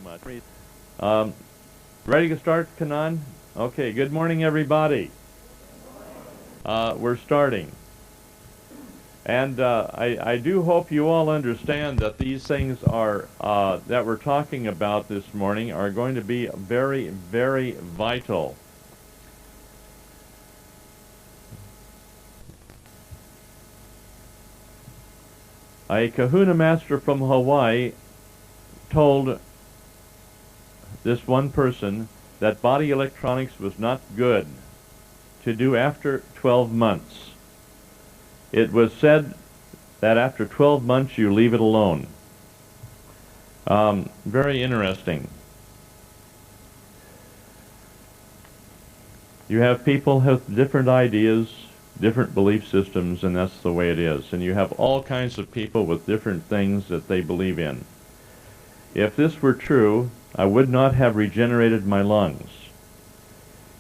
much. Ready to start, Kanan? Okay, good morning, everybody. We're starting. And I do hope you all understand that these things are that we're talking about this morning are going to be very, very vital. A kahuna master from Hawaii told this one person that body electronics was not good to do after 12 months. It was said that after 12 months you leave it alone. Very interesting. You have people with different ideas, different belief systems, and that's the way it is. And you have all kinds of people with different things that they believe in. If this were true, I would not have regenerated my lungs.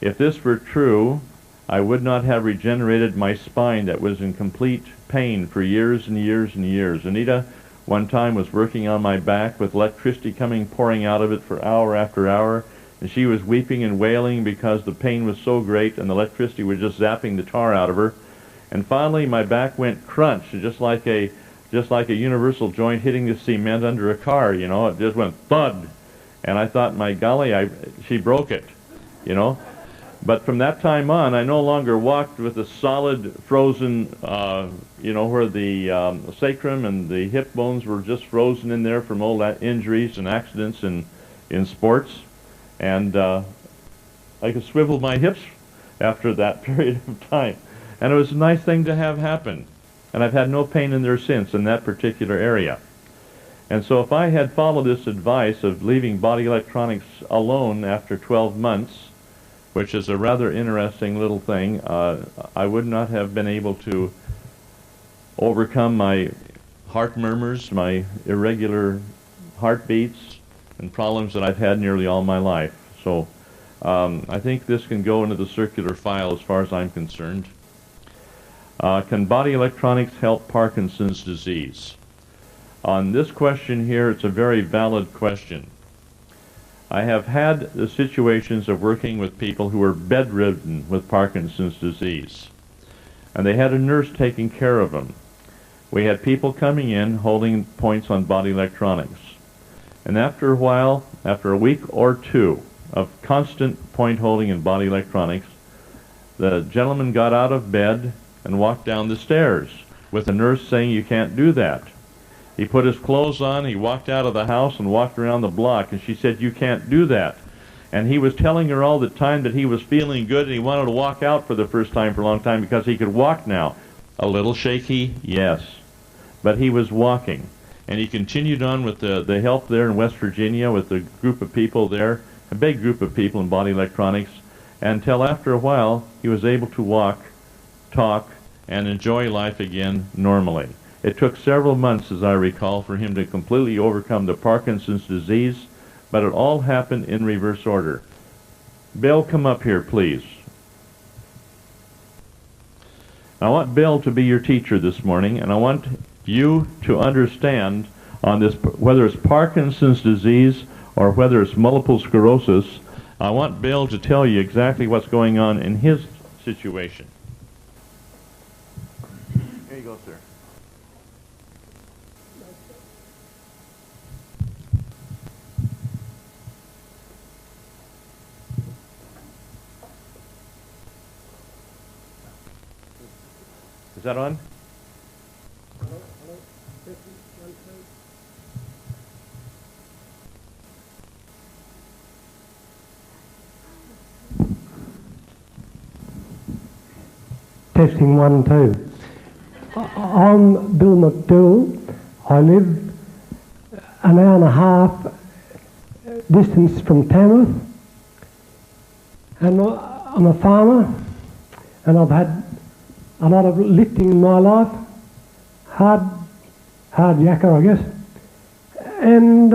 If this were true, I would not have regenerated my spine that was in complete pain for years and years and years. Anita one time was working on my back with electricity pouring out of it for hour after hour, and she was weeping and wailing because the pain was so great and the electricity was just zapping the tar out of her. And finally my back went crunch, just like a universal joint hitting the cement under a car, you know. It just went thud. And I thought, my golly, she broke it, you know. But from that time on, I no longer walked with a solid frozen, you know, where the sacrum and the hip bones were just frozen in there from all that injuries and accidents in sports. And I could swivel my hips after that period of time. And it was a nice thing to have happen. And I've had no pain in there since in that particular area. And so if I had followed this advice of leaving body electronics alone after 12 months, which is a rather interesting little thing, I would not have been able to overcome my heart murmurs, my irregular heartbeats, and problems that I've had nearly all my life. So I think this can go into the circular file as far as I'm concerned. Can body electronics help Parkinson's disease? On this question here, it's a very valid question. I have had the situations of working with people who were bedridden with Parkinson's disease, and they had a nurse taking care of them. We had people coming in holding points on body electronics, and after a while, after a week or two of constant point holding in body electronics, the gentleman got out of bed and walked down the stairs with the nurse saying, "You can't do that." He put his clothes on, he walked out of the house and walked around the block, and she said, "You can't do that." And he was telling her all the time that he was feeling good and he wanted to walk out for the first time for a long time because he could walk now. A little shaky, yes, but he was walking. And he continued on with the help there in West Virginia with the group of people there, a big group of people in body electronics, until after a while he was able to walk, talk, and enjoy life again normally. It took several months, as I recall, for him to completely overcome the Parkinson's disease, but it all happened in reverse order. Bill, come up here, please. I want Bill to be your teacher this morning, and I want you to understand on this, whether it's Parkinson's disease or whether it's multiple sclerosis. I want Bill to tell you exactly what's going on in his situation. Here you go, sir. Is that on? Hello, hello. Testing, 1, 2. Testing 1, 2. I'm Bill McDougall. I live an hour and a half distance from Tamworth, and I'm a farmer, and I've had a lot of lifting in my life, hard yakka, I guess, and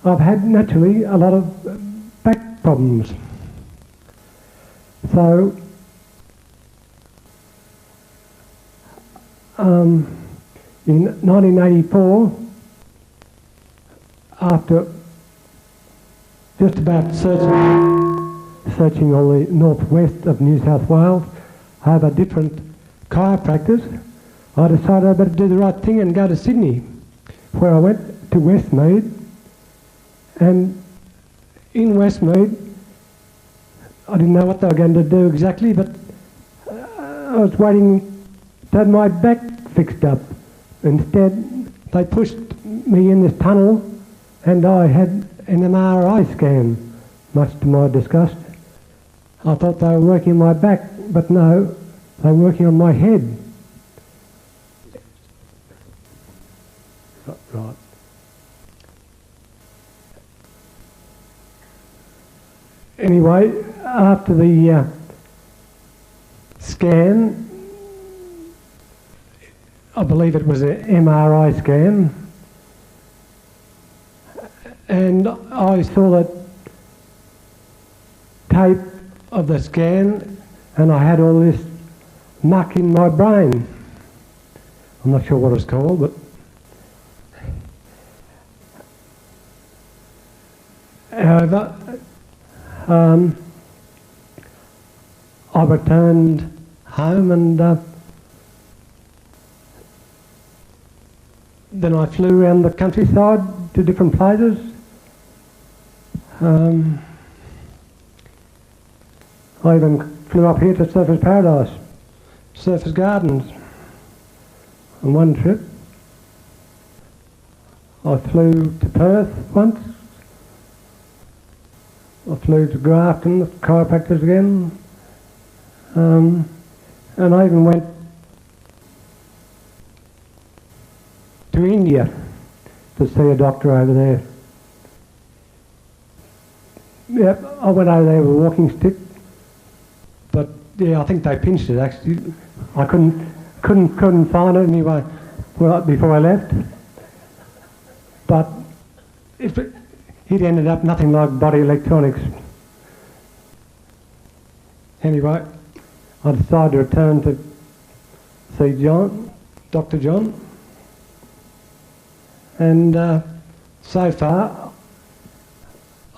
I've had naturally a lot of back problems. So in 1984, after just about searching on the northwest of New South Wales over different chiropractors, I decided I better do the right thing and go to Sydney, where I went to Westmead. And in Westmead, I didn't know what they were going to do exactly, but I was waiting to have my back fixed up. Instead, they pushed me in this tunnel and I had an MRI scan, much to my disgust. I thought they were working my back, but no, they were working on my head. Right. Anyway, after the scan, I believe it was an MRI scan, and I saw the tape of the scan, and I had all this muck in my brain. I'm not sure what it's called, but however, I returned home and then I flew around the countryside to different places. I even flew up here to Surfers Paradise, Surfers Gardens on one trip. I flew to Perth once. I flew to Grafton with chiropractors again. And I even went to India to see a doctor over there. Yep, I went over there with a walking stick, but yeah, I think they pinched it actually. I couldn't find it anyway before I left. But it ended up nothing like body electronics. Anyway, I decided to return to see Dr. John, and so far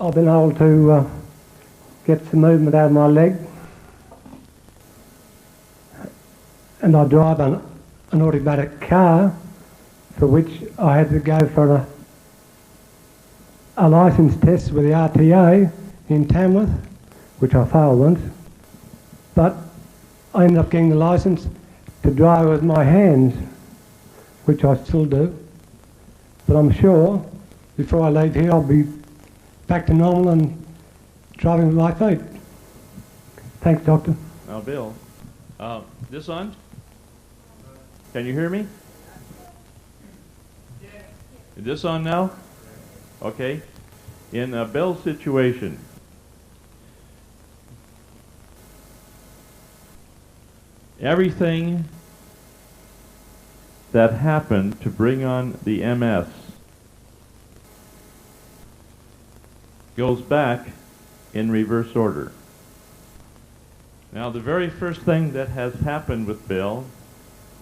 I've been able to get some movement out of my leg, and I drive an automatic car, for which I had to go for a licence test with the RTA in Tamworth, which I failed once, but I ended up getting the licence to drive with my hands, which I still do. But I'm sure before I leave here I'll be back to normal and driving with my feet. Thanks, Doctor. Now, Bill, this on? Can you hear me? Yeah. Is this on now? Okay. In Bill's situation, everything that happened to bring on the MS goes back in reverse order. Now, the very first thing that has happened with Bill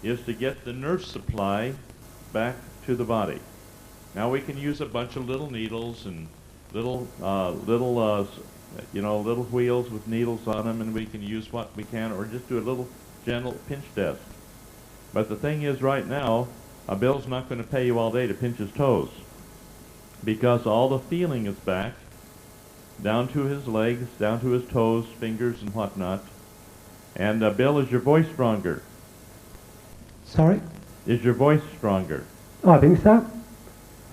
is to get the nerve supply back to the body. Now, we can use a bunch of little needles and little wheels with needles on them, and we can use what we can, or just do a little gentle pinch test. But the thing is, right now, Bill's not going to pay you all day to pinch his toes, because all the feeling is back, down to his legs, down to his toes, fingers, and whatnot. And Bill, is your voice stronger? Sorry? Is your voice stronger? I think so.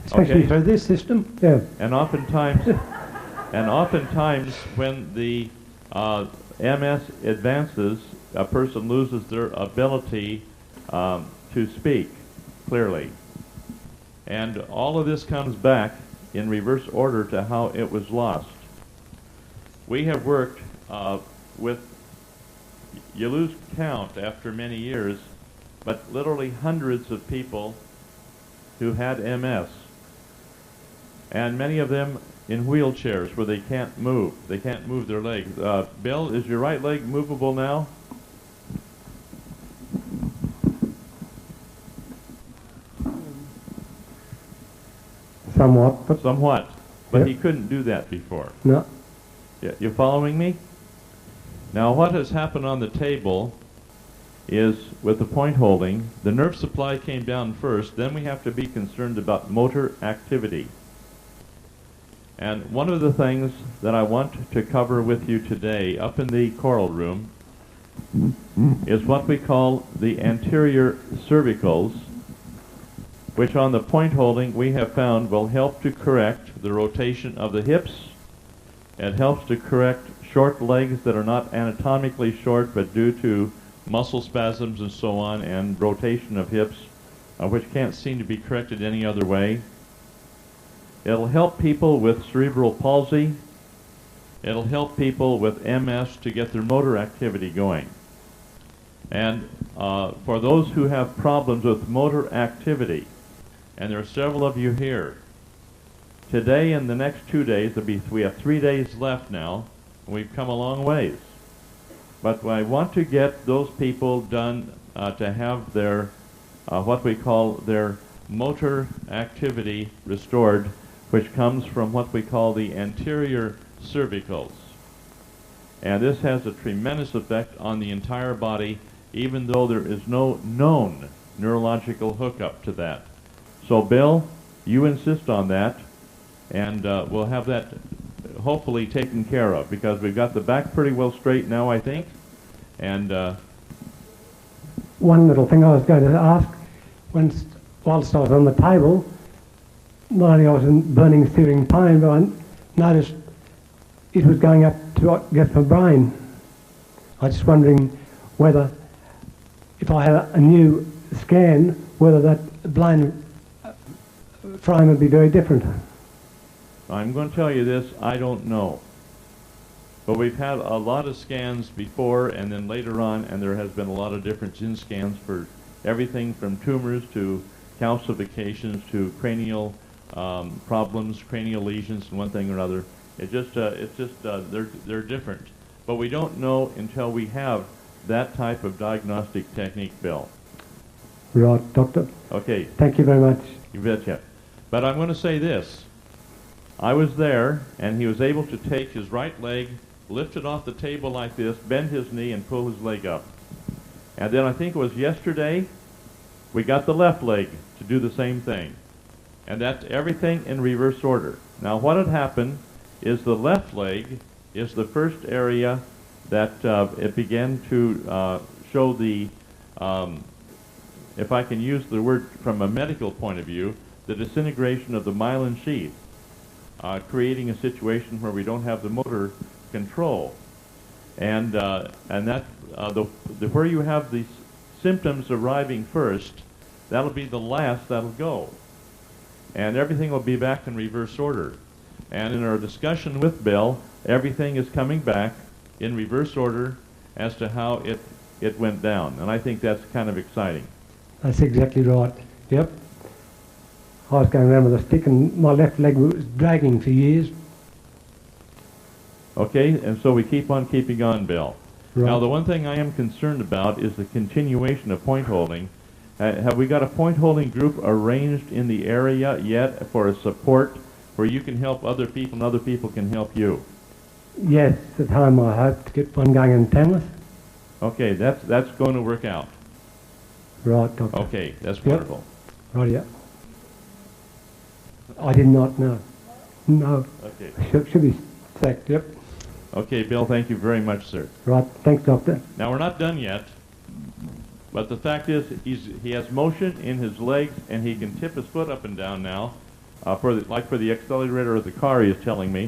Especially through this system. Yeah. And oftentimes, when the MS advances, a person loses their ability to speak clearly. And all of this comes back in reverse order to how it was lost. We have worked with, you lose count after many years, but literally hundreds of people who had MS. And many of them in wheelchairs where they can't move. They can't move their legs. Bill, is your right leg movable now? Somewhat. But somewhat. but Yep. he couldn't do that before. No. Yeah, you following me? Now what has happened on the table is with the point holding, the nerve supply came down first, then we have to be concerned about motor activity. And one of the things that I want to cover with you today up in the coral room is what we call the anterior cervicals, which on the point holding we have found will help to correct the rotation of the hips. It helps to correct short legs that are not anatomically short but due to muscle spasms and so on, and rotation of hips, which can't seem to be corrected any other way. It'll help people with cerebral palsy. It'll help people with MS to get their motor activity going. And for those who have problems with motor activity, and there are several of you here, today and the next 2 days, we have 3 days left now, and we've come a long ways. But I want to get those people done to have their, what we call their motor activity restored, which comes from what we call the anterior cervicals. And this has a tremendous effect on the entire body, even though there is no known neurological hookup to that. So Bill, you insist on that, and we'll have that hopefully taken care of, because we've got the back pretty well straight now, I think. And One little thing I was going to ask, whilst I was on the table, not only I was in burning, searing pain, but I noticed it was going up to against my brain. I was just wondering whether, if I had a new scan, whether that brain frame would be very different. I'm going to tell you this, I don't know. But we've had a lot of scans before and then later on, and there has been a lot of difference in scans for everything from tumors to calcifications to cranial problems, cranial lesions, and one thing or another. They're different. But we don't know until we have that type of diagnostic technique, Bill. Right, Doctor. Okay. Thank you very much. You betcha. But I'm going to say this. I was there, and he was able to take his right leg, lift it off the table like this, bend his knee, and pull his leg up. And then I think it was yesterday, we got the left leg to do the same thing. And that's everything in reverse order. Now what had happened is the left leg is the first area that it began to show the, if I can use the word from a medical point of view, the disintegration of the myelin sheath, creating a situation where we don't have the motor control. And that, where you have these symptoms arriving first, that'll be the last that'll go. And everything will be back in reverse order. And in our discussion with Bill, everything is coming back in reverse order as to how it went down. And I think that's kind of exciting. That's exactly right. Yep. I was going around with a stick and my left leg was dragging for years. Okay, and so we keep on keeping on, Bill. Right. Now, the one thing I am concerned about is the continuation of point holding. Have we got a point holding group arranged in the area yet for a support where you can help other people and other people can help you? Yes, at home I hope to get one going in Tamworth. Okay, that's going to work out. Right, Doctor. Okay, that's wonderful. Right, yeah. I did not know. No. Okay. Should be sacked, yep. Okay, Bill, thank you very much, sir. Right, thanks, Doctor. Now, we're not done yet, but the fact is he has motion in his legs, and he can tip his foot up and down now, like for the accelerator of the car, he is telling me,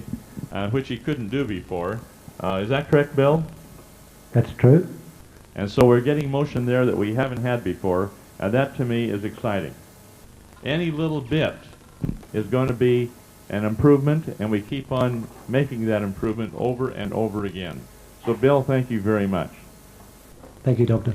which he couldn't do before. Is that correct, Bill? That's true. And so we're getting motion there that we haven't had before, and that to me is exciting. Any little bit is going to be an improvement, and we keep on making that improvement over and over again. So, Bill, thank you very much. Thank you, Doctor.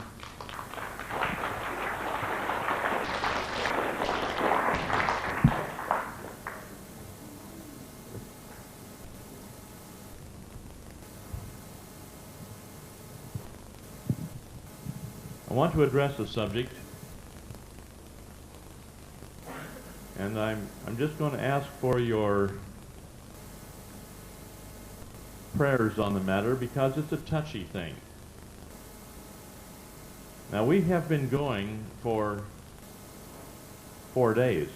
I want to address a subject, and I'm just going to ask for your prayers on the matter because it's a touchy thing. Now, we have been going for 4 days.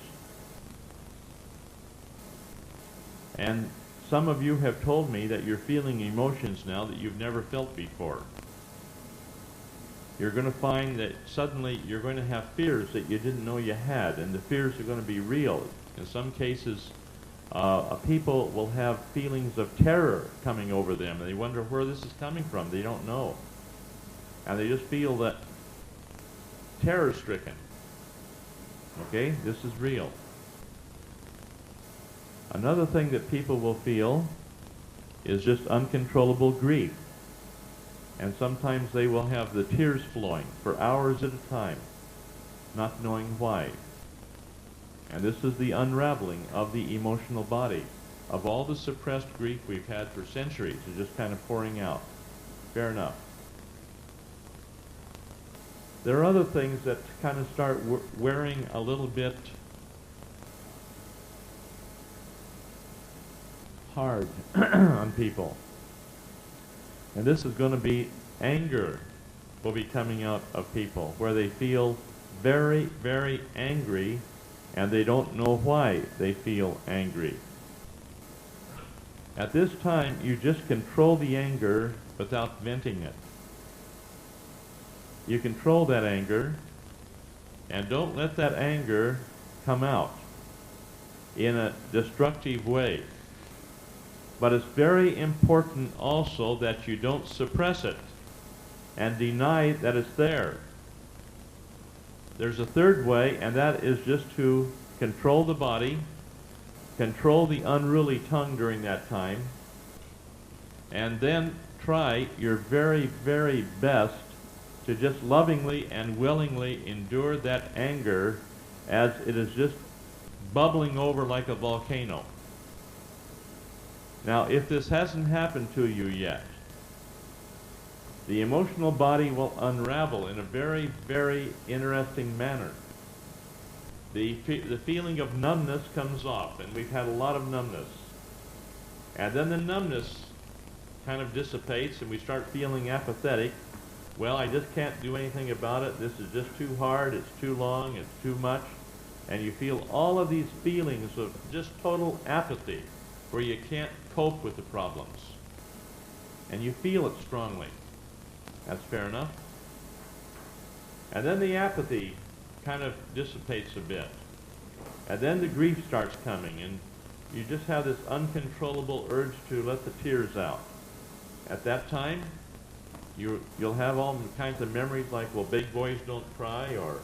And some of you have told me that you're feeling emotions now that you've never felt before. You're going to find that suddenly you're going to have fears that you didn't know you had, and the fears are going to be real. In some cases, people will have feelings of terror coming over them, and they wonder where this is coming from. They don't know. And they just feel that terror-stricken. Okay? This is real. Another thing that people will feel is just uncontrollable grief. And sometimes they will have the tears flowing for hours at a time, not knowing why. And this is the unraveling of the emotional body, of all the suppressed grief we've had for centuries. It's just kind of pouring out. Fair enough. There are other things that kind of start wearing a little bit hard on people. And this is going to be anger will be coming out of people, where they feel very, very angry and they don't know why they feel angry. At this time, you just control the anger without venting it. You control that anger and don't let that anger come out in a destructive way. But it's very important also that you don't suppress it and deny that it's there. There's a third way, and that is just to control the body, control the unruly tongue during that time, and then try your very, very best to just lovingly and willingly endure that anger as it is just bubbling over like a volcano. Now, if this hasn't happened to you yet, the emotional body will unravel in a very, very interesting manner. The feeling of numbness comes off, and we've had a lot of numbness. And then the numbness kind of dissipates, and we start feeling apathetic. Well, I just can't do anything about it. This is just too hard. It's too long. It's too much. And you feel all of these feelings of just total apathy, where you can't cope with the problems. And you feel it strongly. That's fair enough. And then the apathy kind of dissipates a bit. And then the grief starts coming, and you just have this uncontrollable urge to let the tears out. At that time, you'll have all kinds of memories like, well, big boys don't cry, or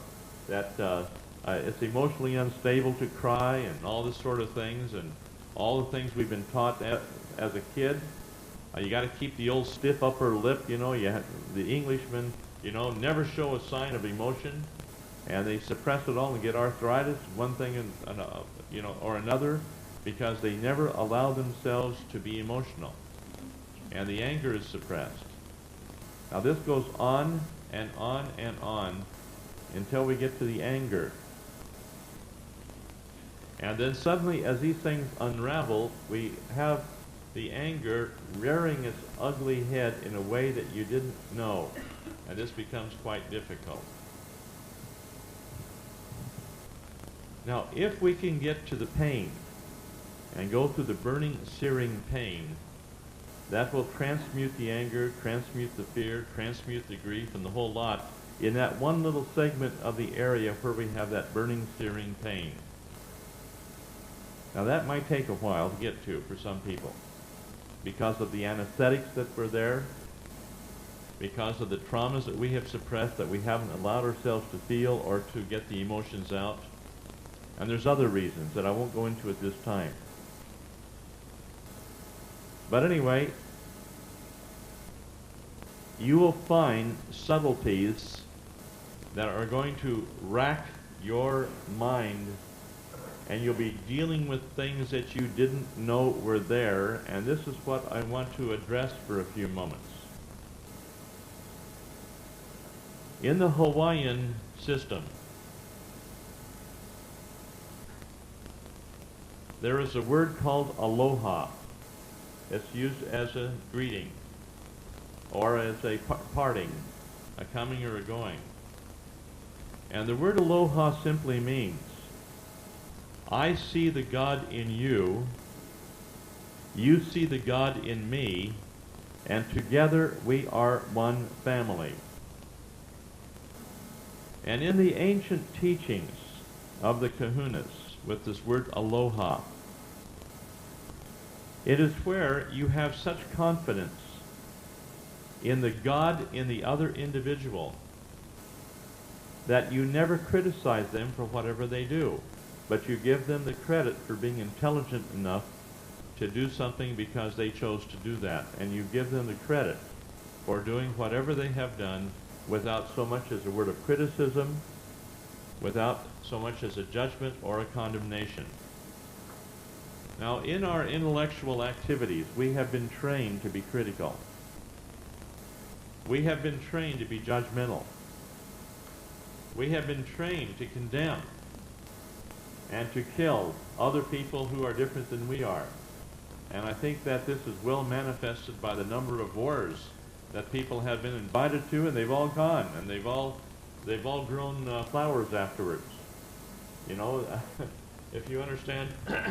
that it's emotionally unstable to cry, and all this sort of things, and all the things we've been taught as a kid. You got to keep the old stiff upper lip, you know. The Englishmen, you know, never show a sign of emotion, and they suppress it all and get arthritis, one thing and you know, or another, because they never allow themselves to be emotional, and the anger is suppressed. Now this goes on and on and on until we get to the anger. And then suddenly, as these things unravel, we have the anger rearing its ugly head in a way that you didn't know. And this becomes quite difficult. Now, if we can get to the pain and go through the burning, searing pain, that will transmute the anger, transmute the fear, transmute the grief, and the whole lot in that one little segment of the area where we have that burning, searing pain. Now that might take a while to get to for some people because of the anesthetics that were there, because of the traumas that we have suppressed, that we haven't allowed ourselves to feel or to get the emotions out. And there's other reasons that I won't go into at this time. But anyway, you will find subtleties that are going to rack your mind, and you'll be dealing with things that you didn't know were there, and this is what I want to address for a few moments. In the Hawaiian system, there is a word called Aloha. It's used as a greeting or as a parting, a coming or a going. And the word aloha simply means, I see the God in you, you see the God in me, and together we are one family. And in the ancient teachings of the kahunas, with this word aloha, it is where you have such confidence in the God in the other individual that you never criticize them for whatever they do, but you give them the credit for being intelligent enough to do something because they chose to do that, and you give them the credit for doing whatever they have done without so much as a word of criticism, without so much as a judgment or a condemnation. Now, in our intellectual activities, we have been trained to be critical. We have been trained to be judgmental. We have been trained to condemn and to kill other people who are different than we are. And I think that this is well manifested by the number of wars that people have been invited to, and they've all gone, and they've all grown flowers afterwards. You know, if you understand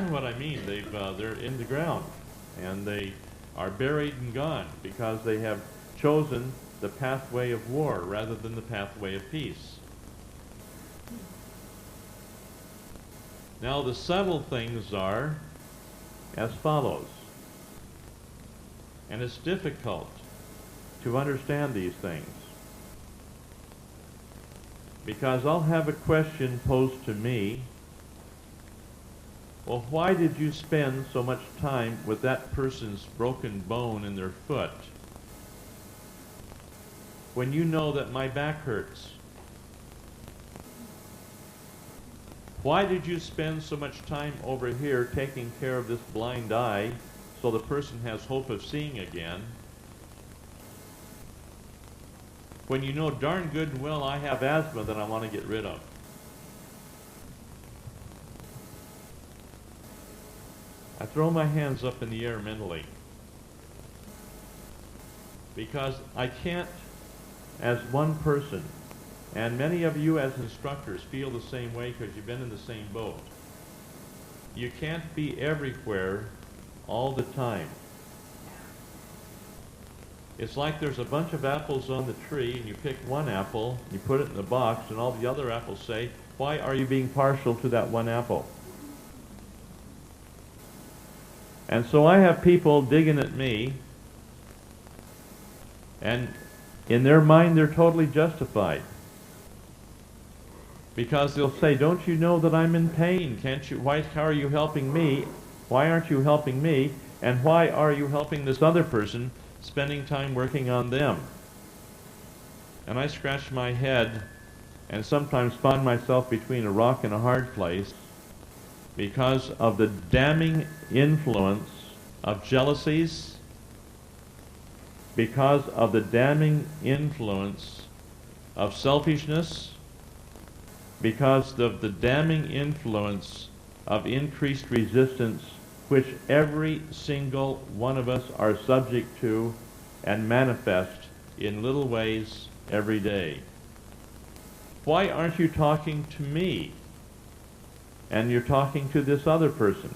what I mean, they're in the ground, and they are buried and gone because they have chosen the pathway of war rather than the pathway of peace. Now, the subtle things are as follows, and it's difficult to understand these things because I'll have a question posed to me. Well, why did you spend so much time with that person's broken bone in their foot when you know that my back hurts? Why did you spend so much time over here taking care of this blind eye so the person has hope of seeing again, when you know darn good and well I have asthma that I want to get rid of? I throw my hands up in the air mentally because I can't, as one person, and many of you as instructors feel the same way because you've been in the same boat. You can't be everywhere all the time. It's like there's a bunch of apples on the tree and you pick one apple, you put it in the box, and all the other apples say, why are you being partial to that one apple? And so I have people digging at me, and in their mind they're totally justified. Because they'll say, don't you know that I'm in pain? Can't you, how are you helping me? Why aren't you helping me? And why are you helping this other person, spending time working on them? And I scratch my head and sometimes find myself between a rock and a hard place because of the damning influence of jealousies, because of the damning influence of selfishness, because of the damning influence of increased resistance, which every single one of us are subject to and manifest in little ways every day. Why aren't you talking to me? And you're talking to this other person.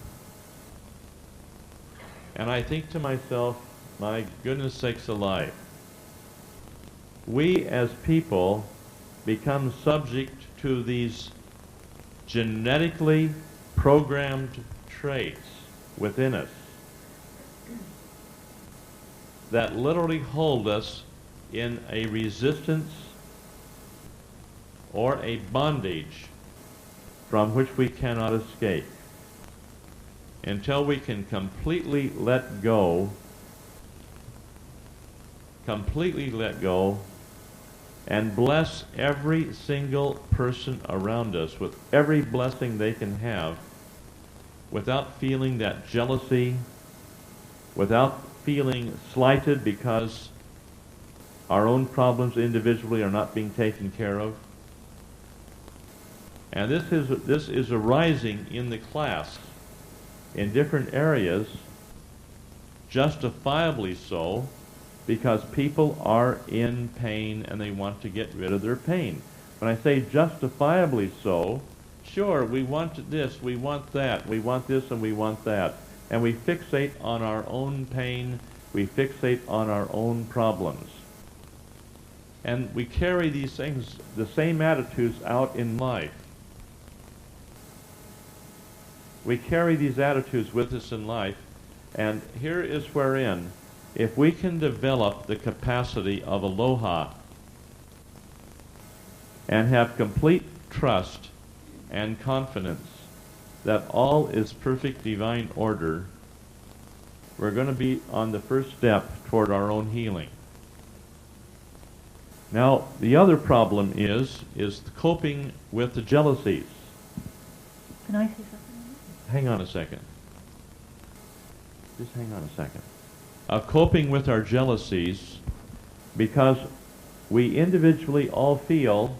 And I think to myself, my goodness sakes alive, we as people become subject to these genetically programmed traits within us that literally hold us in a resistance or a bondage from which we cannot escape until we can completely let go and bless every single person around us with every blessing they can have without feeling that jealousy, without feeling slighted because our own problems individually are not being taken care of. And this is arising in the class in different areas justifiably so, because people are in pain and they want to get rid of their pain. When I say justifiably so, sure, we want this, we want that, we want this and we want that. And we fixate on our own pain, we fixate on our own problems. And we carry these things, the same attitudes out in life. We carry these attitudes with us in life, and here is wherein, if we can develop the capacity of aloha and have complete trust and confidence that all is perfect divine order, we're going to be on the first step toward our own healing. Now, the other problem is coping with the jealousies. Can I say something? Hang on a second. Just hang on a second. Coping with our jealousies, because we individually all feel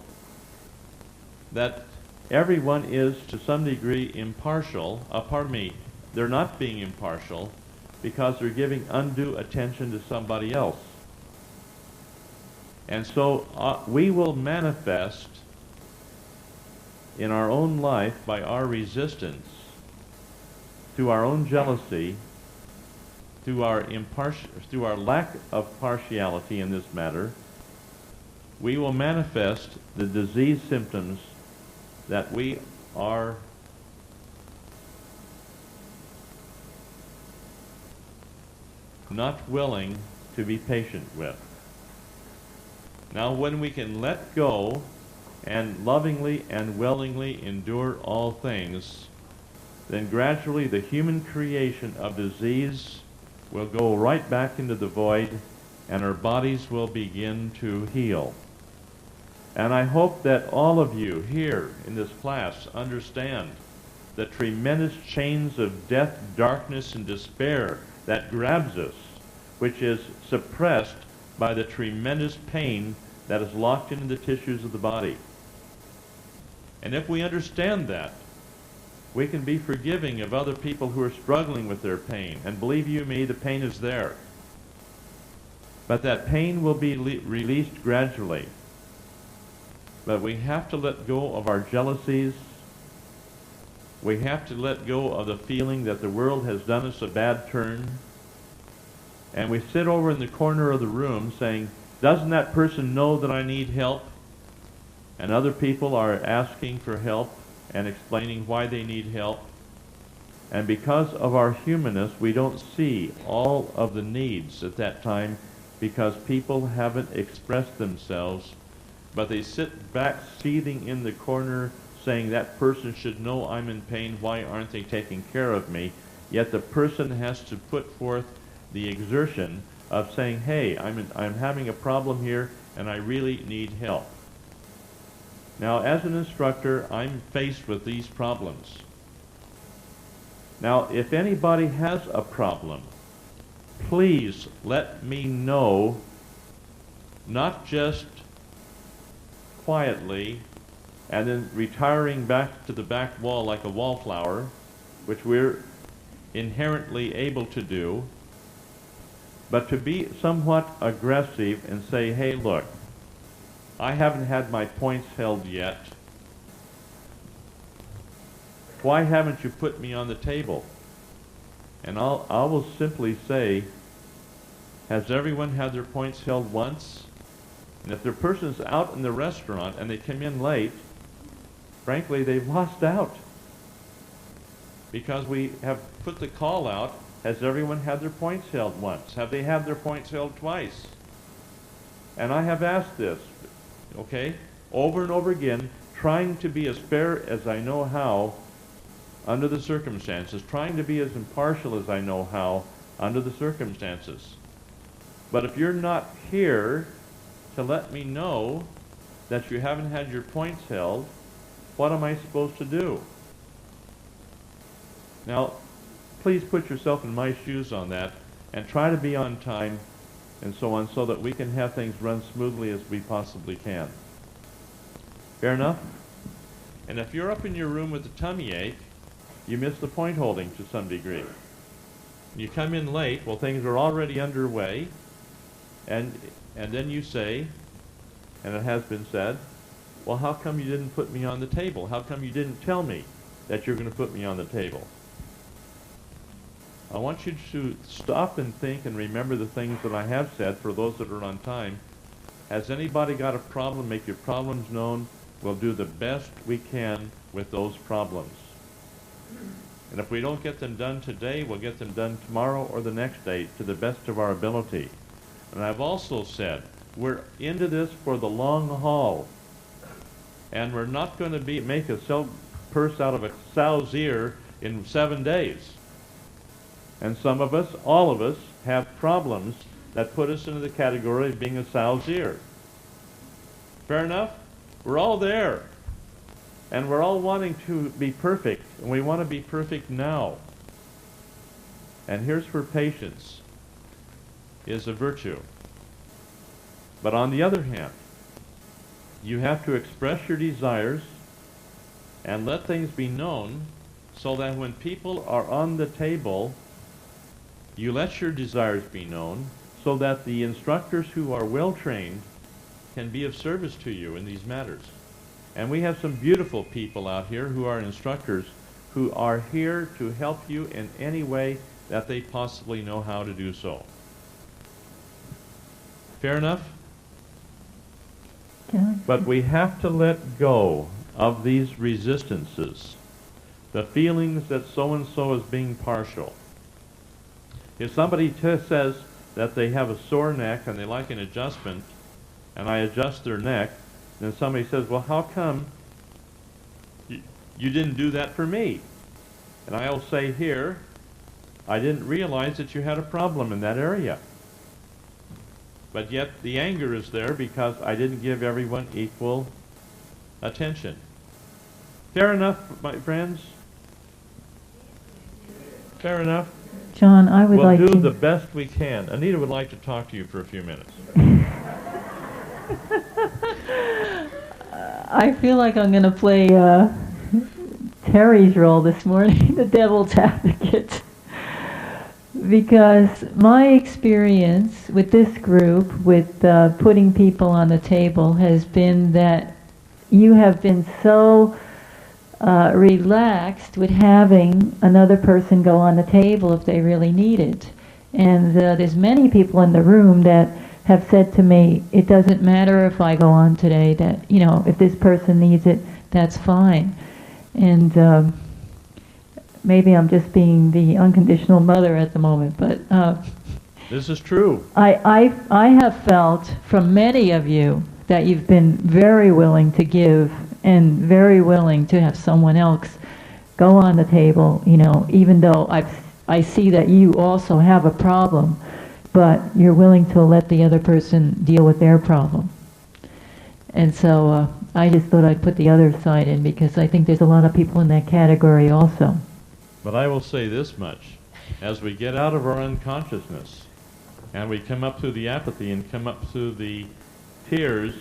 that everyone is to some degree impartial. Pardon me, they're not being impartial because they're giving undue attention to somebody else. And so we will manifest in our own life by our resistance to our own jealousy, through our lack of partiality in this matter, we will manifest the disease symptoms that we are not willing to be patient with. Now, when we can let go and lovingly and willingly endure all things, then gradually the human creation of disease will go right back into the void, and our bodies will begin to heal. And I hope that all of you here in this class understand the tremendous chains of death, darkness, and despair that grabs us, which is suppressed by the tremendous pain that is locked into the tissues of the body. And if we understand that, we can be forgiving of other people who are struggling with their pain. And believe you me, the pain is there. But that pain will be released gradually. But we have to let go of our jealousies. We have to let go of the feeling that the world has done us a bad turn. And we sit over in the corner of the room saying, doesn't that person know that I need help? And other people are asking for help and explaining why they need help. And because of our humanness, we don't see all of the needs at that time, because people haven't expressed themselves, but they sit back seething in the corner saying that person should know I'm in pain, why aren't they taking care of me? Yet the person has to put forth the exertion of saying, hey, I'm having a problem here and I really need help. Now, as an instructor, I'm faced with these problems. Now, if anybody has a problem, please let me know, not just quietly and then retiring back to the back wall like a wallflower, which we're inherently able to do, but to be somewhat aggressive and say, hey, look, I haven't had my points held yet. Why haven't you put me on the table? And I will simply say, has everyone had their points held once? And if the person's out in the restaurant and they come in late, frankly, they've lost out. Because we have put the call out, has everyone had their points held once? Have they had their points held twice? And I have asked this, okay, over and over again, trying to be as fair as I know how under the circumstances, trying to be as impartial as I know how under the circumstances. But if you're not here to let me know that you haven't had your points held, what am I supposed to do? Now, please put yourself in my shoes on that and try to be on time and so on, so that we can have things run smoothly as we possibly can. Fair enough? And if you're up in your room with a tummy ache, you miss the point holding to some degree. You come in late, well, things are already underway, and then you say, and it has been said, well, how come you didn't put me on the table? How come you didn't tell me that you're going to put me on the table? I want you to stop and think and remember the things that I have said for those that are on time. Has anybody got a problem? Make your problems known. We'll do the best we can with those problems. And if we don't get them done today, we'll get them done tomorrow or the next day to the best of our ability. And I've also said, we're into this for the long haul. And we're not going to make a silk purse out of a sow's ear in 7 days. And some of us, all of us, have problems that put us into the category of being a sow's ear. Fair enough? We're all there. And we're all wanting to be perfect. And we want to be perfect now. And here's where patience is a virtue. But on the other hand, you have to express your desires and let things be known so that when people are on the table, you let your desires be known so that the instructors who are well trained can be of service to you in these matters. And we have some beautiful people out here who are instructors who are here to help you in any way that they possibly know how to do so. Fair enough? But we have to let go of these resistances, the feelings that so-and-so is being partial. If somebody says that they have a sore neck and they like an adjustment, and I adjust their neck, then somebody says, well, how come you didn't do that for me? And I'll say here, I didn't realize that you had a problem in that area. But yet the anger is there because I didn't give everyone equal attention. Fair enough, my friends? Fair enough? John, I would like to... We'll do the best we can. Anita would like to talk to you for a few minutes. I feel like I'm going to play Terry's role this morning, the devil's advocate. Because my experience with this group, with putting people on the table, has been that you have been so relaxed with having another person go on the table if they really need it. And there's many people in the room that have said to me, it doesn't matter if I go on today, that, you know, if this person needs it, that's fine. And maybe I'm just being the unconditional mother at the moment, but this is true. I have felt from many of you that you've been very willing to give and very willing to have someone else go on the table, you know, even though I see that you also have a problem, but you're willing to let the other person deal with their problem. And so I just thought I'd put the other side in because I think there's a lot of people in that category also. But I will say this much. As we get out of our unconsciousness and we come up through the apathy and come up through the tears,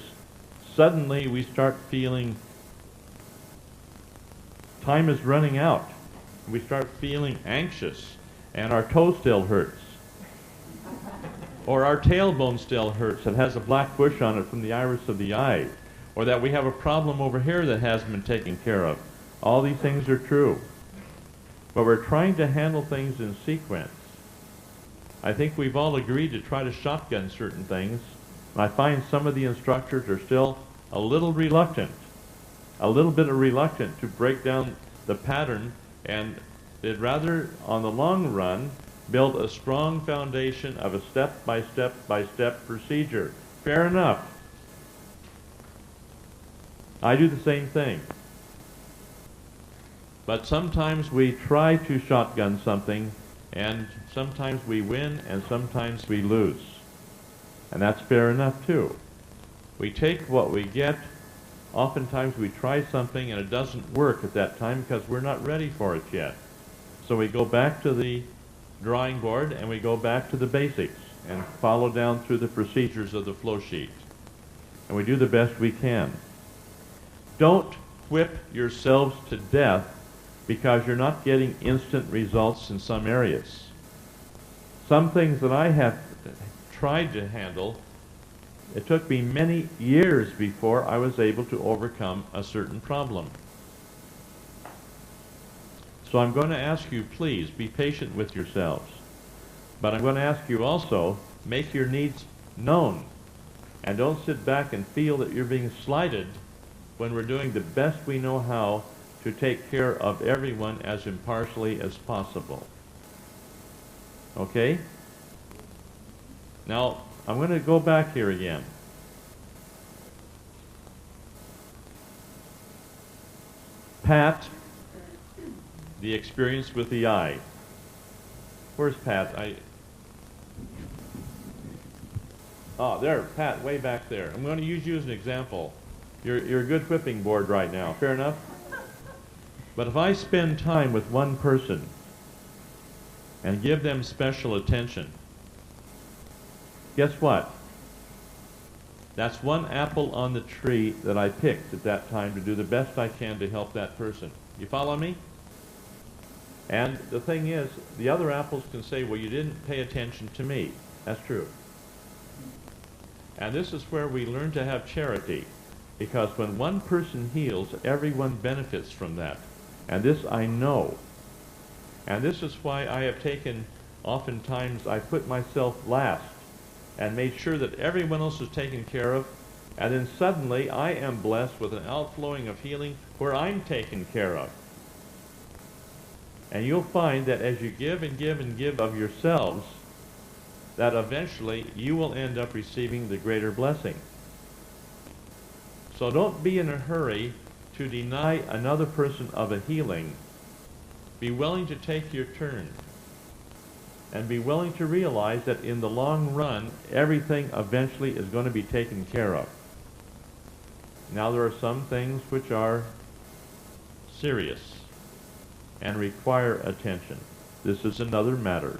suddenly we start feeling time is running out. We start feeling anxious and our toe still hurts. Or our tailbone still hurts. It has a black bush on it from the iris of the eye. Or that we have a problem over here that hasn't been taken care of. All these things are true. But we're trying to handle things in sequence. I think we've all agreed to try to shotgun certain things. And I find some of the instructors are still a little reluctant. A little bit reluctant to break down the pattern, and they'd rather, on the long run, build a strong foundation of a step-by-step-by-step procedure. Fair enough. I do the same thing. But sometimes we try to shotgun something, and sometimes we win, and sometimes we lose. And that's fair enough, too. We take what we get. Oftentimes we try something, and it doesn't work at that time because we're not ready for it yet. So we go back to the drawing board, and we go back to the basics and follow down through the procedures of the flow sheet. And we do the best we can. Don't whip yourselves to death because you're not getting instant results in some areas. Some things that I have tried to handle, it took me many years before I was able to overcome a certain problem. So I'm going to ask you, please, be patient with yourselves. But I'm going to ask you also, make your needs known. And don't sit back and feel that you're being slighted when we're doing the best we know how to take care of everyone as impartially as possible. Okay? Now, I'm going to go back here again. Pat, the experience with the eye. Where's Pat? Oh, there, Pat, way back there. I'm going to use you as an example. You're a good whipping board right now. Fair enough? But if I spend time with one person and give them special attention, guess what? That's one apple on the tree that I picked at that time to do the best I can to help that person. You follow me? And the thing is, the other apples can say, well, you didn't pay attention to me. That's true. And this is where we learn to have charity, because when one person heals, everyone benefits from that. And this I know. And this is why I have taken, oftentimes I put myself last and made sure that everyone else is taken care of, and then suddenly I am blessed with an outflowing of healing where I'm taken care of. And you'll find that as you give and give and give of yourselves, that eventually you will end up receiving the greater blessing. So don't be in a hurry to deny another person of a healing. Be willing to take your turn. And be willing to realize that in the long run, everything eventually is going to be taken care of. Now there are some things which are serious and require attention. This is another matter.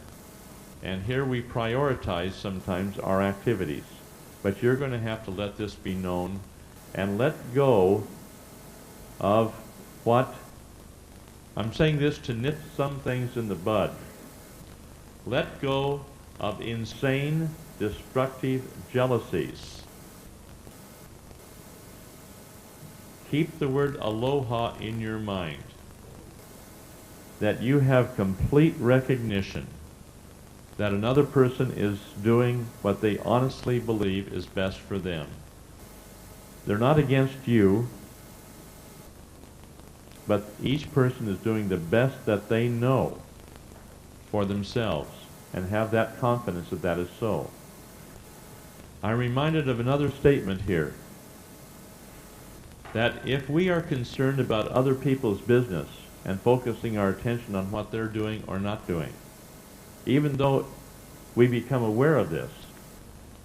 And here we prioritize sometimes our activities. But you're going to have to let this be known and let go of what, I'm saying this to nip some things in the bud. Let go of insane, destructive jealousies. Keep the word aloha in your mind, that you have complete recognition that another person is doing what they honestly believe is best for them. They're not against you, but each person is doing the best that they know for themselves, and have that confidence that that is so. I'm reminded of another statement here, that if we are concerned about other people's business and focusing our attention on what they're doing or not doing, even though we become aware of this,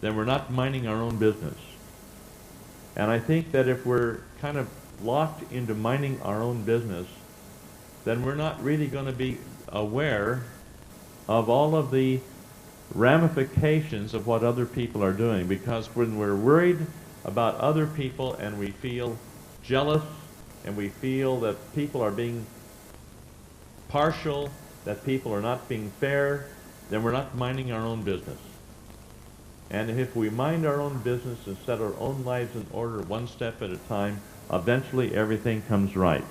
then we're not minding our own business. And I think that if we're kind of locked into minding our own business, then we're not really going to be aware of all of the ramifications of what other people are doing. Because when we're worried about other people and we feel jealous and we feel that people are being partial, that people are not being fair, then we're not minding our own business. And if we mind our own business and set our own lives in order one step at a time, eventually everything comes right.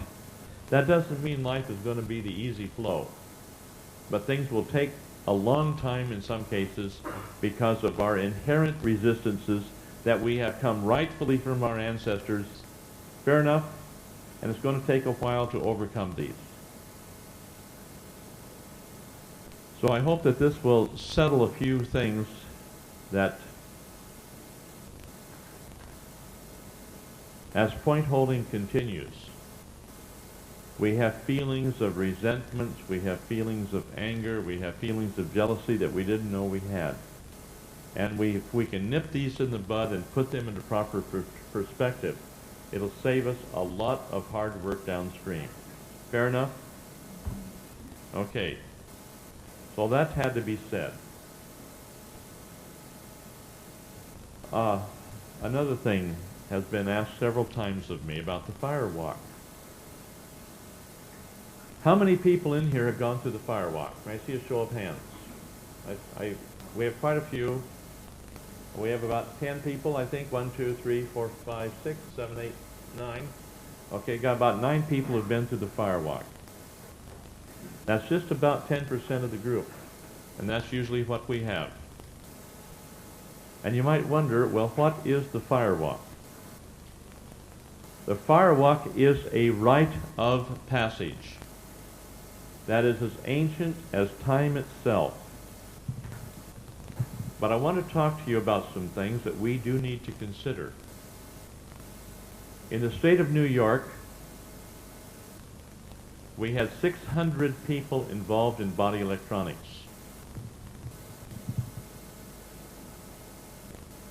That doesn't mean life is going to be the easy flow, but things will take a long time in some cases because of our inherent resistances that we have come rightfully from our ancestors. Fair enough? And it's going to take a while to overcome these. So I hope that this will settle a few things that, as point holding continues, we have feelings of resentments, we have feelings of anger, we have feelings of jealousy that we didn't know we had. And if we can nip these in the bud and put them into proper perspective, it'll save us a lot of hard work downstream. Fair enough? Okay. So that had to be said. Another thing has been asked several times of me about the firewalk. How many people in here have gone through the firewalk? May I see a show of hands? We have quite a few. We have about 10 people, I think. 1, 2, 3, 4, 5, 6, 7, 8, 9. Okay, got about 9 people who've been through the firewalk. That's just about 10% of the group. And that's usually what we have. And you might wonder, well, what is the firewalk? The firewalk is a rite of passage that is as ancient as time itself. But I want to talk to you about some things that we do need to consider. In the state of New York, we had 600 people involved in body electronics.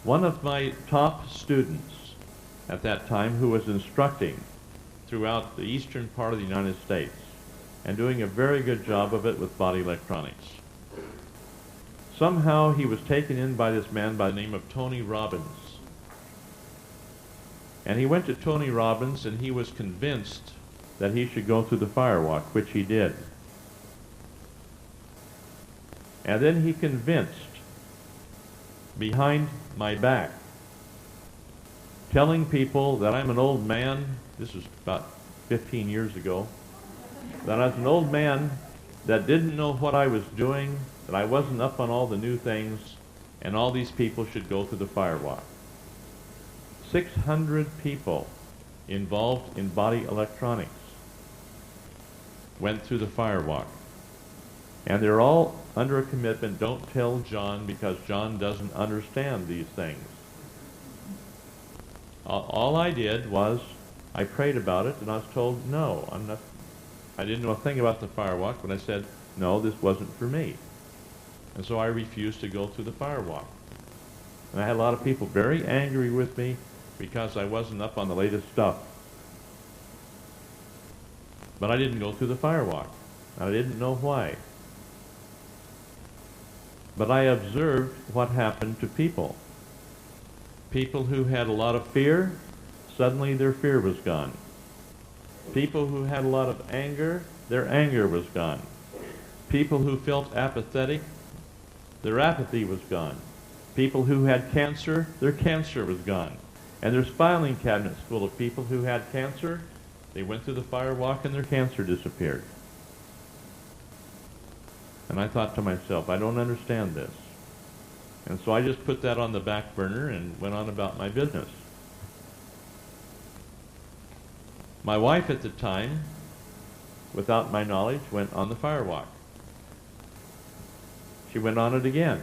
One of my top students at that time, who was instructing throughout the eastern part of the United States and doing a very good job of it with body electronics. Somehow he was taken in by this man by the name of Tony Robbins. And he went to Tony Robbins and he was convinced that he should go through the firewalk, which he did. And then he convinced, behind my back, telling people that I'm an old man, this was about 15 years ago, that I was an old man that didn't know what I was doing, that I wasn't up on all the new things, and all these people should go through the firewalk. 600 people involved in body electronics went through the firewalk. And they're all under a commitment, don't tell John because John doesn't understand these things. All I did was I prayed about it and I was told, no, I didn't know a thing about the firewalk, but I said, no, this wasn't for me. And so I refused to go through the firewalk. And I had a lot of people very angry with me because I wasn't up on the latest stuff. But I didn't go through the firewalk. I didn't know why. But I observed what happened to people. People who had a lot of fear, suddenly their fear was gone. People who had a lot of anger, their anger was gone. People who felt apathetic, their apathy was gone. People who had cancer, their cancer was gone. And there's filing cabinets full of people who had cancer. They went through the firewalk and their cancer disappeared. And I thought to myself, I don't understand this. And so I just put that on the back burner and went on about my business. My wife at the time, without my knowledge, went on the firewalk. She went on it again.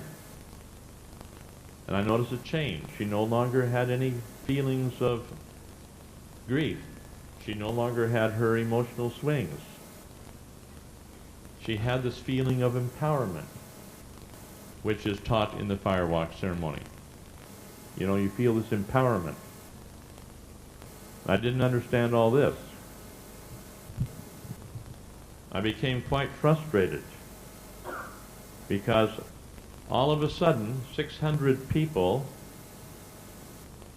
And I noticed a change. She no longer had any feelings of grief. She no longer had her emotional swings. She had this feeling of empowerment, which is taught in the firewalk ceremony. You know, you feel this empowerment. I didn't understand all this. I became quite frustrated because all of a sudden 600 people,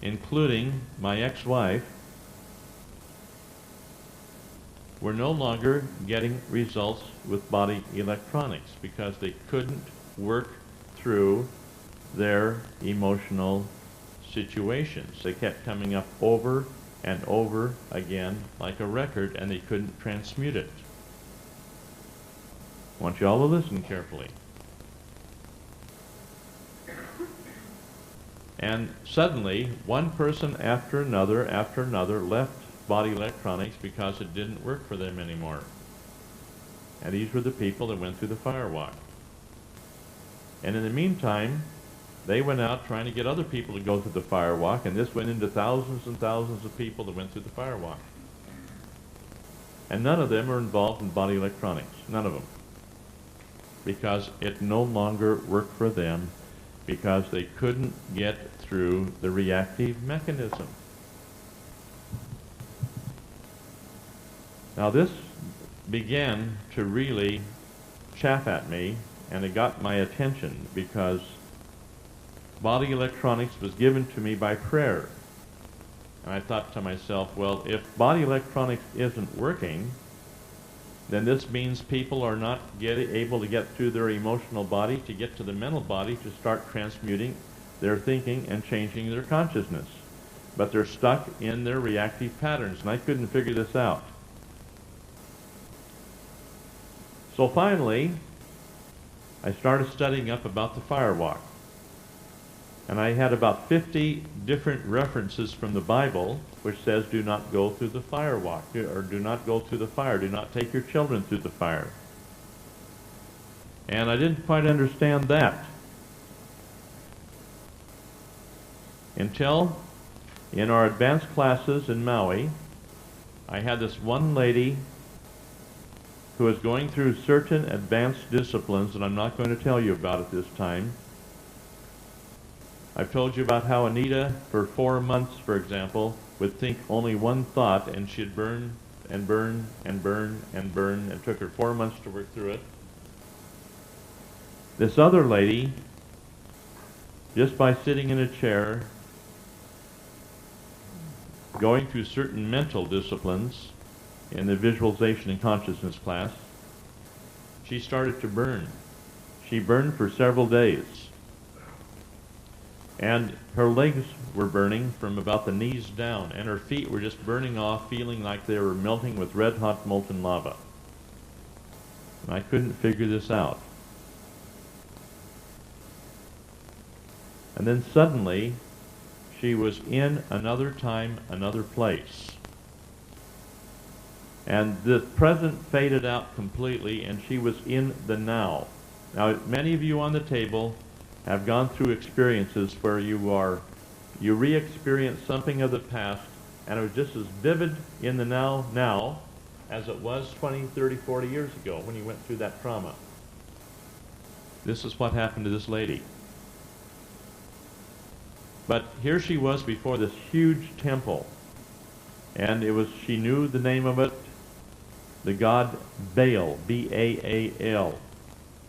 including my ex-wife, were no longer getting results with body electronics because they couldn't work through their emotional situations. They kept coming up over and over again like a record and they couldn't transmute it. I want you all to listen carefully. And suddenly, one person after another left body electronics because it didn't work for them anymore. And these were the people that went through the firewalk. And in the meantime, they went out trying to get other people to go through the firewalk, and this went into thousands and thousands of people that went through the firewalk. And none of them are involved in body electronics. None of them. Because it no longer worked for them because they couldn't get through the reactive mechanism. Now this began to really chafe at me, and it got my attention because body electronics was given to me by prayer. And I thought to myself, well, if body electronics isn't working, then this means people are not able to get through their emotional body to get to the mental body to start transmuting their thinking and changing their consciousness. But they're stuck in their reactive patterns, and I couldn't figure this out. So finally, I started studying up about the firewalk. And I had about 50 different references from the Bible which says do not go through the firewalk, or do not go through the fire, do not take your children through the fire. And I didn't quite understand that until in our advanced classes in Maui, I had this one lady who was going through certain advanced disciplines that I'm not going to tell you about at this time. I've told you about how Anita, for 4 months, for example, would think only one thought, and she'd burn and burn and burn and burn, and it took her 4 months to work through it. This other lady, just by sitting in a chair, going through certain mental disciplines in the visualization and consciousness class, she started to burn. She burned for several days. And her legs were burning from about the knees down, and her feet were just burning off, feeling like they were melting with red-hot molten lava. And I couldn't figure this out. And then suddenly, she was in another time, another place. And the present faded out completely, and she was in the now. Now, many of you on the table have gone through experiences where you re-experience something of the past, and it was just as vivid in the now as it was 20, 30, 40 years ago when you went through that trauma. This is what happened to this lady. But here she was before this huge temple, and she knew the name of it, the god Baal, B-A-A-L,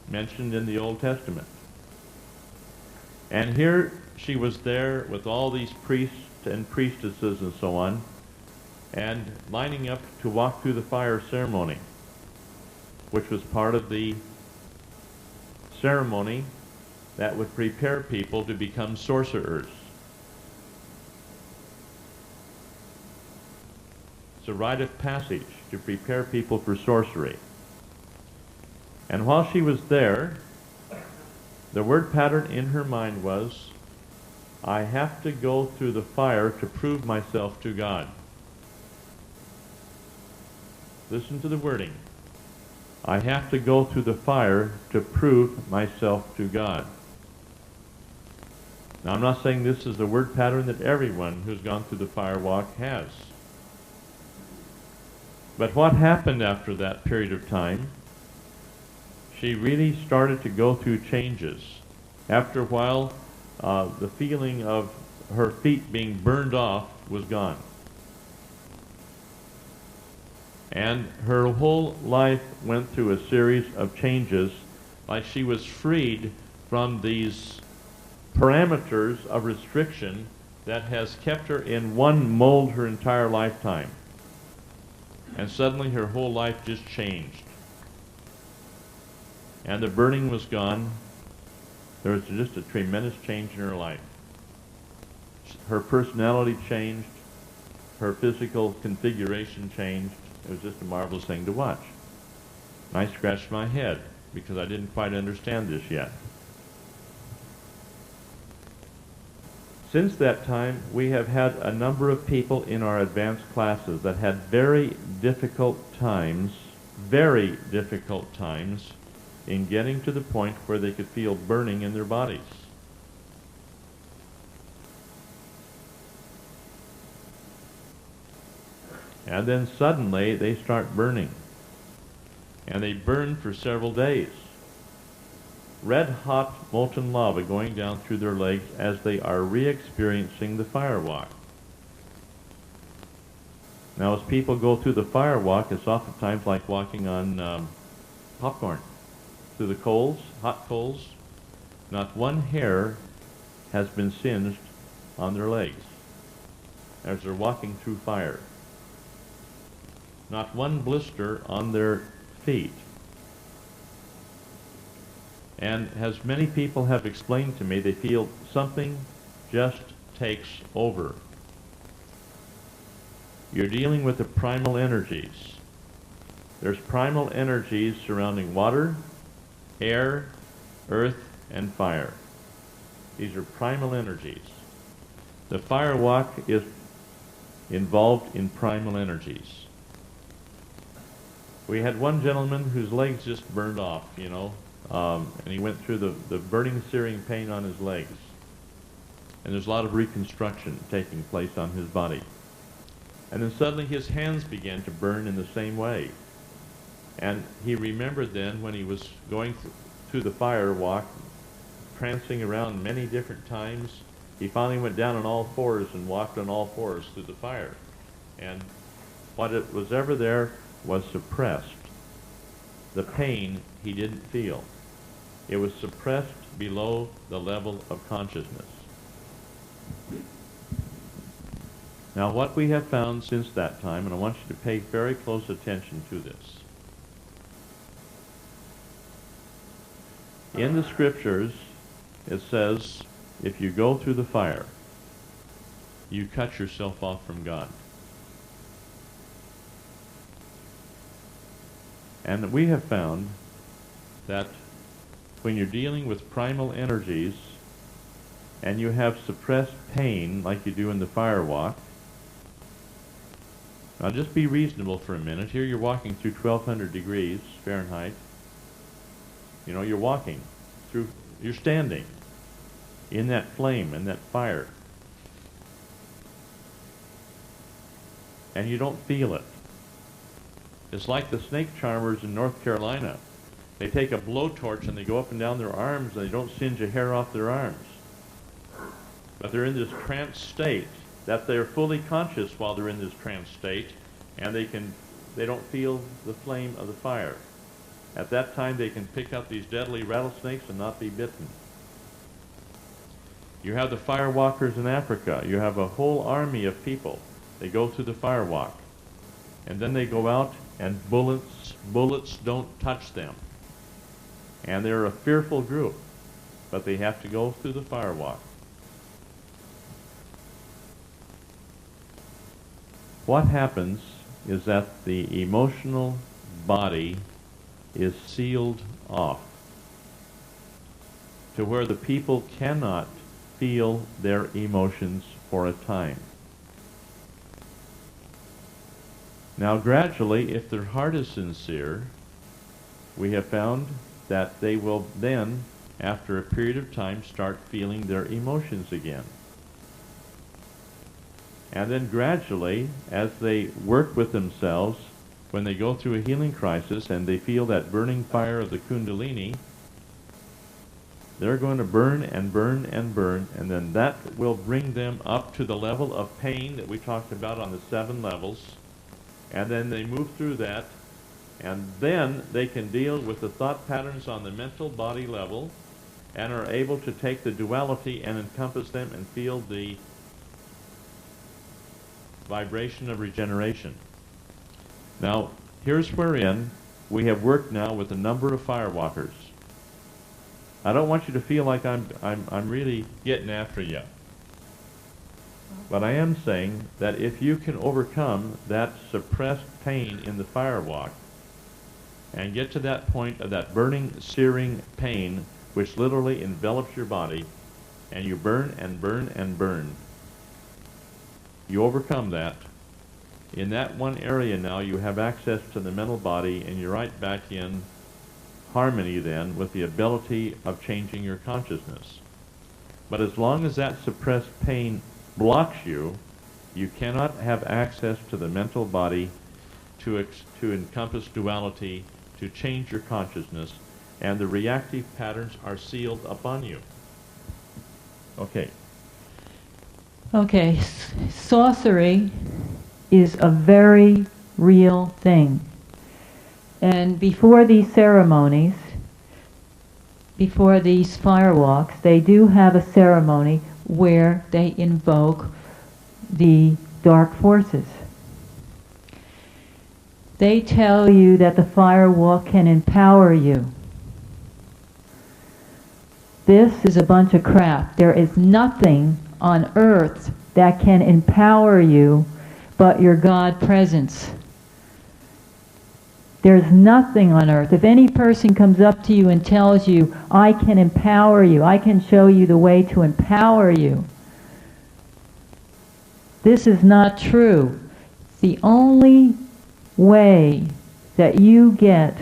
mentioned in the Old Testament. And here she was there with all these priests and priestesses and so on, and lining up to walk through the fire ceremony, which was part of the ceremony that would prepare people to become sorcerers. It's a rite of passage to prepare people for sorcery. And while she was there, the word pattern in her mind was, I have to go through the fire to prove myself to God. Listen to the wording. I have to go through the fire to prove myself to God. Now, I'm not saying this is the word pattern that everyone who's gone through the firewalk has. But what happened after that period of time, she really started to go through changes. After a while, the feeling of her feet being burned off was gone. And her whole life went through a series of changes, like she was freed from these parameters of restriction that has kept her in one mold her entire lifetime. And suddenly her whole life just changed. And the burning was gone. There was just a tremendous change in her life. Her personality changed. Her physical configuration changed. It was just a marvelous thing to watch. And I scratched my head because I didn't quite understand this yet. Since that time, we have had a number of people in our advanced classes that had very difficult times in getting to the point where they could feel burning in their bodies. And then suddenly they start burning. And they burn for several days. Red hot molten lava going down through their legs as they are re-experiencing the firewalk. Now, as people go through the firewalk, it's oftentimes like walking on popcorn. Through the coals, hot coals. Not one hair has been singed on their legs as they're walking through fire. Not one blister on their feet. And as many people have explained to me, they feel something just takes over. You're dealing with the primal energies. There's primal energies surrounding water, air, earth, and fire. These are primal energies. The firewalk is involved in primal energies. We had one gentleman whose legs just burned off, you know, and he went through the burning, searing pain on his legs. And there's a lot of reconstruction taking place on his body. And then suddenly his hands began to burn in the same way. And he remembered then when he was going through the fire walk, prancing around many different times, he finally went down on all fours and walked on all fours through the fire. And what it was ever there was suppressed. The pain he didn't feel. It was suppressed below the level of consciousness. Now what we have found since that time, and I want you to pay very close attention to this. In the scriptures, it says, if you go through the fire, you cut yourself off from God. And we have found that when you're dealing with primal energies and you have suppressed pain like you do in the fire walk, now just be reasonable for a minute. Here you're walking through 1200 degrees Fahrenheit. You know, you're walking through, you're standing in that flame, in that fire. And you don't feel it. It's like the snake charmers in North Carolina. They take a blowtorch and they go up and down their arms and they don't singe a hair off their arms. But they're in this trance state that they're fully conscious while they're in this trance state, and they don't feel the flame of the fire. At that time they can pick up these deadly rattlesnakes and not be bitten. You have the firewalkers in Africa. You have a whole army of people. They go through the firewalk. And then they go out and bullets don't touch them. And they're a fearful group, but they have to go through the firewalk. What happens is that the emotional body is sealed off to where the people cannot feel their emotions for a time. Now gradually, if their heart is sincere, we have found that they will then, after a period of time, start feeling their emotions again. And then gradually, as they work with themselves, when they go through a healing crisis and they feel that burning fire of the Kundalini, they're going to burn and burn and burn, and then that will bring them up to the level of pain that we talked about on the 7 levels. And then they move through that, and then they can deal with the thought patterns on the mental body level and are able to take the duality and encompass them and feel the vibration of regeneration. Now, here's wherein we have worked now with a number of firewalkers. I don't want you to feel like I'm really getting after you. But I am saying that if you can overcome that suppressed pain in the firewalk and get to that point of that burning, searing pain which literally envelops your body, and you burn and burn and burn, you overcome that. In that one area now you have access to the mental body, and you're right back in harmony then with the ability of changing your consciousness. But as long as that suppressed pain blocks you, you cannot have access to the mental body to encompass duality, to change your consciousness, and the reactive patterns are sealed upon you. Okay. Okay, sorcery is a very real thing. And before these ceremonies, before these firewalks, they do have a ceremony where they invoke the dark forces. They tell you that the firewalk can empower you. This is a bunch of crap. There is nothing on earth that can empower you but your God presence. There's nothing on earth. If any person comes up to you and tells you, I can empower you, I can show you the way to empower you, this is not true. The only way that you get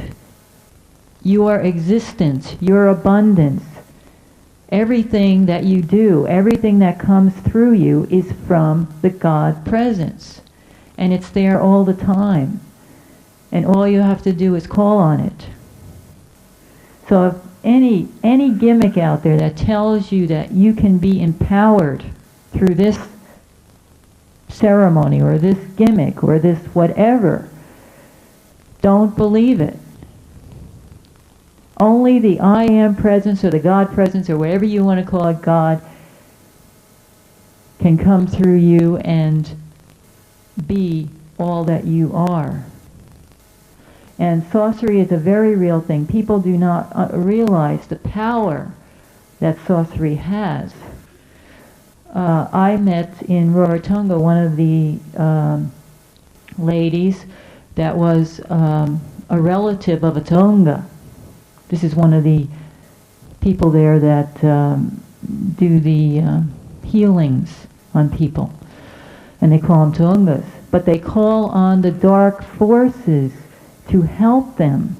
your existence, your abundance, everything that you do, everything that comes through you is from the God presence. And it's there all the time. And all you have to do is call on it. So if any gimmick out there that tells you that you can be empowered through this ceremony or this gimmick or this whatever, don't believe it. Only the I am presence or the God presence or whatever you want to call it, God, can come through you and be all that you are. And sorcery is a very real thing. People do not realize the power that sorcery has. I met in Rarotonga one of the ladies that was a relative of a Tonga. This is one of the people there that do the healings on people. And they call them Tongas. But they call on the dark forces to help them.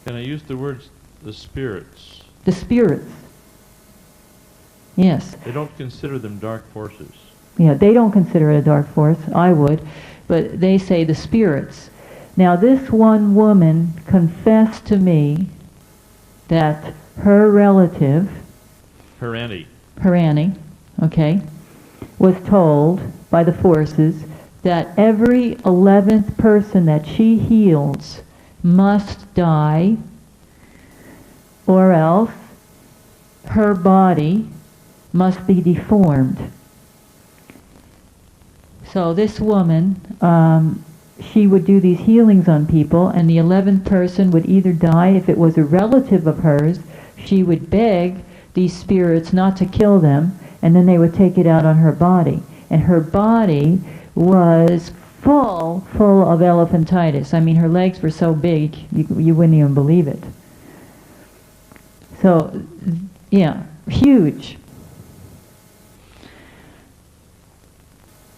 Can I use the words, the spirits? The spirits. Yes. They don't consider them dark forces. Yeah, they don't consider it a dark force. I would. But they say the spirits. Now, this one woman confessed to me that her relative, Her auntie, okay, was told by the forces that every 11th person that she heals must die, or else her body must be deformed. So this woman, she would do these healings on people, and the 11th person would either die. If it was a relative of hers, she would beg these spirits not to kill them, and then they would take it out on her body. And her body was full of elephantitis. I mean, her legs were so big, you wouldn't even believe it. So, yeah, huge.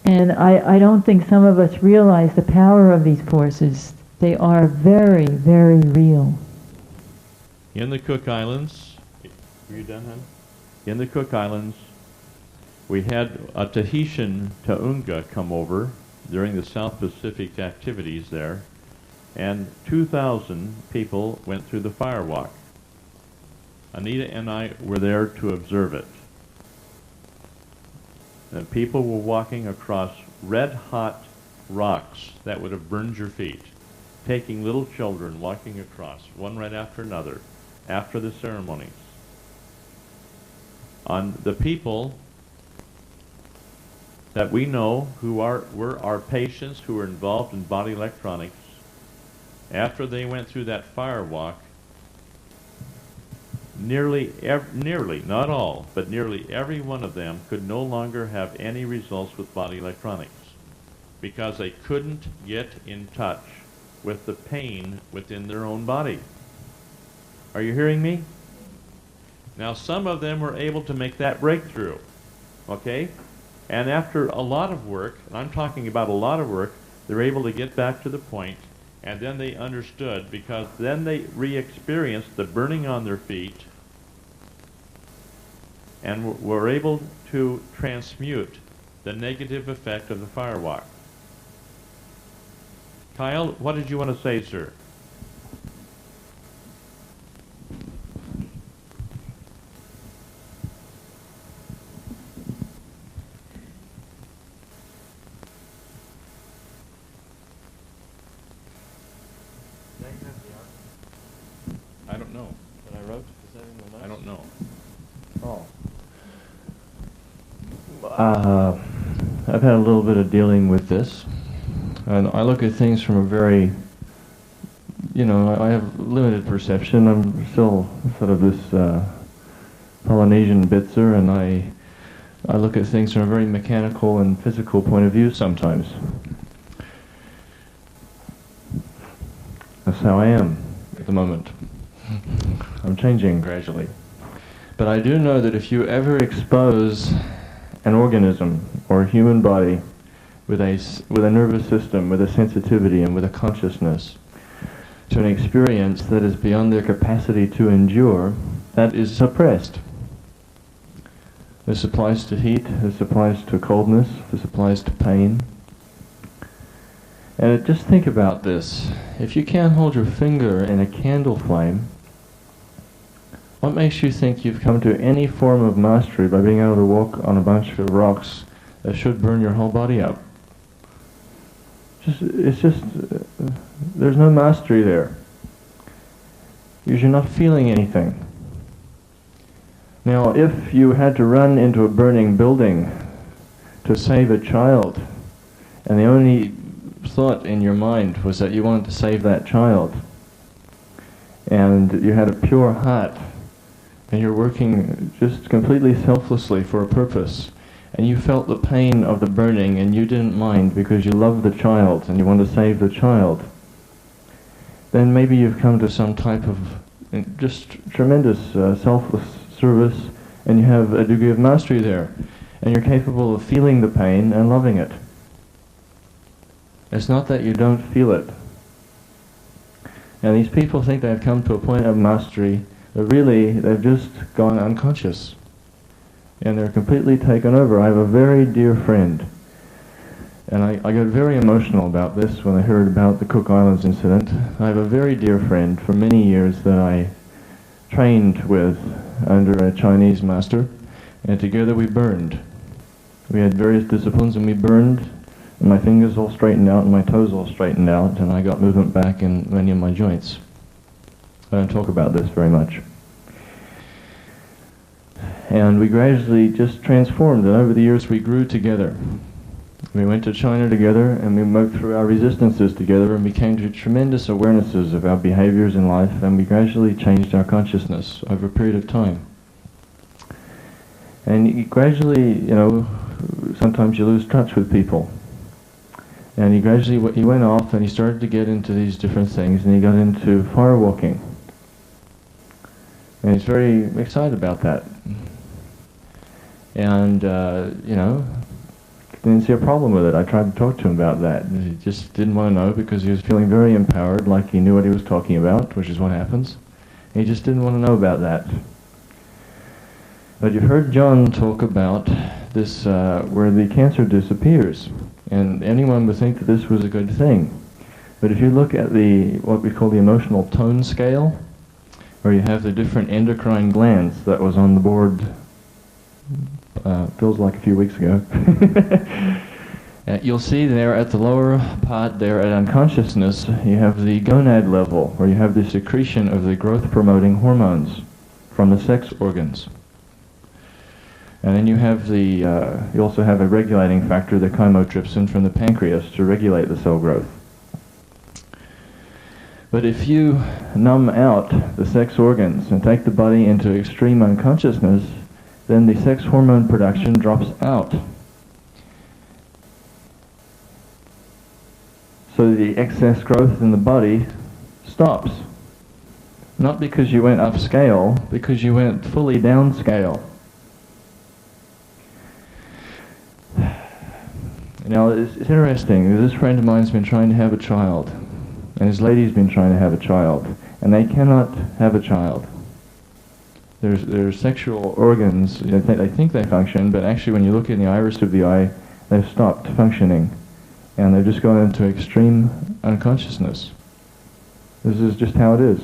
And I don't think some of us realize the power of these forces. They are very, very real. in the Cook Islands, were you done, hon? In the Cook Islands, we had a Tahitian Taunga come over during the South Pacific activities there, and 2,000 people went through the firewalk. Anita and I were there to observe it. And people were walking across red-hot rocks that would have burned your feet, taking little children walking across, one right after another, after the ceremonies. On the people that we know who were our patients who were involved in body electronics, after they went through that firewalk, nearly, not all, but nearly every one of them could no longer have any results with body electronics because they couldn't get in touch with the pain within their own body. Are you hearing me? Now, some of them were able to make that breakthrough, okay? And after a lot of work, and I'm talking about a lot of work, they're able to get back to the point, and then they understood, because then they re-experienced the burning on their feet and were able to transmute the negative effect of the firewalk. Kyle, what did you want to say, sir? I don't know. That I wrote? Is that in the notes? I don't know. Oh. I've had a little bit of dealing with this, and I look at things from a very you know, I have limited perception. I'm still sort of this Polynesian bitzer, and I look at things from a very mechanical and physical point of view sometimes. That's how I am at the moment. I'm changing gradually. But I do know that if you ever expose an organism or a human body with a nervous system, with a sensitivity and with a consciousness to an experience that is beyond their capacity to endure, that is suppressed. This applies to heat, this applies to coldness, this applies to pain. And just think about this. If you can't hold your finger in a candle flame, what makes you think you've come to any form of mastery by being able to walk on a bunch of rocks that should burn your whole body up? There's no mastery there. Because you're not feeling anything. Now, if you had to run into a burning building to save a child, and the only thought in your mind was that you wanted to save that child, and you had a pure heart, and you're working just completely selflessly for a purpose, and you felt the pain of the burning and you didn't mind because you love the child and you want to save the child, then maybe you've come to some type of just tremendous selfless service, and you have a degree of mastery there, and you're capable of feeling the pain and loving it. It's not that you don't feel it. And these people think they've come to a point of mastery, but really they've just gone unconscious. And they're completely taken over. I have a very dear friend, and I got very emotional about this when I heard about the Cook Islands incident. I have a very dear friend for many years that I trained with under a Chinese master, and together we burned. We had various disciplines and we burned, and my fingers all straightened out and my toes all straightened out, and I got movement back in many of my joints. I don't talk about this very much. And we gradually just transformed, and over the years we grew together. We went to China together, and we moved through our resistances together, and we came to tremendous awarenesses of our behaviors in life, and we gradually changed our consciousness over a period of time. And you gradually, you know, sometimes you lose touch with people. And he went off and he started to get into these different things, and he got into firewalking. And he's very excited about that. And, you know, didn't see a problem with it. I tried to talk to him about that. He just didn't want to know because he was feeling very empowered, like he knew what he was talking about, which is what happens. He just didn't want to know about that. But you've heard John talk about this, where the cancer disappears. And anyone would think that this was a good thing. But if you look at what we call the emotional tone scale, where you have the different endocrine glands that was on the board, feels like a few weeks ago. You'll see there at the lower part there at unconsciousness, you have the gonad level, where you have the secretion of the growth-promoting hormones from the sex organs. And then you have you also have a regulating factor, the chymotrypsin from the pancreas, to regulate the cell growth. But if you numb out the sex organs and take the body into extreme unconsciousness, then the sex hormone production drops out. So the excess growth in the body stops. Not because you went upscale, because you went fully downscale. Now it's interesting, this friend of mine's been trying to have a child, and his lady's been trying to have a child, and they cannot have a child. Their sexual organs, they think they function, but actually when you look in the iris of the eye, they've stopped functioning, and they've just gone into extreme unconsciousness. This is just how it is.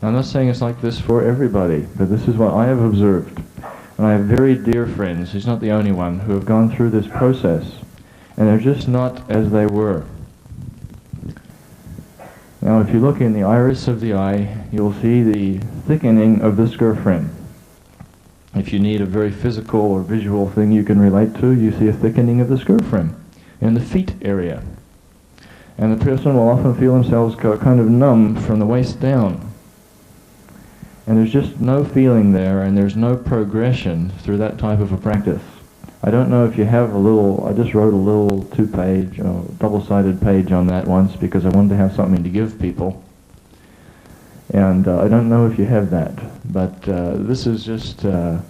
Now, I'm not saying it's like this for everybody, but this is what I have observed. And I have very dear friends, he's not the only one, who have gone through this process, and they're just not as they were. Now, if you look in the iris of the eye, you'll see the thickening of the scirphren. If you need a very physical or visual thing you can relate to, you see a thickening of the scirphren in the feet area. And the person will often feel themselves kind of numb from the waist down. And there's just no feeling there, and there's no progression through that type of a practice. I don't know if you have a little, I just wrote a little 2-page, double-sided page on that once because I wanted to have something to give people. And I don't know if you have that, but this is just, the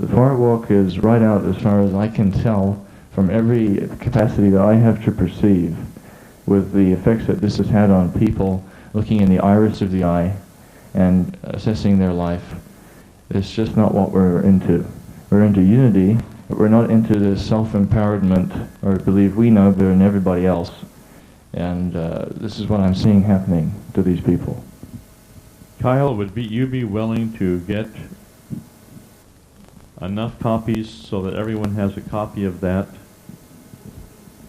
firewalk is right out as far as I can tell from every capacity that I have to perceive with the effects that this has had on people looking in the iris of the eye and assessing their life. It's just not what we're into. We're into unity, but we're not into this self-empowerment or believe we know better than everybody else. And this is what I'm seeing happening to these people. Kyle, would you be willing to get enough copies so that everyone has a copy of that?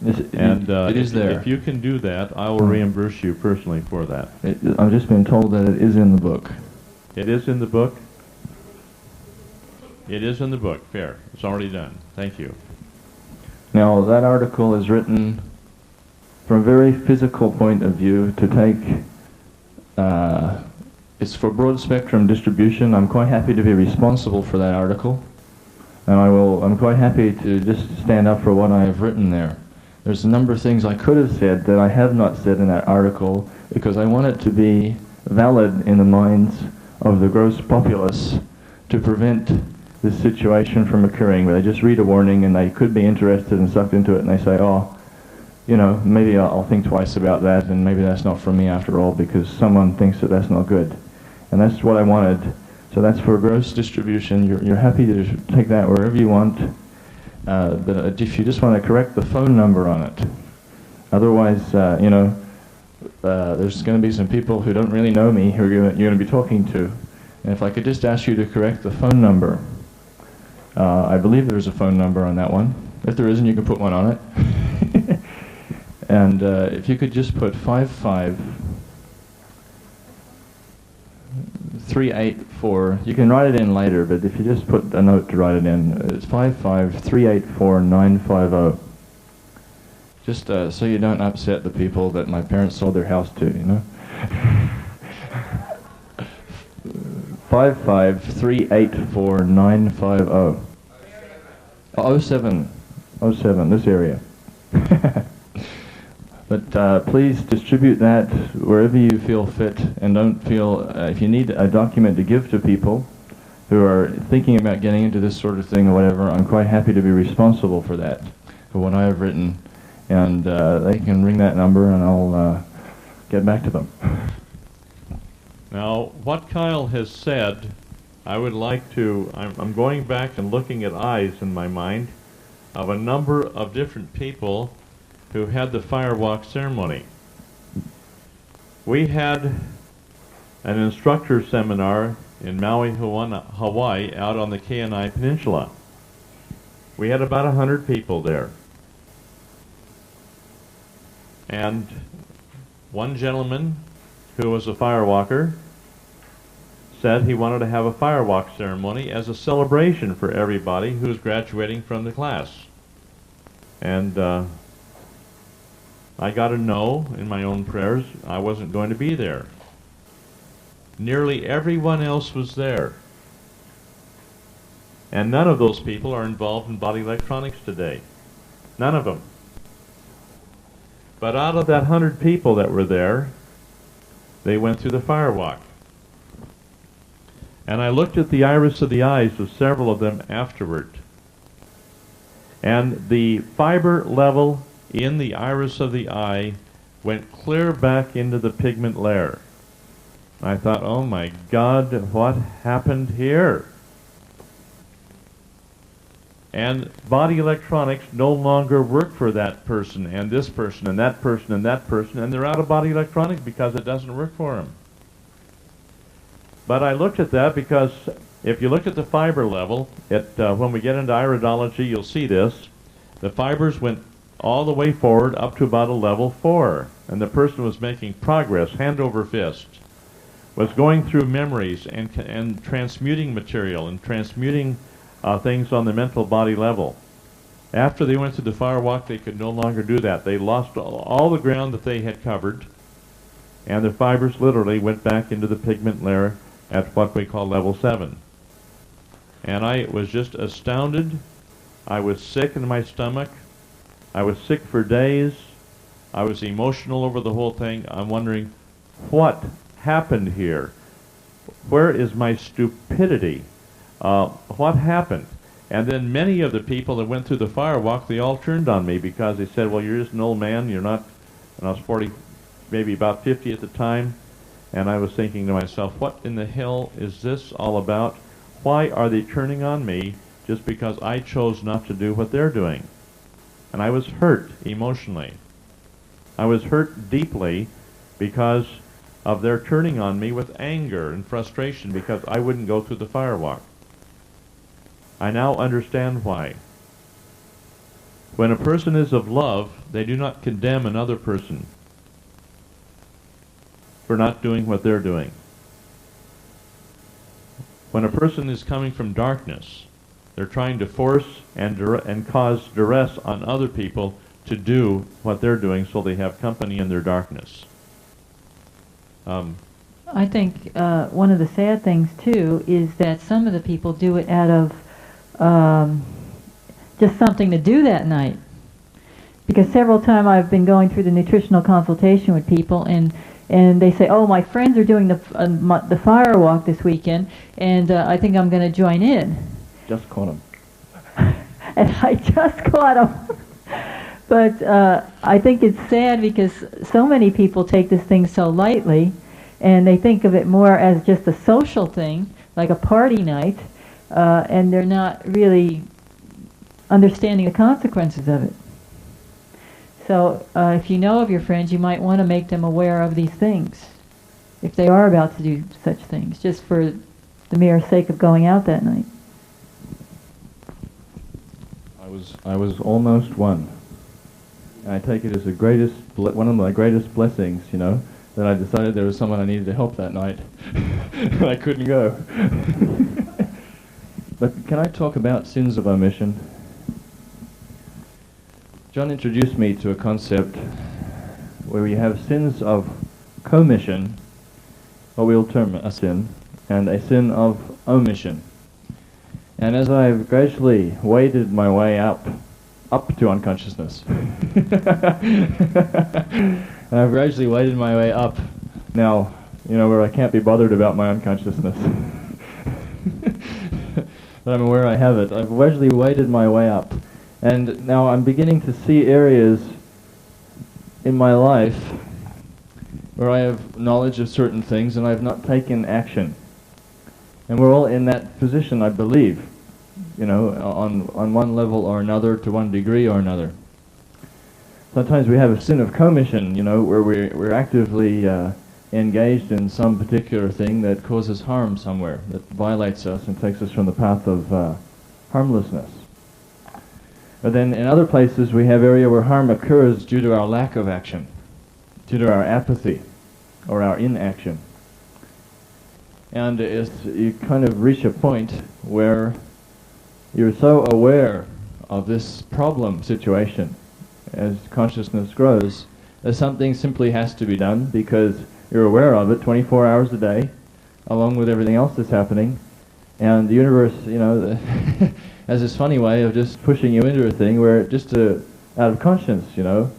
It is there. If you can do that, I will reimburse you personally for that. I've just been told that it is in the book. It is in the book? It is in the book. Fair. It's already done. Thank you. Now, that article is written from a very physical point of view to take... it's for broad spectrum distribution. I'm quite happy to be responsible for that article. And I'm quite happy to just stand up for what I have written there. There's a number of things I could have said that I have not said in that article because I want it to be valid in the minds of the gross populace to prevent this situation from occurring where they just read a warning and they could be interested and sucked into it and they say, oh, you know, maybe I'll think twice about that and maybe that's not for me after all because someone thinks that that's not good. And that's what I wanted. So that's for gross distribution. You're happy to take that wherever you want. But if you just want to correct the phone number on it. Otherwise, you know, there's going to be some people who don't really know me who you're going to be talking to. And if I could just ask you to correct the phone number. I believe there's a phone number on that one. If there isn't, you can put one on it. And if you could just put 55384. You can write it in later, but if you just put a note to write it in, it's 55384-950. Just so you don't upset the people that my parents sold their house to, you know. 55384-950. 07, this area. But please distribute that wherever you feel fit, and don't feel, if you need a document to give to people who are thinking about getting into this sort of thing or whatever, I'm quite happy to be responsible for that, for what I have written. And they can ring that number and I'll get back to them. Now, what Kyle has said, I would like to, I'm going back and looking at eyes in my mind of a number of different people who had the firewalk ceremony. We had an instructor seminar in Maui, Hawaii, out on the Kenai Peninsula. We had about 100 people there. And one gentleman who was a firewalker said he wanted to have a firewalk ceremony as a celebration for everybody who was graduating from the class. And I got a no in my own prayers. I wasn't going to be there. Nearly everyone else was there. And none of those people are involved in body electronics today. None of them. But out of that 100 people that were there, they went through the firewalk. And I looked at the iris of the eyes of several of them afterward. And the fiber level in the iris of the eye went clear back into the pigment layer. I thought, oh my God, what happened here? And body electronics no longer work for that person and this person and that person and that person, and they're out of body electronics because it doesn't work for them. But I looked at that because if you look at the fiber level, when we get into iridology, you'll see this. The fibers went all the way forward up to about a level 4, and the person was making progress, hand over fist, was going through memories and transmuting material and transmuting things on the mental body level. After they went through the firewalk, they could no longer do that. They lost all the ground that they had covered, and their fibers literally went back into the pigment layer at what we call level 7. And I was just astounded. I was sick in my stomach. I was sick for days. I was emotional over the whole thing. I'm wondering, what happened here? Where is my stupidity? What happened? And then many of the people that went through the firewalk, they all turned on me because they said, well, you're just an old man, you're not, and I was 40, maybe about 50 at the time, and I was thinking to myself, what in the hell is this all about? Why are they turning on me just because I chose not to do what they're doing? And I was hurt emotionally. I was hurt deeply because of their turning on me with anger and frustration because I wouldn't go through the firewalk. I now understand why. When a person is of love, they do not condemn another person for not doing what they're doing. When a person is coming from darkness, they're trying to force and cause duress on other people to do what they're doing so they have company in their darkness. I think one of the sad things, too, is that some of the people do it out of just something to do that night. Because several times I've been going through the nutritional consultation with people, and they say, oh, my friends are doing the firewalk this weekend, and I think I'm going to join in. Just caught him. And I just caught him. But I think it's sad because so many people take this thing so lightly, and they think of it more as just a social thing, like a party night, and they're not really understanding the consequences of it. So if you know of your friends, you might want to make them aware of these things, if they are about to do such things, just for the mere sake of going out that night. I was almost one. And I take it as the greatest, one of my greatest blessings, you know, that I decided there was someone I needed to help that night. And I couldn't go. But can I talk about sins of omission? John introduced me to a concept where we have sins of commission, what we'll term a sin, and a sin of omission. And as I've gradually waded my way up to unconsciousness, and I've gradually waded my way up now, you know, where I can't be bothered about my unconsciousness. But I'm aware I have it. I've gradually waded my way up. And now I'm beginning to see areas in my life where I have knowledge of certain things and I've not taken action. And we're all in that position, I believe, you know, on one level or another, to one degree or another. Sometimes we have a sin of commission, you know, where we're actively engaged in some particular thing that causes harm somewhere, that violates us and takes us from the path of harmlessness. But then in other places we have area where harm occurs due to our lack of action, due to our apathy or our inaction. And you kind of reach a point where you're so aware of this problem situation as consciousness grows that something simply has to be done because you're aware of it 24 hours a day, along with everything else that's happening. And the universe, you know, has this funny way of just pushing you into a thing where just out of conscience, you know,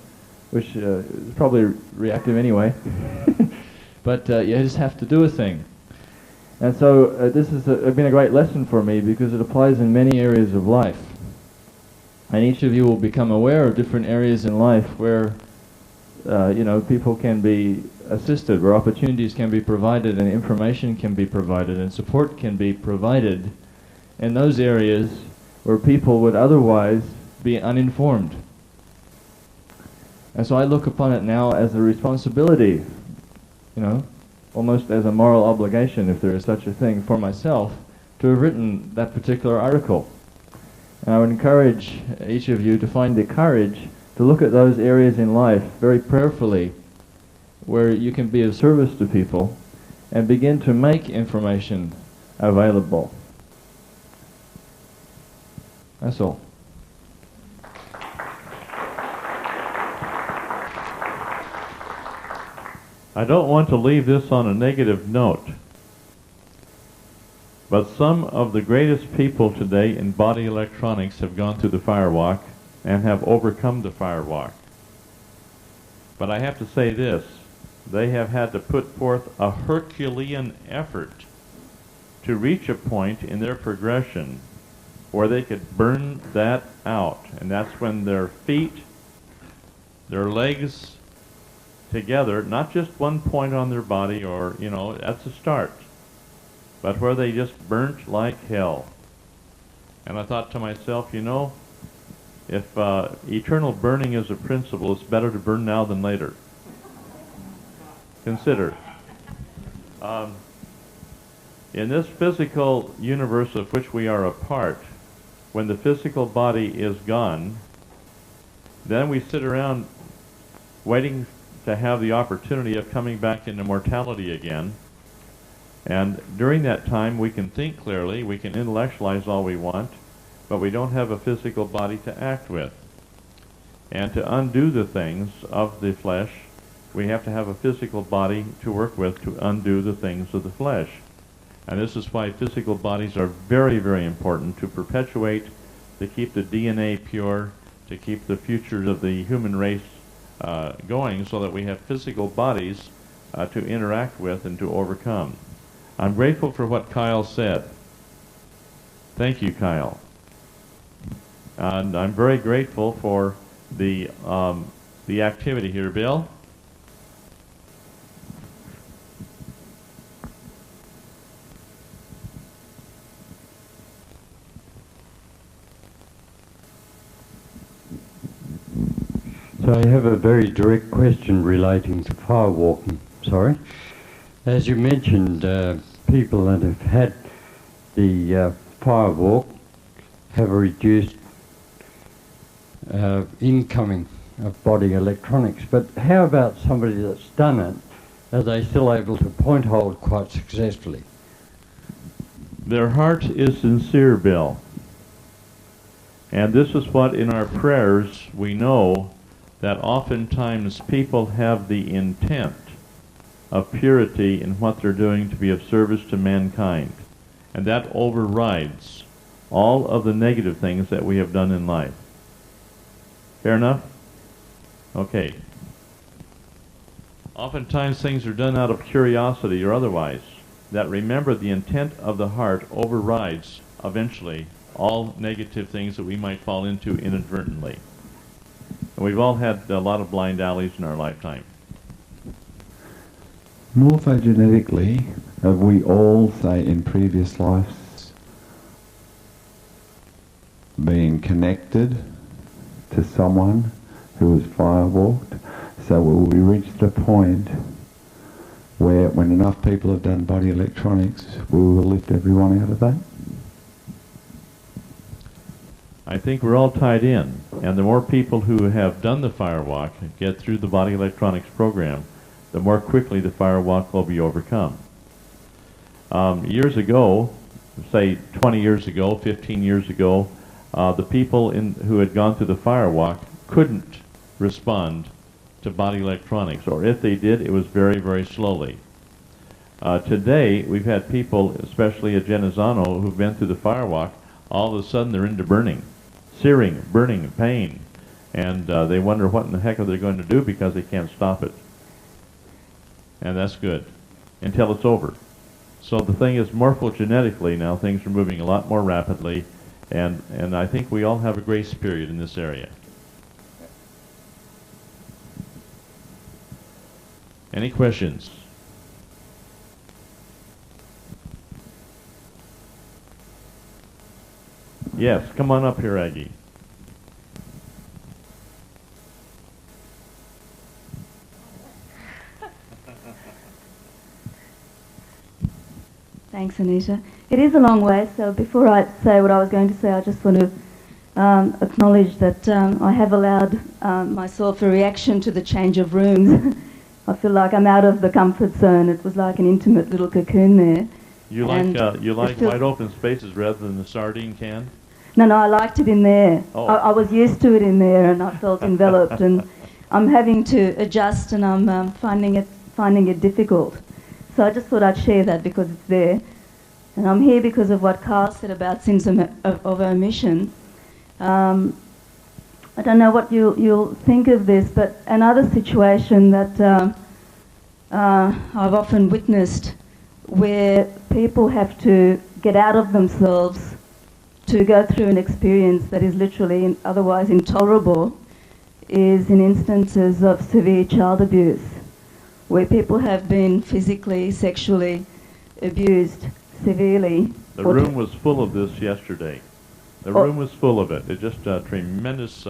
which is probably reactive anyway. But you just have to do a thing. And so this has been a great lesson for me because it applies in many areas of life. And each of you will become aware of different areas in life where, you know, people can be assisted, where opportunities can be provided and information can be provided and support can be provided in those areas where people would otherwise be uninformed. And so I look upon it now as a responsibility, you know, almost as a moral obligation, if there is such a thing, for myself to have written that particular article. And I would encourage each of you to find the courage to look at those areas in life very prayerfully where you can be of service to people and begin to make information available. That's all. I don't want to leave this on a negative note, but some of the greatest people today in body electronics have gone through the firewalk and have overcome the firewalk. But I have to say this, they have had to put forth a Herculean effort to reach a point in their progression where they could burn that out. And that's when their feet, their legs together, not just one point on their body or, you know, that's a start, but where they just burnt like hell. And I thought to myself, you know, if eternal burning is a principle, it's better to burn now than later. Consider. In this physical universe of which we are a part, when the physical body is gone, then we sit around waiting to have the opportunity of coming back into mortality again. And during that time we can think clearly, we can intellectualize all we want, but we don't have a physical body to act with. And to undo the things of the flesh, we have to have a physical body to work with to undo the things of the flesh. And this is why physical bodies are very, very important to perpetuate, to keep the DNA pure, to keep the future of the human race going, so that we have physical bodies to interact with and to overcome. I'm grateful for what Kyle said. Thank you, Kyle. And I'm very grateful for the activity here. Bill? So I have a very direct question relating to firewalking. Sorry. As you mentioned, people that have had the firewalk have a reduced incoming of body electronics. But how about somebody that's done it? Are they still able to point hold quite successfully? Their heart is sincere, Bill. And this is what in our prayers we know, that oftentimes people have the intent of purity in what they're doing to be of service to mankind. And that overrides all of the negative things that we have done in life. Fair enough? Okay. Oftentimes things are done out of curiosity or otherwise, that remember the intent of the heart overrides eventually all negative things that we might fall into inadvertently. And we've all had a lot of blind alleys in our lifetime. Morphogenetically, have we all, say, in previous lives, been connected to someone who was firewalked? So will we reach the point where, when enough people have done body electronics, we will lift everyone out of that? I think we're all tied in, and the more people who have done the firewalk get through the body electronics program, the more quickly the firewalk will be overcome. Years ago, say 20 years ago, 15 years ago, the people who had gone through the firewalk couldn't respond to body electronics, or if they did, it was very, very slowly. Today, we've had people, especially at Genazzano, who've been through the firewalk, all of a sudden they're into burning, searing, burning, pain, and they wonder what in the heck are they going to do because they can't stop it. And that's good, until it's over. So the thing is, morphogenetically now things are moving a lot more rapidly, and I think we all have a grace period in this area. Any questions? Yes, come on up here, Aggie. Thanks, Anita. It is a long way, so before I say what I was going to say, I just want to acknowledge that I have allowed myself a reaction to the change of rooms. I feel like I'm out of the comfort zone. It was like an intimate little cocoon there. You like wide open spaces rather than the sardine can? No, I liked it in there. Oh. I was used to it in there, and I felt enveloped. And I'm having to adjust, and I'm finding it finding it difficult. So I just thought I'd share that because it's there. And I'm here because of what Carl said about sins of omission. I don't know what you'll think of this, but another situation that I've often witnessed where people have to get out of themselves to go through an experience that is literally otherwise intolerable is in instances of severe child abuse, where people have been physically, sexually abused severely. The room was full of this yesterday. The room was full of it. It's just tremendous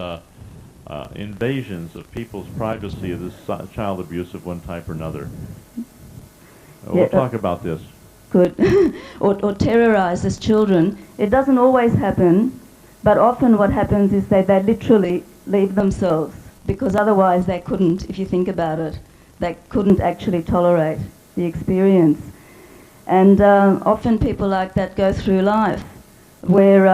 invasions of people's privacy of this child abuse of one type or another. We'll talk about this. Good. or terrorized as children. It doesn't always happen, but often what happens is they literally leave themselves, because otherwise they couldn't, if you think about it, they couldn't actually tolerate the experience. And often people like that go through life where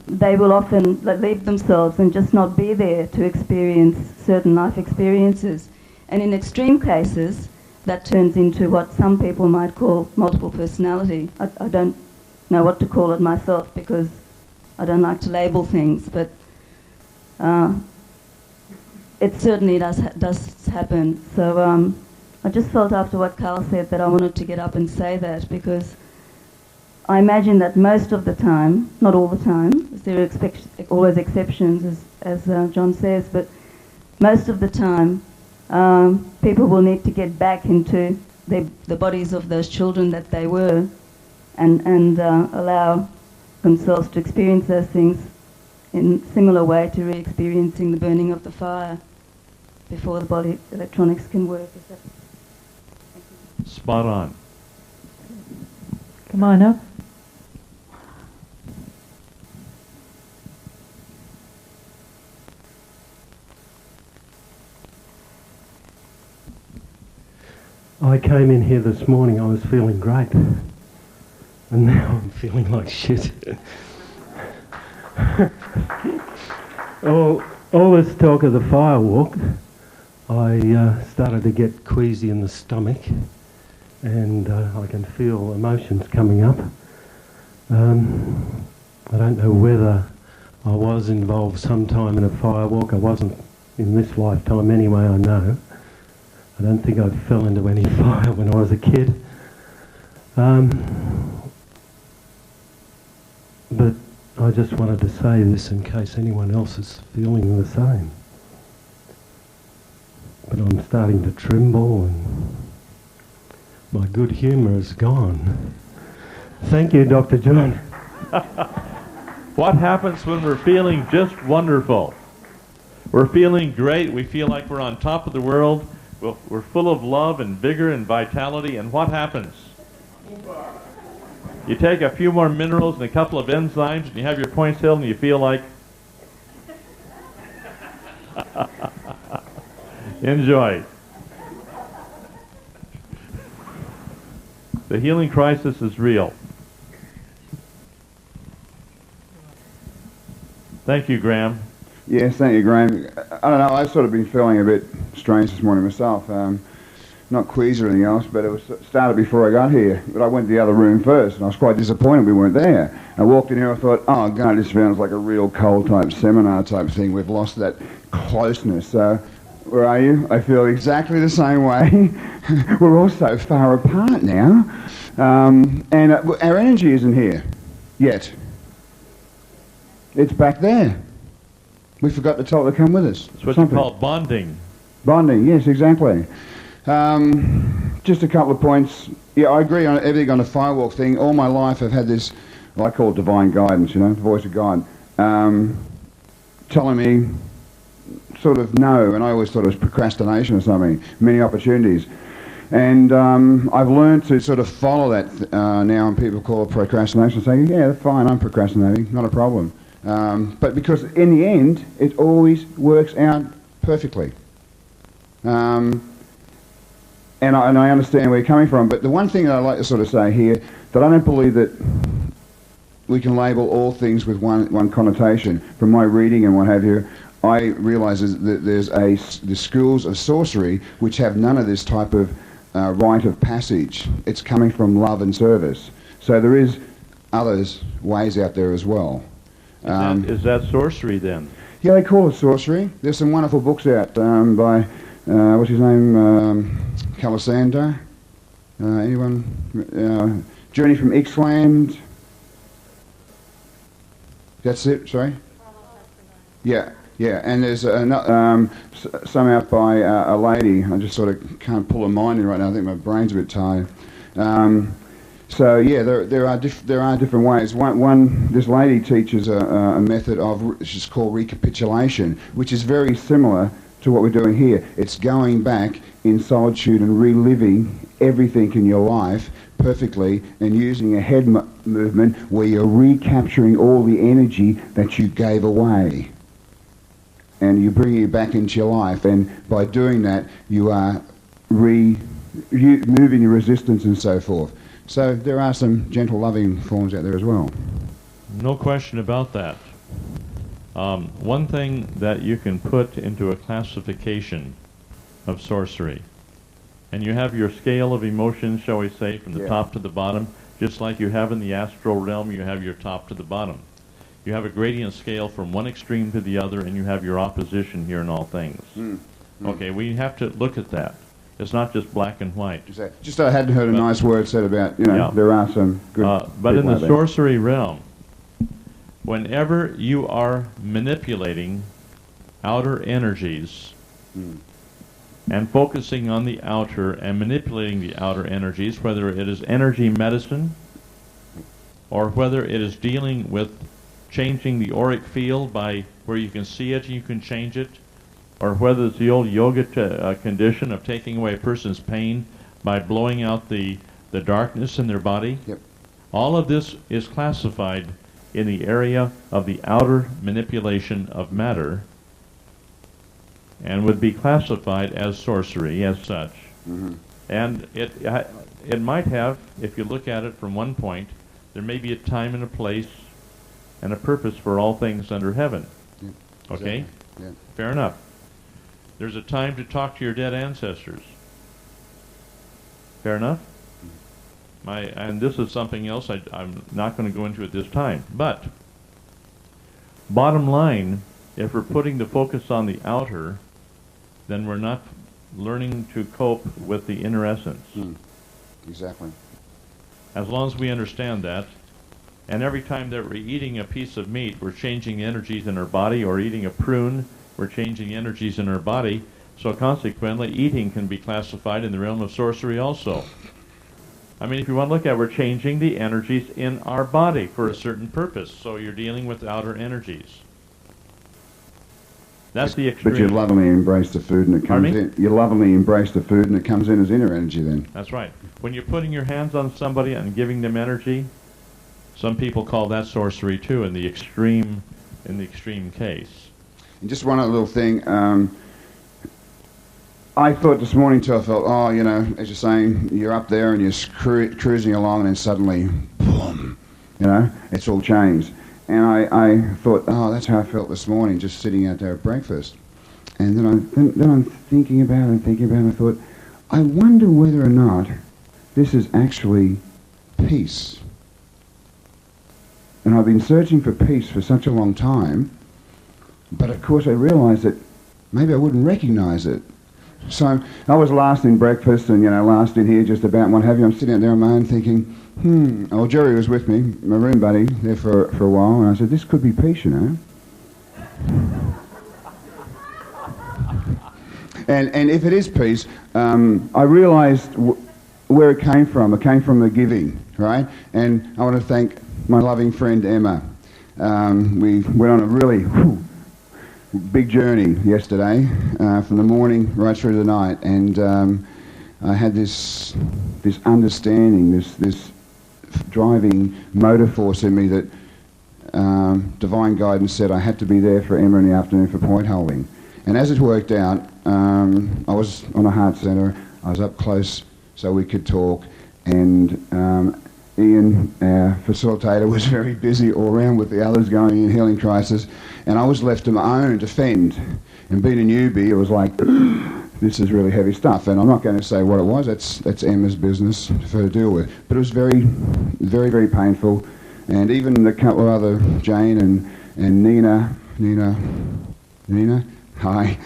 they will often leave themselves and just not be there to experience certain life experiences. And in extreme cases, that turns into what some people might call multiple personality. I don't know what to call it myself because I don't like to label things, but it certainly does happen. So I just felt after what Carl said that I wanted to get up and say that, because I imagine that most of the time, not all the time, there are always exceptions, as John says, but most of the time people will need to get back into the bodies of those children that they were and allow themselves to experience those things in a similar way to re-experiencing the burning of the fire before the body electronics can work. Spot on. Come on up. I came in here this morning, I was feeling great. And now I'm feeling like shit. all this talk of the firewalk, I started to get queasy in the stomach, and I can feel emotions coming up. I don't know whether I was involved sometime in a firewalk. I wasn't in this lifetime anyway, I know. I don't think I fell into any fire when I was a kid. But I just wanted to say this in case anyone else is feeling the same. But I'm starting to tremble and my good humour is gone. Thank you, Dr. John. What happens when we're feeling just wonderful? We're feeling great. We feel like we're on top of the world. We're full of love and vigor and vitality, and what happens? You take a few more minerals and a couple of enzymes, and you have your points held, and you feel like... Enjoy. The healing crisis is real. Thank you, Graham. Yes, thank you, Graham. I don't know, I've sort of been feeling a bit strange this morning myself. Not queasy or anything else, but it was started before I got here. But I went to the other room first, and I was quite disappointed we weren't there. I walked in here, I thought, oh God, this sounds like a real cold type seminar type thing. We've lost that closeness. Where are you? I feel exactly the same way. We're all so far apart now. And our energy isn't here yet. It's back there. We forgot to tell it to come with us. It's what you call bonding. Bonding, yes, exactly. Just a couple of points. Yeah, I agree on everything on the firewalk thing. All my life I've had this, well, I call it divine guidance, you know, the voice of God, telling me sort of no, and I always thought it was procrastination or something, many opportunities. And I've learned to sort of follow that now, and people call it procrastination, saying, yeah, that's fine, I'm procrastinating, not a problem. But because in the end, it always works out perfectly. And I understand where you're coming from, but the one thing that I'd like to sort of say here, that I don't believe that we can label all things with one connotation. From my reading and what have you, I realise that there's the schools of sorcery which have none of this type of rite of passage. It's coming from love and service. So there is others ways out there as well. Is that sorcery then? Yeah, they call it sorcery. There's some wonderful books out by, what's his name, Calisanda. Anyone? Journey from Ixtland. That's it, sorry? Yeah, yeah, and there's some out by a lady. I just sort of can't pull her mind in right now. I think my brain's a bit tired. So yeah, there are different ways. This lady teaches a method of, which is called recapitulation, which is very similar to what we're doing here. It's going back in solitude and reliving everything in your life perfectly, and using a head movement where you're recapturing all the energy that you gave away, and you bring it back into your life. And by doing that, you are moving your resistance and so forth. So there are some gentle, loving forms out there as well. No question about that. One thing that you can put into a classification of sorcery, and you have your scale of emotions, shall we say, from the top to the bottom, just like you have in the astral realm, you have your top to the bottom. You have a gradient scale from one extreme to the other, and you have your opposition here in all things. Okay, we have to look at that. It's not just black and white. Just I hadn't heard a nice word said about, there are some good but in the there. sorcery realm, whenever you are manipulating outer energies and focusing on the outer and manipulating the outer energies, whether it is energy medicine or whether it is dealing with changing the auric field by where you can see it and you can change it, or whether it's the old yoga condition of taking away a person's pain by blowing out the darkness in their body. All of this is classified in the area of the outer manipulation of matter, and would be classified as sorcery as such. And it might have, if you look at it from one point, there may be a time and a place and a purpose for all things under heaven. Okay? Fair enough. There's a time to talk to your dead ancestors. Fair enough? And this is something else I'm not going to go into at this time. But, bottom line, if we're putting the focus on the outer, then we're not learning to cope with the inner essence. Exactly. As long as we understand that, and every time that we're eating a piece of meat, we're changing energies in our body, or eating a prune, we're changing energies in our body, so consequently eating can be classified in the realm of sorcery also. I mean, if you want to look at it, we're changing the energies in our body for a certain purpose, so you're dealing with outer energies. That's the extreme. But you lovingly embrace the food and it comes in. You lovingly embrace the food and it comes in as inner energy then. That's right. When you're putting your hands on somebody and giving them energy, some people call that sorcery too in the extreme case. And just one other little thing. I thought this morning till I felt, as you're saying, you're up there and you're cruising along and then suddenly, boom, it's all changed. And I thought, that's how I felt this morning, just sitting out there at breakfast. And then I'm thinking about it and I thought, I wonder whether or not this is actually peace. And I've been searching for peace for such a long time, but of course I realized that maybe I wouldn't recognize it. So I was last in breakfast and, last in here just about and what have you. I'm sitting out there on my own thinking, Jerry was with me, my room buddy, there for a while, and I said, this could be peace, And if it is peace, I realized where it came from. It came from the giving, right? And I want to thank my loving friend Emma. We went on a really big journey yesterday, from the morning right through the night, and I had this understanding, this driving motor force in me that divine guidance said I had to be there for Emma in the afternoon for point holding. And as it worked out, I was on a heart centre, I was up close so we could talk, and Ian, our facilitator, was very busy all around with the others going in healing crisis, and I was left to my own to fend. And being a newbie, it was like, this is really heavy stuff. And I'm not going to say what it was. That's Emma's business for her to deal with. But it was very, very, very painful. And even a couple of other, Jane and Nina, hi,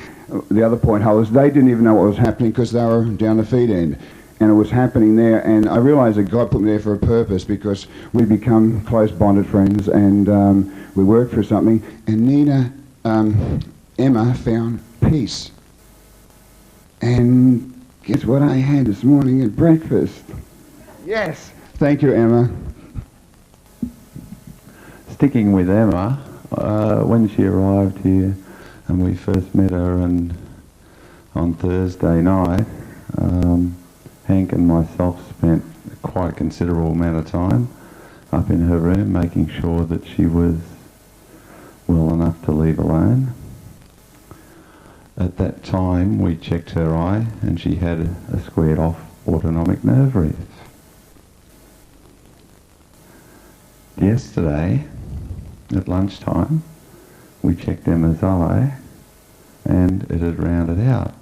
the other point holders, they didn't even know what was happening because they were down the feed end. And it was happening there, and I realised that God put me there for a purpose because we become close bonded friends, and we worked for something. And Emma found peace. And guess what I had this morning at breakfast? Yes, thank you, Emma. Sticking with Emma, when she arrived here, and we first met her, and on Thursday night. Hank and myself spent quite a considerable amount of time up in her room making sure that she was well enough to leave alone. At that time we checked her eye and she had a squared off autonomic nerve wreath. Yesterday at lunchtime we checked Emma's eye and it had rounded out.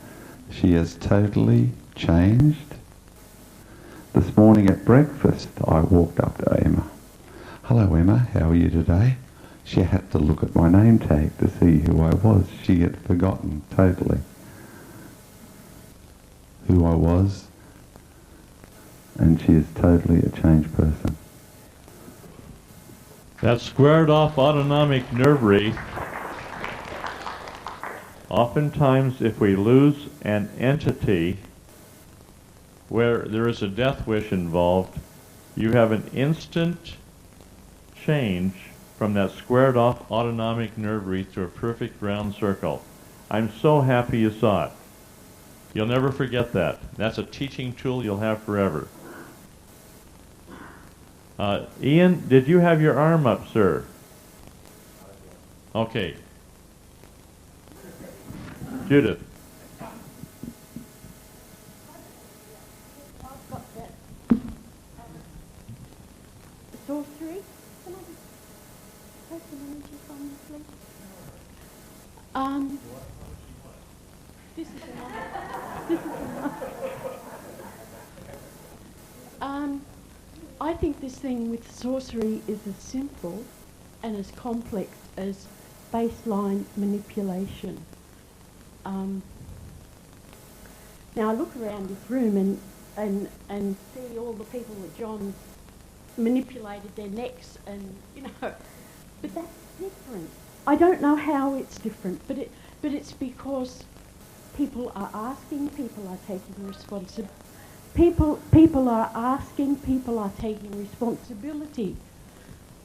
She has totally changed. This morning at breakfast, I walked up to Emma. Hello, Emma, how are you today? She had to look at my name tag to see who I was. She had forgotten totally who I was, and she is totally a changed person. That squared off autonomic nerve wreath, oftentimes if we lose an entity where there is a death wish involved, you have an instant change from that squared off autonomic nerve wreath to a perfect round circle. I'm so happy you saw it. You'll never forget that. That's a teaching tool you'll have forever. Ian, did you have your arm up, sir? Okay. Judith. Sorcery? Can I just take some energy from you, please? This is enough. I think this thing with sorcery is as simple and as complex as baseline manipulation. Now I look around this room and see all the people that John's manipulated their necks and, but that's different. I don't know how it's different, but it's because people are asking, people are taking responsibility. People are asking, people are taking responsibility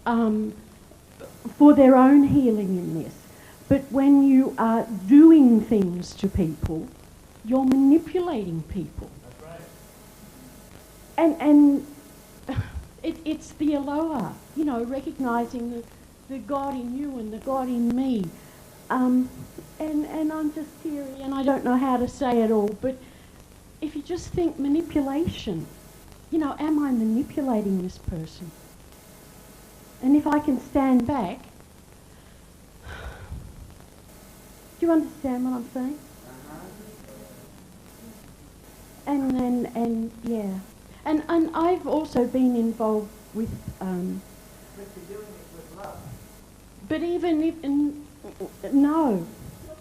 for their own healing in this. But when you are doing things to people, you're manipulating people. That's right. And it's the Aloha, recognising the God in you and the God in me. And I'm just teary and I don't know how to say it all, but if you just think manipulation, am I manipulating this person? And if I can stand back, do you understand what I'm saying? And yeah. And I've also been involved with But you're doing it with love. but even if no.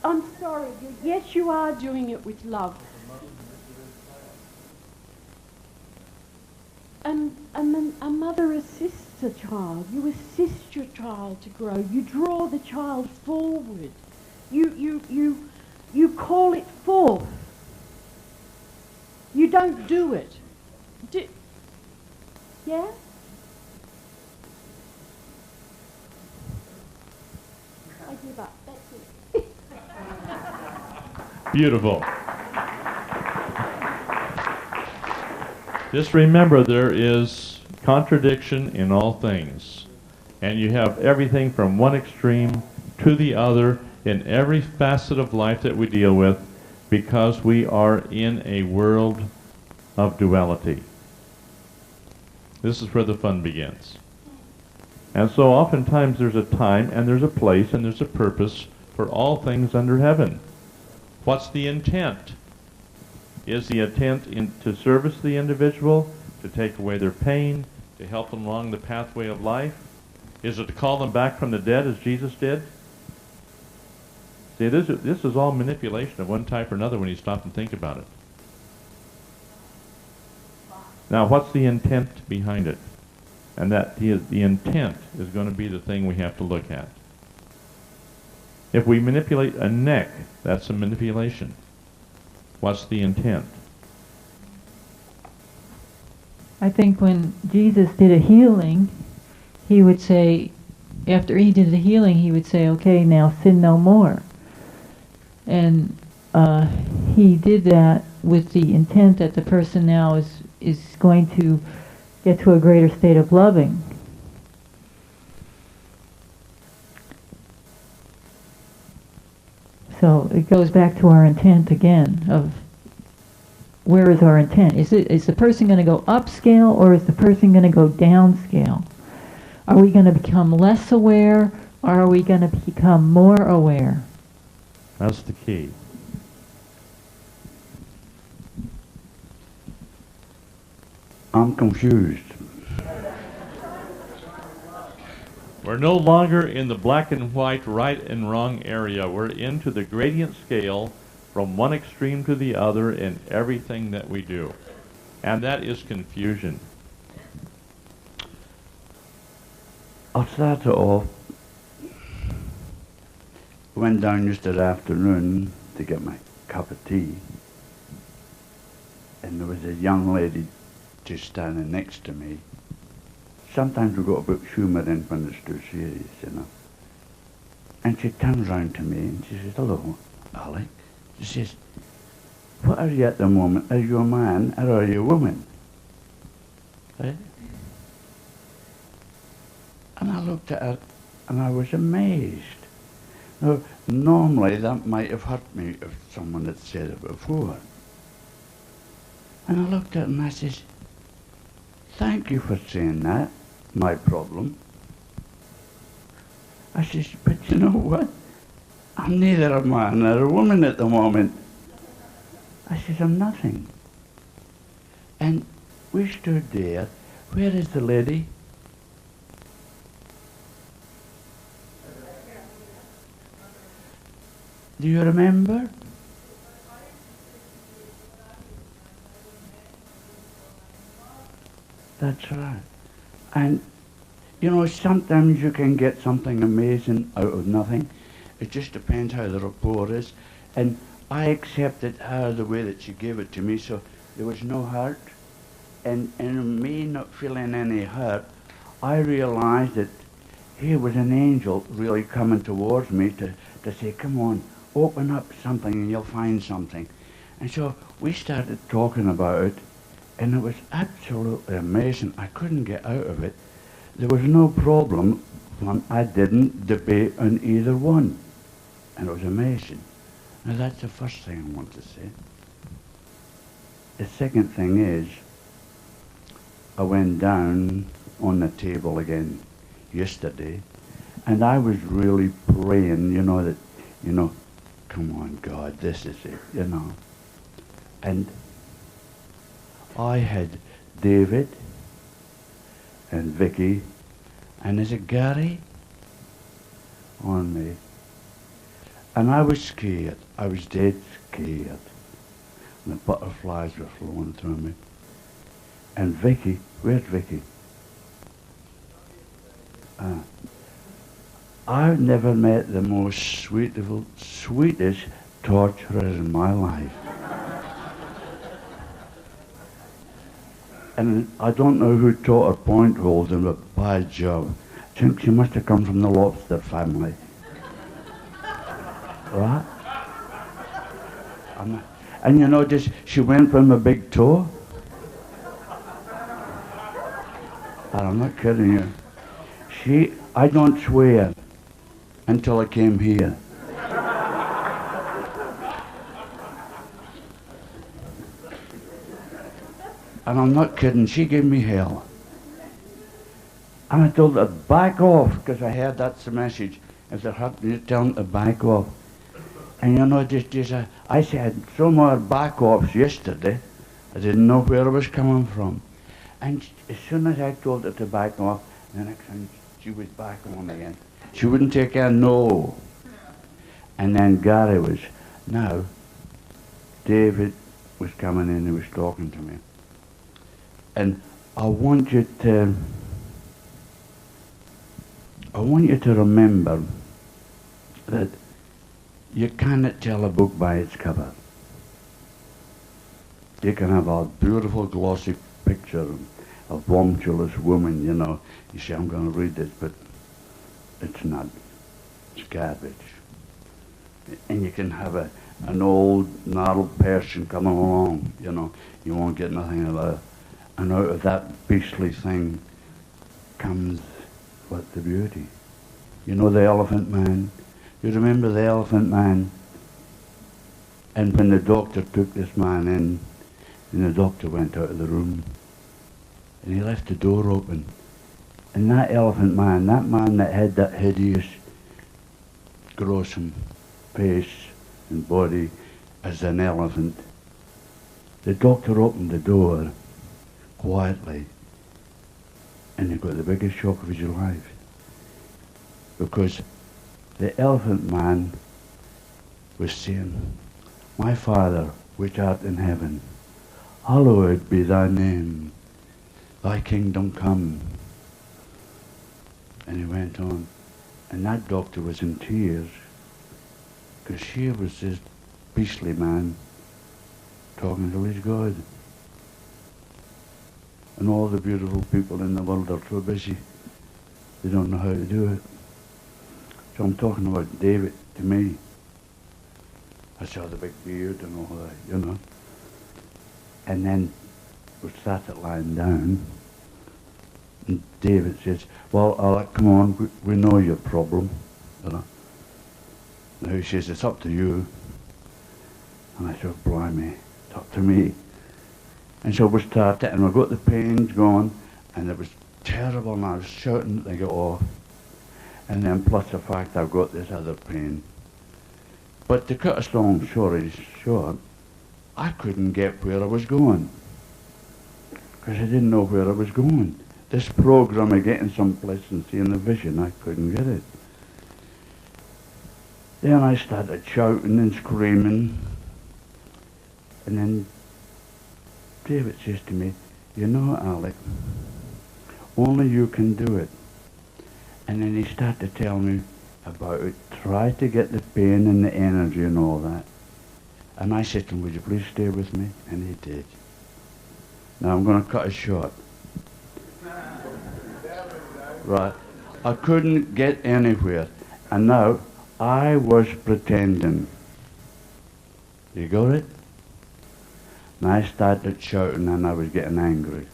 I'm sorry. Yes, you are doing it with love. A mother assists a child. You assist your child to grow. You draw the child forward. You call it forth. You don't do it. Yeah? I give up. That's it. Beautiful. Just remember there is contradiction in all things. And you have everything from one extreme to the other in every facet of life that we deal with because we are in a world of duality. This is where the fun begins. And so oftentimes there's a time and there's a place and there's a purpose for all things under heaven. What's the intent? Is the intent to service the individual, to take away their pain, to help them along the pathway of life? Is it to call them back from the dead as Jesus did? See, this is all manipulation of one type or another when you stop and think about it. Now, what's the intent behind it? And that the intent is going to be the thing we have to look at. If we manipulate a neck, that's a manipulation. What's the intent? I think when Jesus did a healing, he would say, after he did the healing, he would say, okay, now sin no more. And he did that with the intent that the person now is going to get to a greater state of loving. So it goes back to our intent again of where is our intent? Is the person going to go upscale or is the person going to go downscale? Are we going to become less aware or are we going to become more aware? That's the key. I'm confused. We're no longer in the black and white, right and wrong area. We're into the gradient scale from one extreme to the other in everything that we do. And that is confusion. I'll start it off. Went down yesterday afternoon to get my cup of tea. And there was a young lady just standing next to me. Sometimes we've got a bit of humour in when it's too serious, you know. And she turns round to me and she says, hello, Alec. She says, what are you at the moment? Are you a man or are you a woman? Right? And I looked at her and I was amazed. Now, normally that might have hurt me if someone had said it before. And I looked at her and I says, thank you for saying that, my problem. I says, but you know what? I'm neither a man nor a woman at the moment. I says, I'm nothing. And we stood there. Where is the lady? Do you remember? That's right. And, you know, sometimes you can get something amazing out of nothing. It just depends how the rapport is. And I accepted her the way that she gave it to me, so there was no hurt. And me not feeling any hurt, I realized that here was an angel really coming towards me to say, come on, open up something and you'll find something. And so we started talking about it. And it was absolutely amazing. I couldn't get out of it. There was no problem when I didn't debate on either one. And it was amazing. Now that's the first thing I want to say. The second thing is, I went down on the table again yesterday, and I was really praying, you know, that, you know, come on God, this is it, you know. And I had David and Vicky and is it Gary on me. And I was scared. I was dead scared. And the butterflies were flowing through me. And Vicky, where's Vicky? I've never met the most sweetest torturer in my life. And I don't know who taught her point holding, but by Jove, I think she must have come from the lobster family. Right? And you know, she went from a big toe. And I'm not kidding you. I don't swear until I came here. And I'm not kidding, she gave me hell. And I told her, back off, because I heard that's the message. If they're hurting you, tell them to back off. And you know, I said so more back-offs yesterday, I didn't know where it was coming from. And as soon as I told her to back off, the next time she was back on again. She wouldn't take a no. And then Gary was, now, David was coming in, he was talking to me. And I want you to remember that you cannot tell a book by its cover. You can have a beautiful glossy picture of a voluptuous woman, you know. You say, I'm going to read this, but it's not. It's garbage. And you can have an old, gnarled person coming along, you know. You won't get nothing of that. And out of that beastly thing comes, what, the beauty. You know the Elephant Man? You remember the Elephant Man? And when the doctor took this man in, and the doctor went out of the room, and he left the door open, and that Elephant Man, that man that had that hideous, gruesome face and body as an elephant, the doctor opened the door quietly, and he got the biggest shock of his life, because the Elephant Man was saying, my Father, which art in heaven, hallowed be thy name, thy kingdom come. And he went on, and that doctor was in tears, because here was this beastly man talking to his God. And all the beautiful people in the world are so busy, they don't know how to do it. So I'm talking about David to me. I saw the big beard and all that, you know. And then we started lying down, and David says, well, Alec, come on, we know your problem, you know. Now he says, it's up to you. And I said, blimey, it's up to me. And so we started, and we got the pains going, and it was terrible, and I was shouting to get off. And then plus the fact I've got this other pain. But to cut a long story short, I couldn't get where I was going, because I didn't know where I was going. This program of getting someplace and seeing the vision, I couldn't get it. Then I started shouting and screaming, and then David says to me, you know, Alec, only you can do it. And then he started to tell me about it, try to get the pain and the energy and all that. And I said to him, would you please stay with me? And he did. Now I'm going to cut it short. Right. I couldn't get anywhere. And now I was pretending. You got it? And I started shouting and I was getting angry.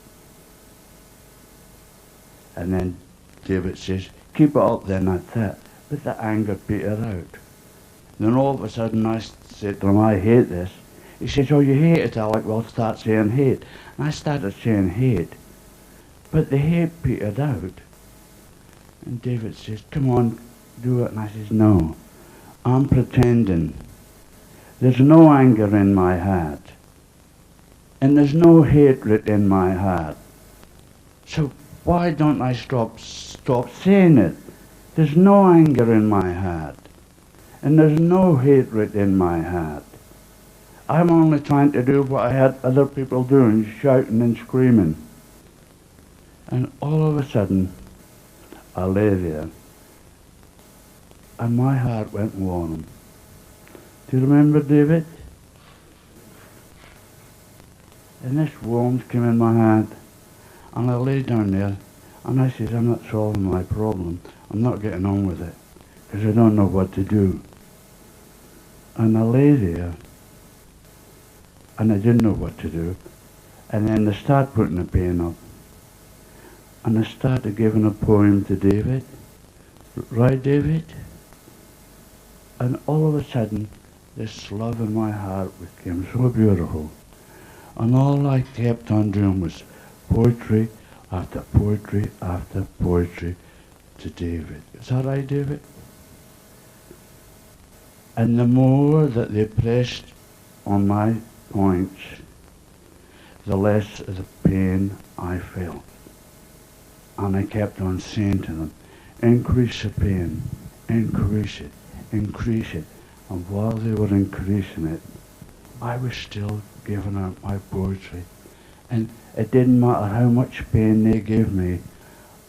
And then David says, keep it up then, that's it. But the anger petered out. Then all of a sudden I said to him, I hate this. He says, oh, you hate it, Alec? Well, start saying hate. And I started saying hate. But the hate petered out. And David says, come on, do it. And I says, no, I'm pretending. There's no anger in my heart. And there's no hatred in my heart. So why don't I stop saying it? There's no anger in my heart. And there's no hatred in my heart. I'm only trying to do what I had other people doing, shouting and screaming. And all of a sudden, I lay there, and my heart went warm. Do you remember, David? And this warmth came in my heart, and I lay down there, and I said, I'm not solving my problem. I'm not getting on with it, because I don't know what to do. And I lay there, and I didn't know what to do. And then they started putting the pain up. And I started giving a poem to David. Right, David? And all of a sudden, this love in my heart became so beautiful. And all I kept on doing was poetry after poetry after poetry to David. Is that right, David? And the more that they pressed on my points, the less of the pain I felt. And I kept on saying to them, increase the pain, increase it, increase it. And while they were increasing it, I was still giving out my poetry. And it didn't matter how much pain they gave me,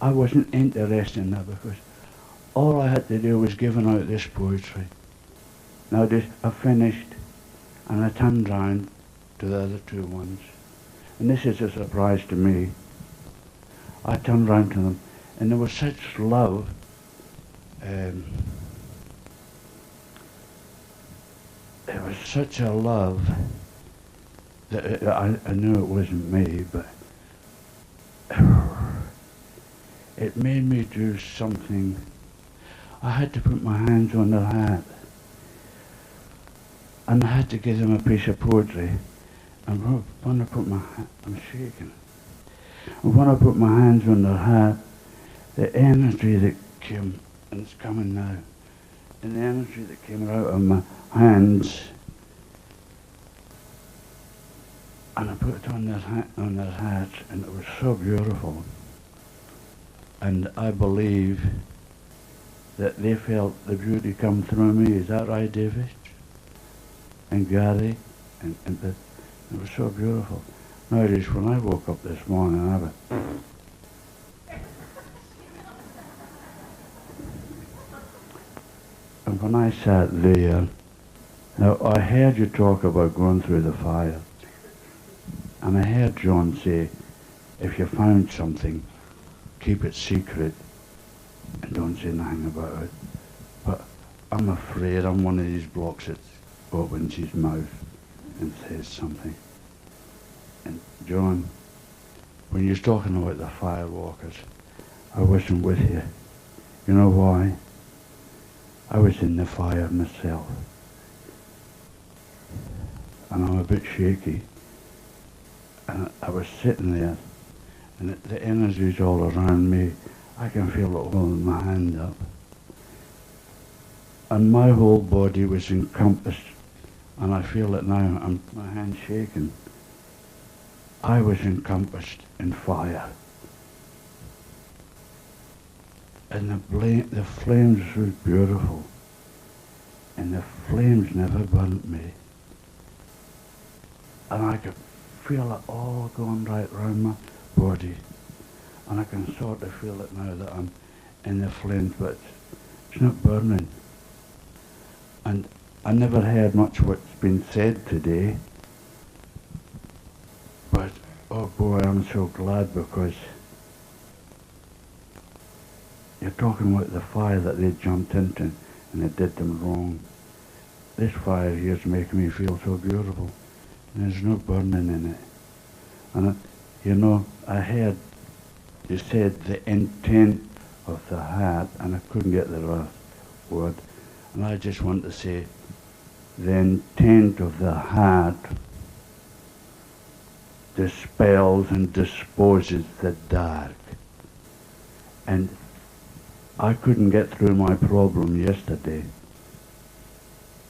I wasn't interested in that, because all I had to do was giving out this poetry. Now I finished, and I turned round to the other two ones. And this is a surprise to me. I turned round to them, and there was such love. There was such a love that I knew it wasn't me, but it made me do something. I had to put my hands on their hat, and I had to give them a piece of poetry. And when I put my I'm shaking. And when I put my hands on their hat, the energy that came, and it's coming now, and the energy that came out of my hands, and I put it on their hats, and it was so beautiful. And I believe that they felt the beauty come through me. Is that right, David? And Gary? And it was so beautiful. Nowadays, when I woke up this morning, I went, and when I sat there, now I heard you talk about going through the fire, and I heard John say, if you found something, keep it secret and don't say nothing about it. But I'm afraid I'm one of these blocks that opens his mouth and says something. And John, when you was talking about the firewalkers, I wasn't with you. You know why? I was in the fire myself. And I'm a bit shaky. And I was sitting there, and the energy's all around me. I can feel it holding my hand up. And my whole body was encompassed, and I feel it now, my hand's shaking. I was encompassed in fire. And the flames were beautiful, and the flames never burnt me. And I could feel it all going right round my body. And I can sort of feel it now that I'm in the flames, but it's not burning. And I never heard much what's been said today, but oh boy, I'm so glad, because you're talking about the fire that they jumped into and it did them wrong. This fire here is making me feel so beautiful, and there's no burning in it. And you know, I heard you said the intent of the hat, and I couldn't get the last word, and I just want to say the intent of the hat dispels and disposes the dark. And I couldn't get through my problem yesterday,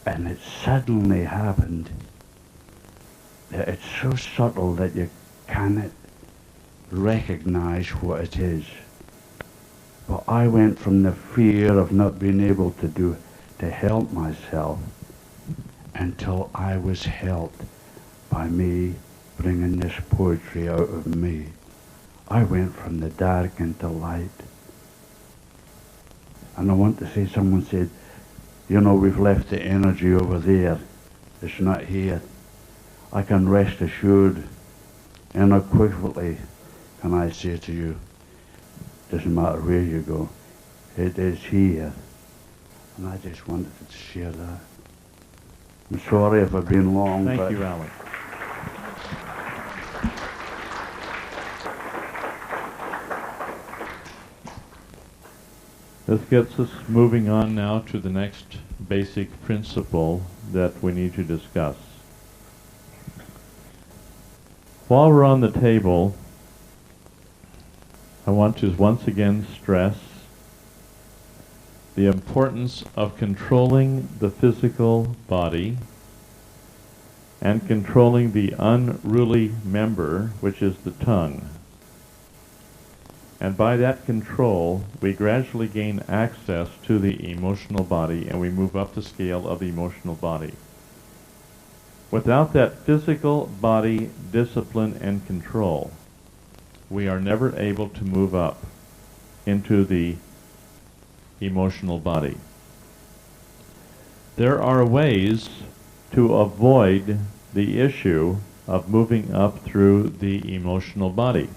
and it suddenly happened. It's so subtle that you cannot recognize what it is. But I went from the fear of not being able to help myself, until I was helped by me bringing this poetry out of me. I went from the dark into light. And I want to say, someone said, you know, we've left the energy over there. It's not here. I can rest assured, unequivocally, can I say to you, doesn't matter where you go, it is here. And I just wanted to share that. I'm sorry if I've been long. Thank you, Alec. This gets us moving on now to the next basic principle that we need to discuss. While we're on the table, I want to once again stress the importance of controlling the physical body and controlling the unruly member, which is the tongue. And by that control, we gradually gain access to the emotional body, and we move up the scale of the emotional body. Without that physical body discipline and control, we are never able to move up into the emotional body. There are ways to avoid the issue of moving up through the emotional body.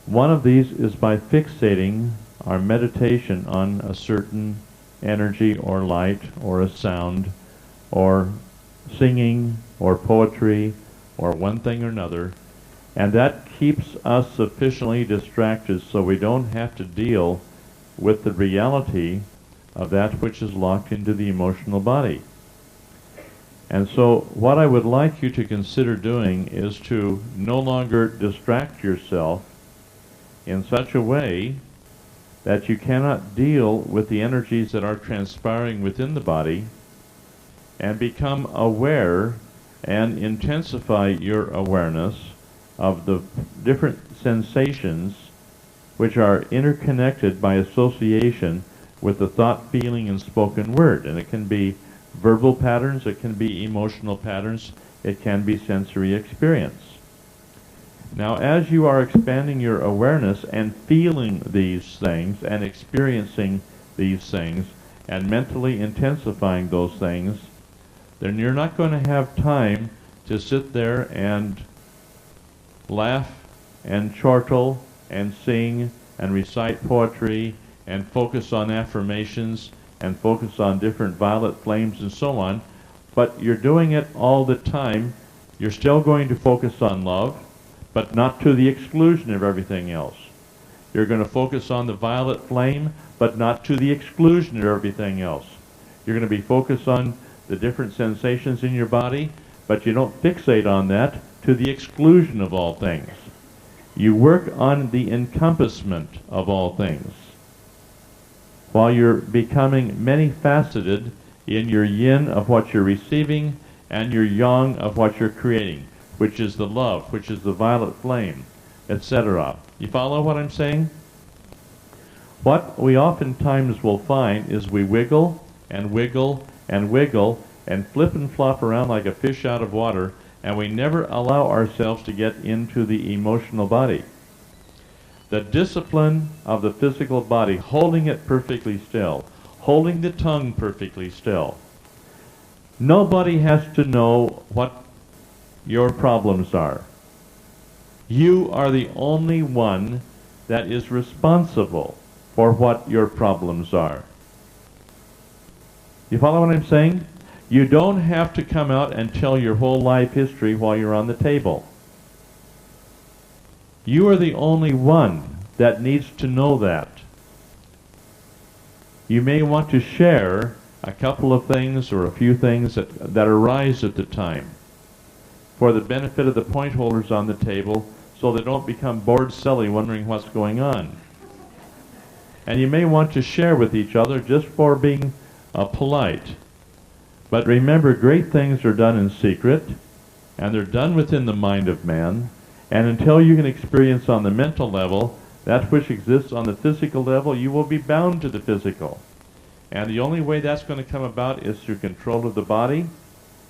One of these is by fixating our meditation on a certain energy or light or a sound or singing or poetry or one thing or another, and that keeps us sufficiently distracted so we don't have to deal with the reality of that which is locked into the emotional body. And so what I would like you to consider doing is to no longer distract yourself in such a way that you cannot deal with the energies that are transpiring within the body, and become aware and intensify your awareness of the different sensations which are interconnected by association with the thought, feeling, and spoken word. And it can be verbal patterns, it can be emotional patterns, it can be sensory experience. Now, as you are expanding your awareness and feeling these things and experiencing these things and mentally intensifying those things, then you're not going to have time to sit there and laugh and chortle and sing and recite poetry and focus on affirmations and focus on different violet flames and so on, but you're doing it all the time. You're still going to focus on love, but not to the exclusion of everything else. You're going to focus on the violet flame, but not to the exclusion of everything else. You're going to be focused on the different sensations in your body, but you don't fixate on that to the exclusion of all things. You work on the encompassment of all things, while you're becoming many-faceted in your yin of what you're receiving and your yang of what you're creating, which is the love, which is the violet flame, etc. You follow what I'm saying? What we oftentimes will find is we wiggle and wiggle and wiggle and flip and flop around like a fish out of water, and we never allow ourselves to get into the emotional body. The discipline of the physical body, holding it perfectly still, holding the tongue perfectly still. Nobody has to know what your problems are. You are the only one that is responsible for what your problems are. You follow what I'm saying? You don't have to come out and tell your whole life history while you're on the table. You are the only one that needs to know that. You may want to share a couple of things or a few things that arise at the time for the benefit of the point holders on the table, so they don't become bored silly wondering what's going on. And you may want to share with each other just for being polite. But remember, great things are done in secret, and they're done within the mind of man, and until you can experience on the mental level that which exists on the physical level, you will be bound to the physical. And the only way that's going to come about is through control of the body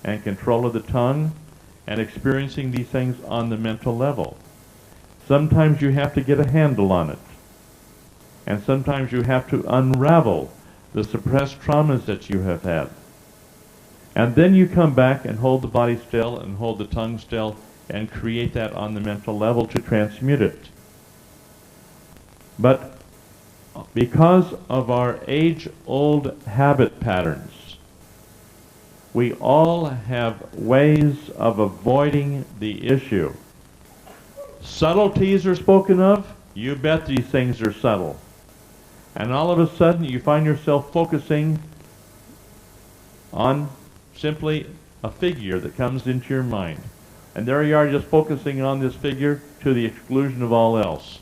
and control of the tongue and experiencing these things on the mental level. Sometimes you have to get a handle on it. And sometimes you have to unravel the suppressed traumas that you have had. And then you come back and hold the body still and hold the tongue still and create that on the mental level to transmute it. But because of our age-old habit patterns, we all have ways of avoiding the issue. Subtleties are spoken of. You bet these things are subtle. And all of a sudden you find yourself focusing on simply a figure that comes into your mind. And there you are, just focusing on this figure to the exclusion of all else.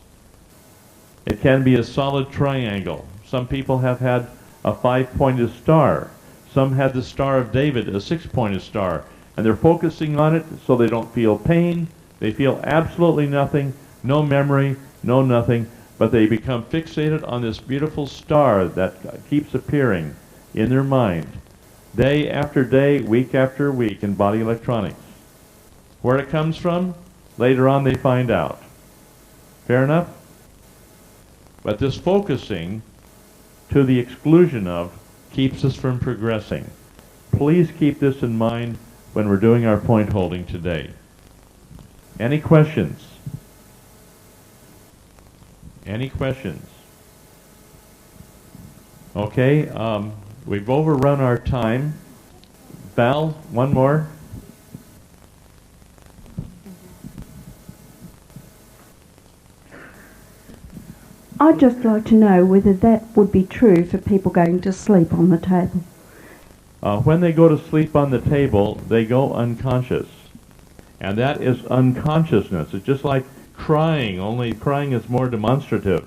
It can be a solid triangle. Some people have had a 5-pointed star. Some had the Star of David, a 6-pointed star. And they're focusing on it so they don't feel pain. They feel absolutely nothing, no memory, no nothing, but they become fixated on this beautiful star that keeps appearing in their mind, day after day, week after week in body electronics. Where it comes from, later on they find out. Fair enough? But this focusing to the exclusion of keeps us from progressing. Please keep this in mind when we're doing our point holding today. Any questions? Any questions? Okay, we've overrun our time. Val, one more. I'd just like to know whether that would be true for people going to sleep on the table. When they go to sleep on the table, they go unconscious. And that is unconsciousness. It's just like crying, only crying is more demonstrative.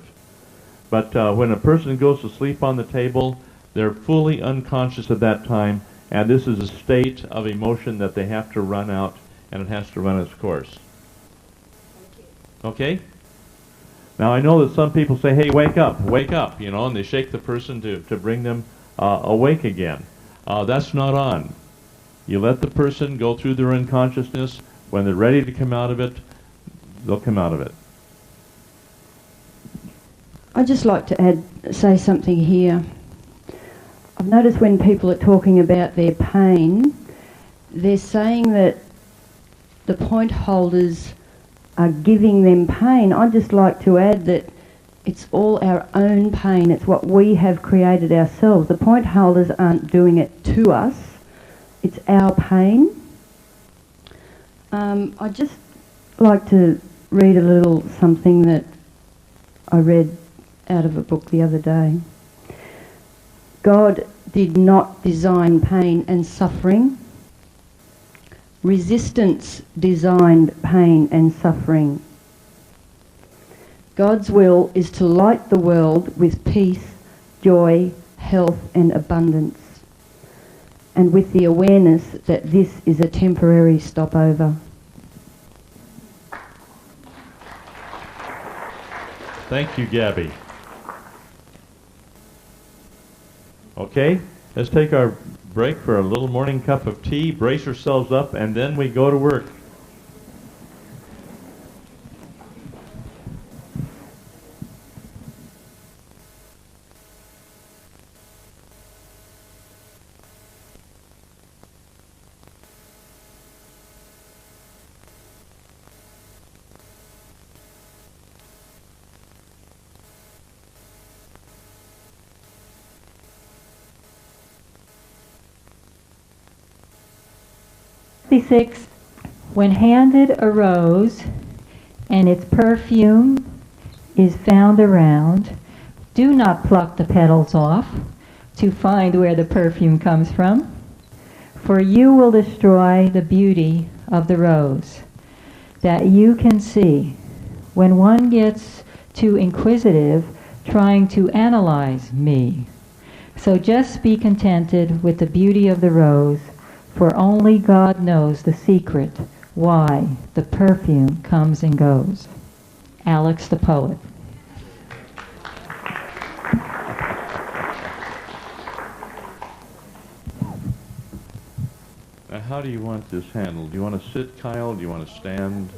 But when a person goes to sleep on the table, they're fully unconscious at that time, and this is a state of emotion that they have to run out, and it has to run its course. Okay? Now I know that some people say, hey, wake up, you know, and they shake the person to bring them awake again. That's not on. You let the person go through their unconsciousness. When they're ready to come out of it, they'll come out of it. I'd just like to say something here. I've noticed when people are talking about their pain, they're saying that the point holders are giving them pain. I'd just like to add that it's all our own pain. It's what we have created ourselves. The point holders aren't doing it to us. It's our pain. I'd just like to read a little something that I read out of a book the other day. God did not design pain and suffering. Resistance designed pain and suffering. God's will is to light the world with peace, joy, health and abundance, and with the awareness that this is a temporary stopover. Thank you, Gabby. Okay, let's take our break for a little morning cup of tea, brace yourselves up, and then we go to work. When handed a rose and its perfume is found around, do not pluck the petals off to find where the perfume comes from, for you will destroy the beauty of the rose that you can see. When one gets too inquisitive, trying to analyze me. So just be contented with the beauty of the rose, for only God knows the secret why the perfume comes and goes. Alex the poet. Now, how do you want this handled? Do you want to sit, Kyle? Do you want to stand?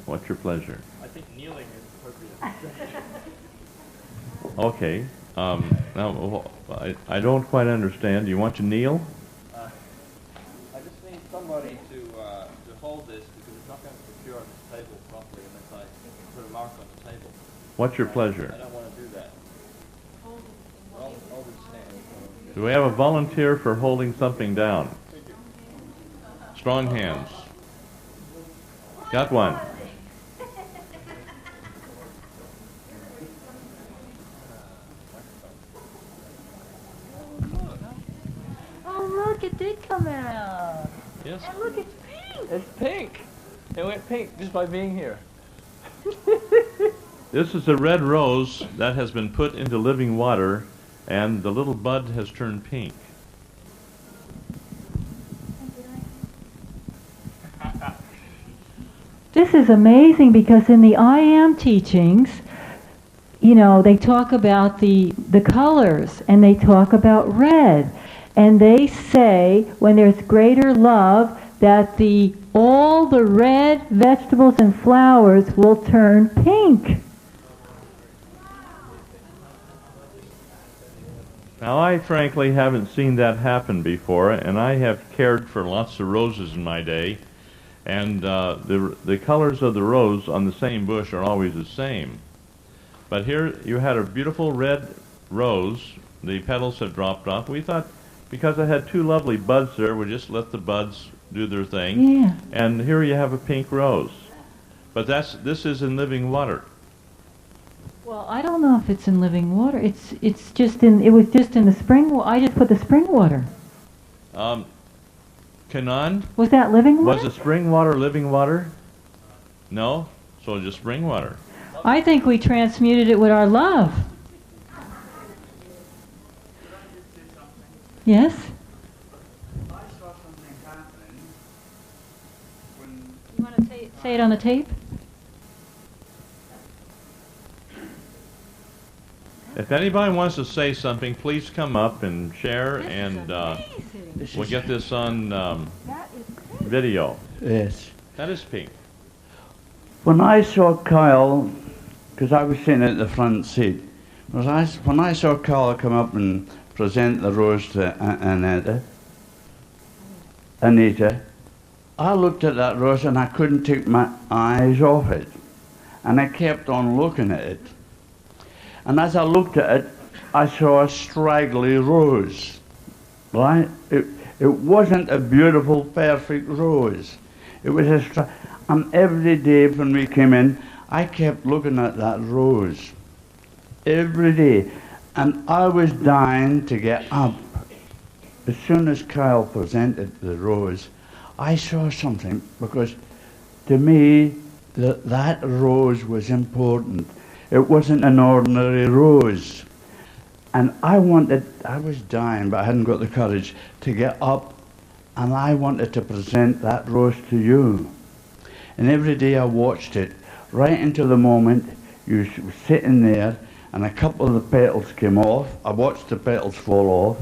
What's your pleasure? I think kneeling is appropriate. Okay. Now, I don't quite understand. Do you want to kneel? I just need somebody to hold this, because it's not going to secure on this table properly unless I put a mark on the table. What's your pleasure? I don't want to do that. Hold it stand. Do we have a volunteer for holding something down? Strong hands. Got one. Oh, look, it did come out. Yes. And look, it's pink. It's pink. It went pink just by being here. This is a red rose that has been put into living water and the little bud has turned pink. This is amazing because in the I Am teachings, you know, they talk about the colors and they talk about red. And they say when there's greater love that all the red vegetables and flowers will turn pink. Now, I frankly haven't seen that happen before, and I have cared for lots of roses in my day, and the colors of the rose on the same bush are always the same. But here you had a beautiful red rose. The petals had dropped off. We thought, because I had two lovely buds there, we just let the buds do their thing. Yeah. And here you have a pink rose. But this is in living water. Well, I don't know if it's in living water. It was just in the spring. I just put the spring water. Kanan? Was that living water? Was the spring water living water? No? So just spring water. I think we transmuted it with our love. Yes? I saw something happening when... You want to say it on the tape? If anybody wants to say something, please come up and share, and we'll get this on video. Yes. That is pink. When I saw Kyle, because I was sitting at the front seat, when I saw Kyle come up and present the rose to Anita, I looked at that rose and I couldn't take my eyes off it. And I kept on looking at it. And as I looked at it, I saw a straggly rose, right? It wasn't a beautiful, perfect rose. It was and every day when we came in, I kept looking at that rose. Every day. And I was dying to get up. As soon as Kyle presented the rose, I saw something, because to me, that rose was important. It wasn't an ordinary rose. And I was dying, but I hadn't got the courage to get up, and I wanted to present that rose to you. And every day I watched it, right until the moment you were sitting there, and a couple of the petals came off. I watched the petals fall off,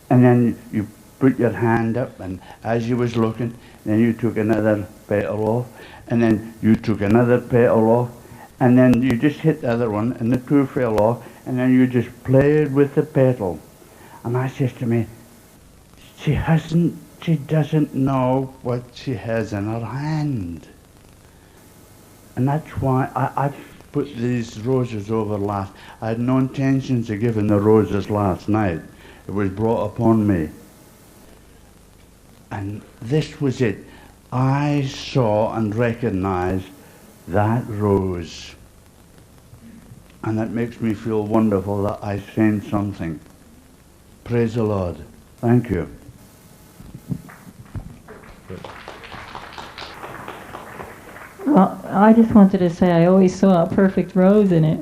and then you put your hand up, and as you was looking, then you took another petal off, and then you took another petal off, and then you just hit the other one, and the two fell off, and then you just played with the petal. And I says to me, she doesn't know what she has in her hand. And that's why I put these roses over last. I had no intentions of giving the roses last night. It was brought upon me. And this was it. I saw and recognized that rose. And that makes me feel wonderful that I sent something. Praise the Lord. Thank you. Well, I just wanted to say I always saw a perfect rose in it.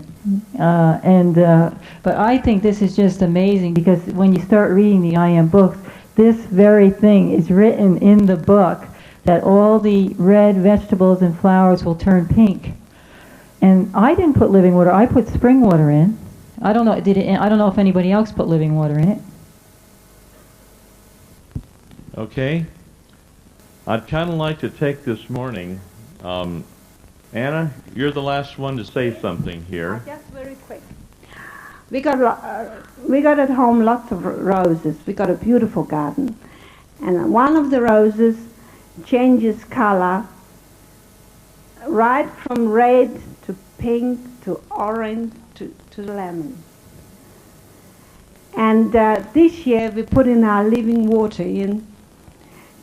But I think this is just amazing, because when you start reading the I Am books, this very thing is written in the book, that all the red vegetables and flowers will turn pink. And I didn't put living water. I put spring water in. I don't know. I don't know if anybody else put living water in it. Okay. I'd kind of like to take this morning. Anna, you're the last one to say something here. Just very quick. We got at home lots of roses. We got a beautiful garden, and one of the roses changes color right from red to pink to orange to lemon. And this year we put in our living water in,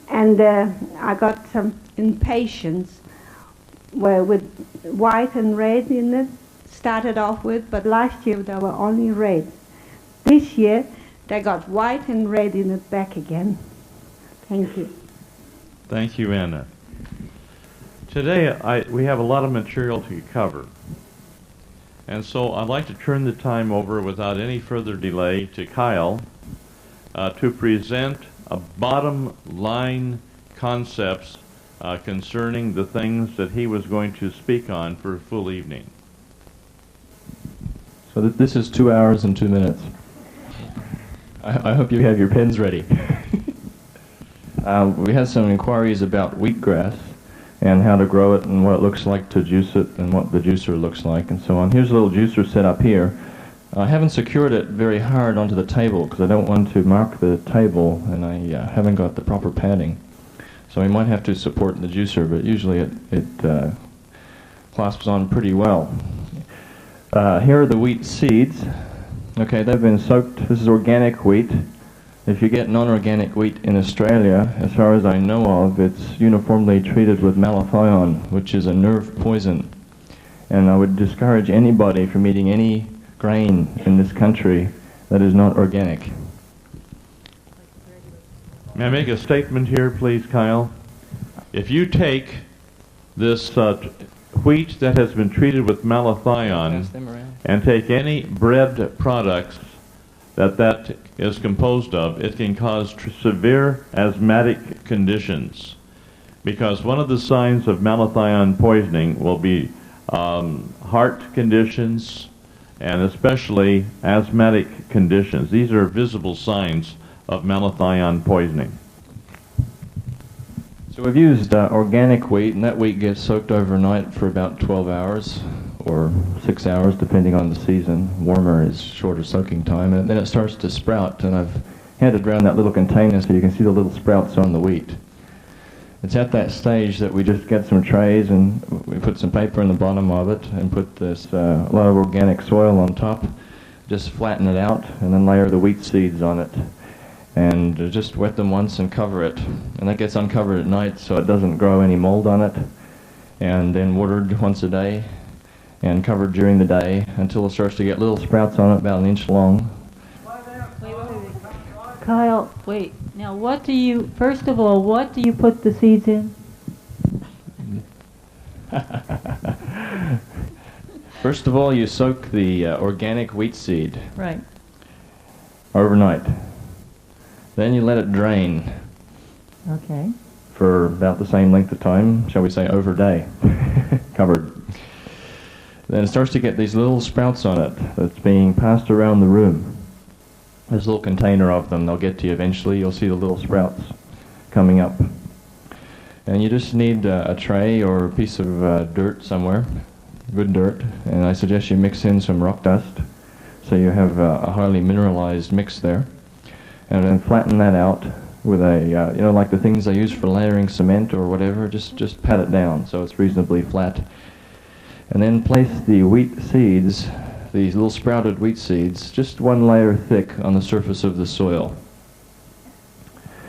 and I got some impatiens with white and red in it, started off with, but last year they were only red. This year they got white and red in it back again. Thank you. Thank you, Anna. Today we have a lot of material to cover. And so I'd like to turn the time over without any further delay to Kyle to present a bottom line concepts concerning the things that he was going to speak on for a full evening. So this is 2 hours and 2 minutes. I hope you have your pens ready. We had some inquiries about wheatgrass and how to grow it and what it looks like to juice it and what the juicer looks like and so on. Here's a little juicer set up here. I haven't secured it very hard onto the table because I don't want to mark the table, and I haven't got the proper padding. So we might have to support the juicer, but usually it clasps on pretty well. Here are the wheat seeds. Okay, they've been soaked. This is organic wheat. If you get non-organic wheat in Australia, as far as I know of, it's uniformly treated with malathion, which is a nerve poison. And I would discourage anybody from eating any grain in this country that is not organic. May I make a statement here, please, Kyle? If you take this wheat that has been treated with malathion and take any bread products that is composed of, it can cause severe asthmatic conditions, because one of the signs of malathion poisoning will be heart conditions and especially asthmatic conditions. These are visible signs of malathion poisoning. So we've used organic wheat, and that wheat gets soaked overnight for about 12 hours or 6 hours depending on the season. Warmer is shorter soaking time, and then it starts to sprout, and I've handed around that little container so you can see the little sprouts on the wheat. It's at that stage that we just get some trays and we put some paper in the bottom of it and put this a lot of organic soil on top, just flatten it out, and then layer the wheat seeds on it. And just wet them once and cover it. And that gets uncovered at night so it doesn't grow any mold on it. And then watered once a day and covered during the day until it starts to get little sprouts on it about an inch long. Wait. Kyle, wait. Now what do you, first of all, what do you put the seeds in? First of all, you soak the organic wheat seed. Right. Overnight. Then you let it drain. Okay. For about the same length of time, shall we say over day, covered. Then it starts to get these little sprouts on it that's being passed around the room. There's a little container of them. They'll get to you eventually. You'll see the little sprouts coming up. And you just need a tray or a piece of dirt somewhere, good dirt. And I suggest you mix in some rock dust so you have a highly mineralized mix there. And then flatten that out with a, you know, like the things I use for layering cement or whatever, just pat it down so it's reasonably flat. And then place the wheat seeds, these little sprouted wheat seeds, just one layer thick on the surface of the soil.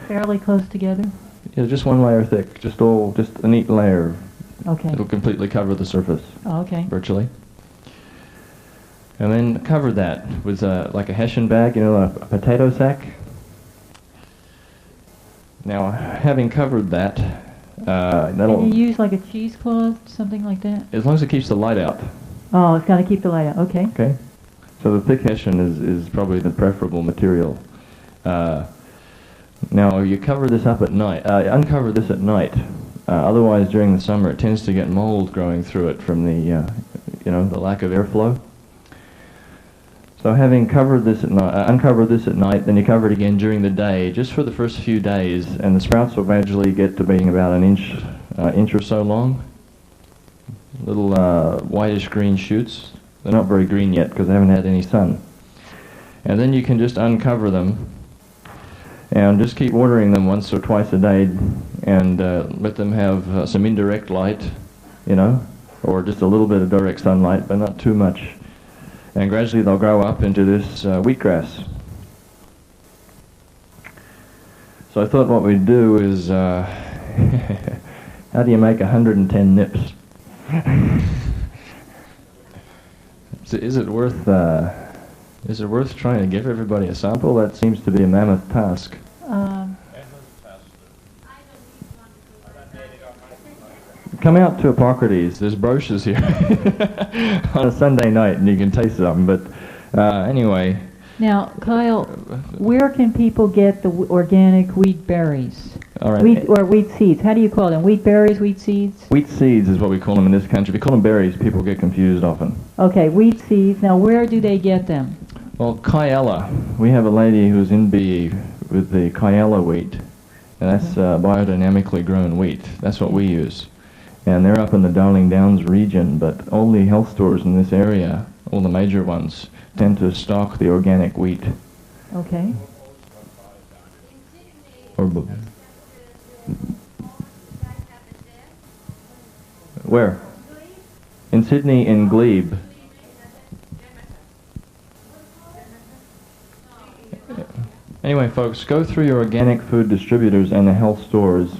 Fairly close together? Yeah, just one layer thick, just a neat layer. Okay. It'll completely cover the surface. Oh, okay. Virtually. And then cover that with like a hessian bag, you know, a potato sack. Now, having covered that, that'll... Can you use like a cheesecloth, something like that? As long as it keeps the light out. Oh, it's got to keep the light out. Okay. Okay. So the thick hessian is probably the preferable material. Now, you cover this up at night, uncover this at night. Otherwise, during the summer, it tends to get mold growing through it from the, you know, the lack of airflow. So having covered this at night, uncover this at night, then you cover it again during the day, just for the first few days, and the sprouts will gradually get to being about an inch or so long. Little whitish green shoots. They're not very green yet because they haven't had any sun. And then you can just uncover them and just keep watering them once or twice a day, and let them have some indirect light, you know, or just a little bit of direct sunlight, but not too much. And gradually they'll grow up into this wheatgrass. So I thought what we'd do is, how do you make 110 nips? Is it worth trying to give everybody a sample? That seems to be a mammoth task. come out to Hippocrates. There's brochures here on a Sunday night, and you can taste them. But anyway. Now, Kyle, where can people get the organic wheat berries? All right. Wheat seeds. How do you call them? Wheat berries, wheat seeds? Wheat seeds is what we call them in this country. If you call them berries, people get confused often. Okay, wheat seeds. Now, where do they get them? Well, Kyella. We have a lady who's in BE with the Kyella wheat, and that's biodynamically grown wheat. That's what we use. And they're up in the Darling Downs region, but all the health stores in this area, all the major ones, tend to stock the organic wheat. Okay. Where? In Sydney, in Glebe. Anyway, folks, go through your organic food distributors and the health stores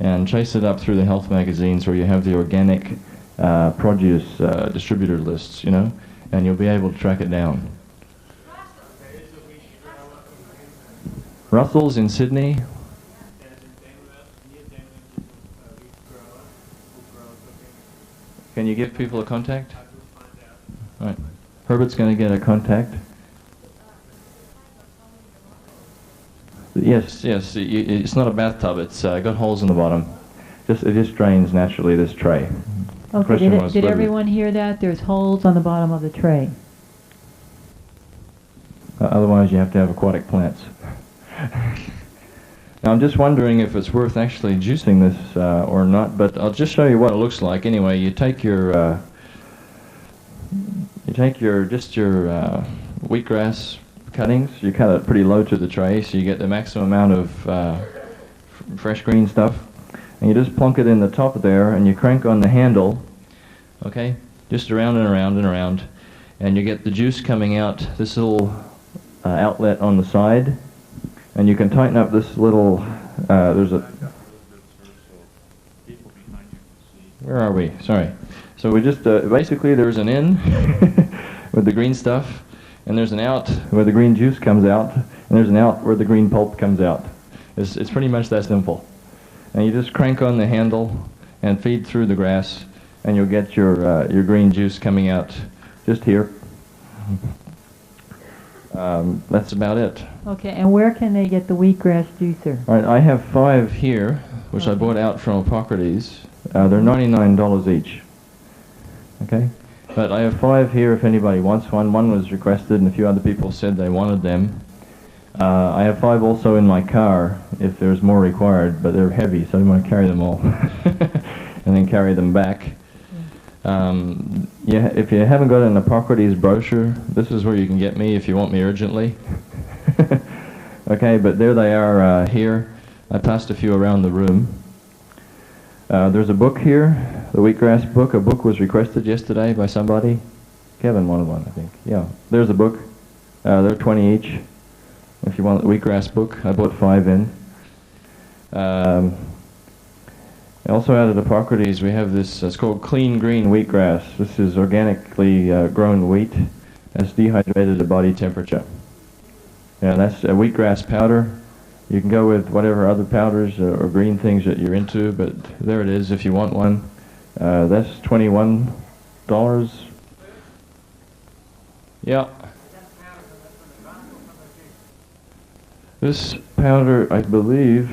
and chase it up through the health magazines where you have the organic produce distributor lists, you know, and you'll be able to track it down. Russell's in Sydney. Can you give people a contact? All right. Herbert's going to get a contact. Yes, it's not a bathtub. It's got holes in the bottom. It just drains naturally, this tray. Okay, did everyone hear that? There's holes on the bottom of the tray. Otherwise, you have to have aquatic plants. Now, I'm just wondering if it's worth actually juicing this or not, but I'll just show you what it looks like. Anyway, you take your wheatgrass cuttings. You cut it pretty low to the tray, so you get the maximum amount of fresh green stuff. And you just plunk it in the top there, and you crank on the handle, okay, just around and around and around, and you get the juice coming out this little outlet on the side, and you can tighten up this little, where are we? Sorry. So we just, basically there's an in with the green stuff, and there's an out where the green juice comes out, and there's an out where the green pulp comes out. It's pretty much that simple. And you just crank on the handle and feed through the grass, and you'll get your green juice coming out just here. That's about it. Okay, and where can they get the wheatgrass juicer? All right, I have 5 here, which I bought out from Hippocrates. They're $99 each. Okay? But I have 5 here if anybody wants one. One was requested, and a few other people said they wanted them. I have 5 also in my car if there's more required, but they're heavy, so I don't want to carry them all and then carry them back. Yeah, if you haven't got an Hippocrates brochure, this is where you can get me if you want me urgently. Okay, but there they are here. I passed a few around the room. There's a book here, the Wheatgrass book. A book was requested yesterday by somebody. Kevin wanted one, I think. Yeah, there's a book. They're 20 each. If you want the Wheatgrass book, I bought 5 in. Also out of Hippocrates, we have this, it's called Clean Green Wheatgrass. This is organically grown wheat that's dehydrated at body temperature. Yeah, that's a wheatgrass powder. You can go with whatever other powders or green things that you're into, but there it is if you want one. That's $21. Yeah. This powder, I believe,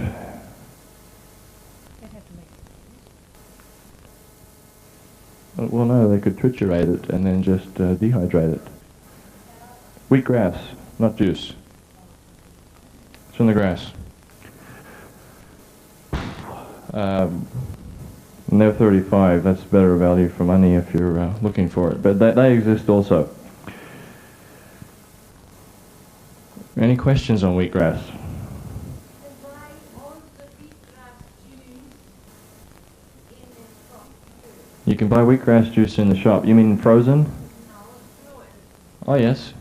well, no, they could triturate it and then just dehydrate it. Wheatgrass, not juice. It's from the grass. And they're $35. That's better value for money if you're looking for it. But they exist also. Any questions on wheatgrass? You can buy wheatgrass juice in the shop. You mean frozen? Oh, yes.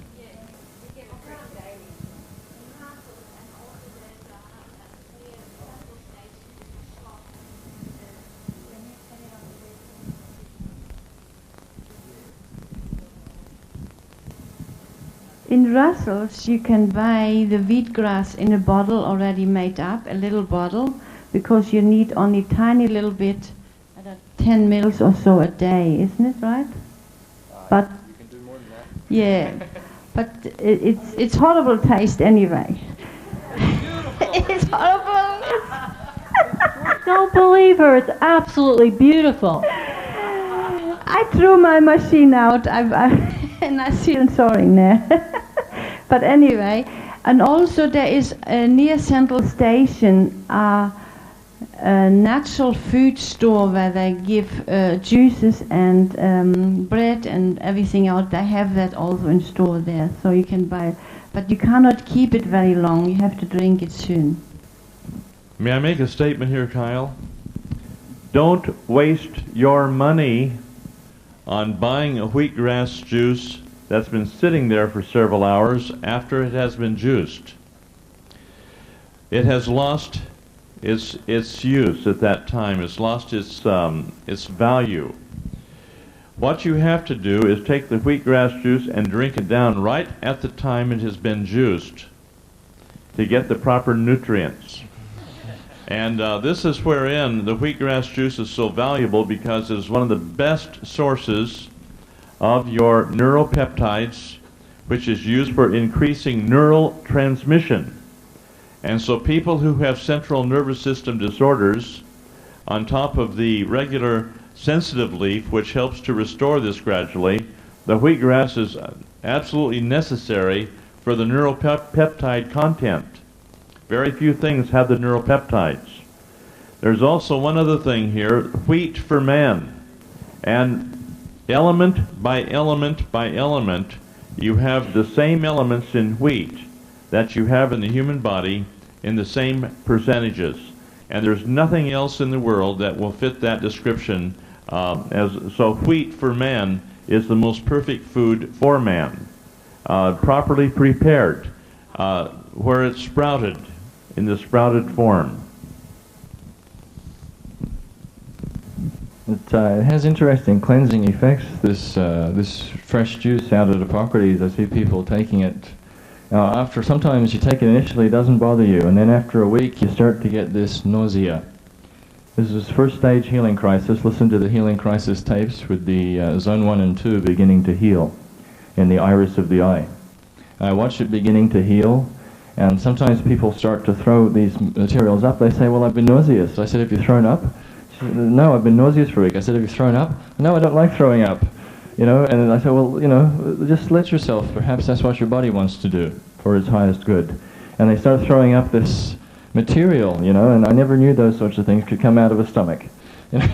In Russell's, you can buy the wheatgrass in a bottle already made up, a little bottle, because you need only tiny little bit 10 mils or so a day, isn't it right? But you can do more than that. yeah, but it's horrible taste anyway. It's horrible. Don't believe her. It's absolutely beautiful. I threw my machine out, and I feel sorry now. But anyway, and also there is near Central Station a natural food store where they give juices and bread and everything out. They have that also in store there, so you can buy. But you cannot keep it very long. You have to drink it soon. May I make a statement here, Kyle? Don't waste your money on buying a wheatgrass juice that's been sitting there for several hours after it has been juiced. It has lost its use at that time. It's lost its value. What you have to do is take the wheatgrass juice and drink it down right at the time it has been juiced to get the proper nutrients. And this is wherein the wheatgrass juice is so valuable, because it's one of the best sources of your neuropeptides, which is used for increasing neural transmission. And so people who have central nervous system disorders, on top of the regular sensitive leaf, which helps to restore this gradually, the wheatgrass is absolutely necessary for the neuropeptide content. Very few things have the neuropeptides. There's also one other thing here, wheat for man. And element by element by element, you have the same elements in wheat that you have in the human body in the same percentages. And there's nothing else in the world that will fit that description. So wheat for man is the most perfect food for man, properly prepared, where it's sprouted, in the sprouted form. It has interesting cleansing effects. This fresh juice out of Hippocrates, I see people taking it. After sometimes you take it initially, it doesn't bother you, and then after a week you start to get this nausea. This is first stage healing crisis. Listen to the healing crisis tapes with the zone 1 and 2 beginning to heal in the iris of the eye. I watch it beginning to heal, and sometimes people start to throw these materials up. They say, well, I've been nauseous. I said, have you thrown up? She said, no, I've been nauseous for a week. I said, have you thrown up? No, I don't like throwing up. You know, and I said, well, you know, just let yourself. Perhaps that's what your body wants to do for its highest good. And they start throwing up this material, you know, and I never knew those sorts of things could come out of a stomach. You know?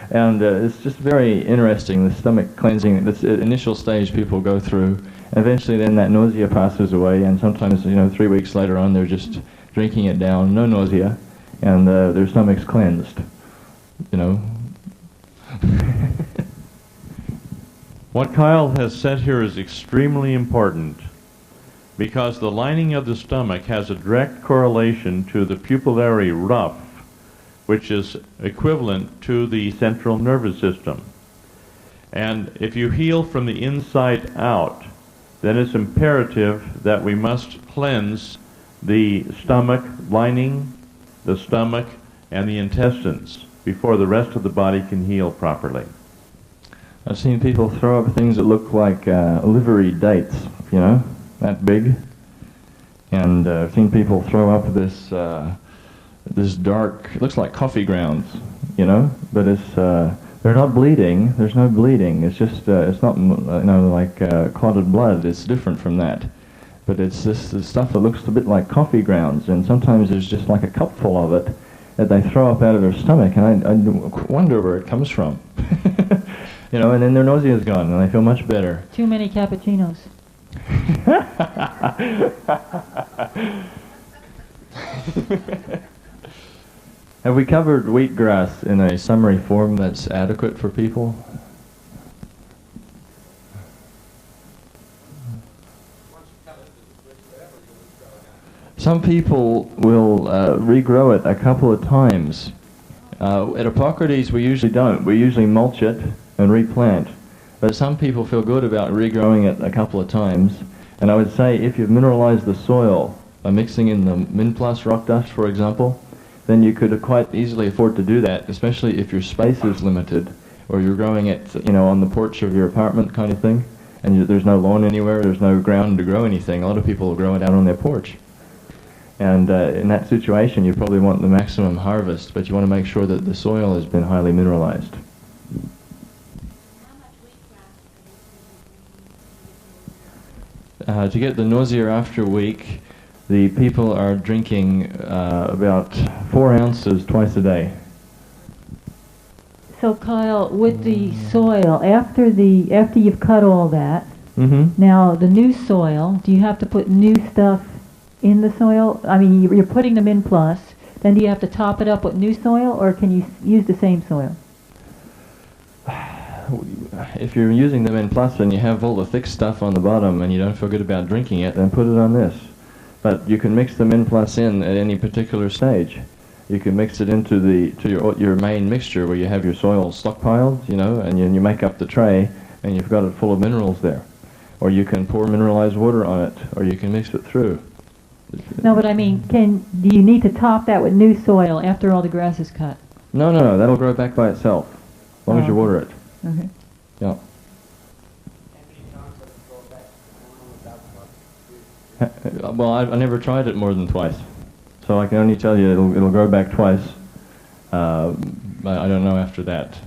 And it's just very interesting, the stomach cleansing, this initial stage people go through. Eventually then that nausea passes away, and sometimes, you know, 3 weeks later on they're just drinking it down, no nausea, and their stomach's cleansed, you know. What Kyle has said here is extremely important, because the lining of the stomach has a direct correlation to the pupillary ruff, which is equivalent to the central nervous system. And if you heal from the inside out, then it's imperative that we must cleanse the stomach lining, the stomach, and the intestines before the rest of the body can heal properly. I've seen people throw up things that look like livery dates, you know, that big. And I've seen people throw up this this dark, it looks like coffee grounds, you know, but it's they're not bleeding. There's no bleeding. It's just it's not, you know, like clotted blood. It's different from that. But it's this stuff that looks a bit like coffee grounds, and sometimes there's just like a cupful of it that they throw up out of their stomach, and I wonder where it comes from. You know, and then their nausea is gone, and they feel much better. Too many cappuccinos. Have we covered wheatgrass in a summary form that's adequate for people? Some people will regrow it a couple of times. At Hippocrates we usually don't. We usually mulch it and replant. But some people feel good about regrowing it a couple of times. And I would say if you've mineralized the soil by mixing in the Min Plus rock dust, for example, then you could quite easily afford to do that, especially if your space is limited, or you're growing it, on the porch of your apartment kind of thing, and there's no lawn anywhere, there's no ground to grow anything. A lot of people will grow it out on their porch. And in that situation, you probably want the maximum harvest, but you want to make sure that the soil has been highly mineralized. To get the nausea after a week, the people are drinking about 4 ounces twice a day. So Kyle, with the soil, after you've cut all that, now the new soil, do you have to put new stuff in the soil? I mean, you're putting them in plus, then do you have to top it up with new soil, or can you use the same soil? If you're using them in plus and you have all the thick stuff on the bottom and you don't feel good about drinking it, then put it on this. But you can mix them in plus in at any particular stage. You can mix it into your main mixture where you have your soil stockpiled, and you make up the tray and you've got it full of minerals there. Or you can pour mineralized water on it, or you can mix it through. No, but I mean, do you need to top that with new soil after all the grass is cut? No, that'll grow back by itself, as long as you water it. Okay. Yeah. Well, I never tried it more than twice, so I can only tell you it'll grow back twice. I don't know after that.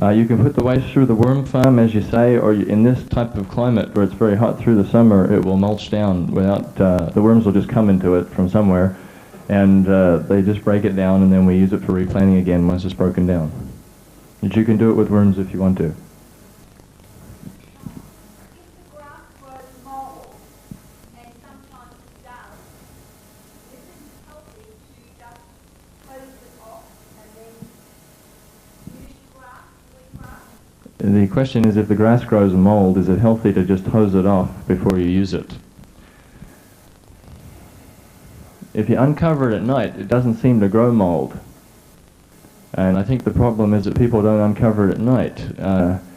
You can put the waste through the worm farm, as you say, or in this type of climate where it's very hot through the summer, it will mulch down without, the worms will just come into it from somewhere, and they just break it down, and then we use it for replanting again once it's broken down. But you can do it with worms if you want to. The question is, if the grass grows mold, is it healthy to just hose it off before you use it? If you uncover it at night, it doesn't seem to grow mold. And I think the problem is that people don't uncover it at night.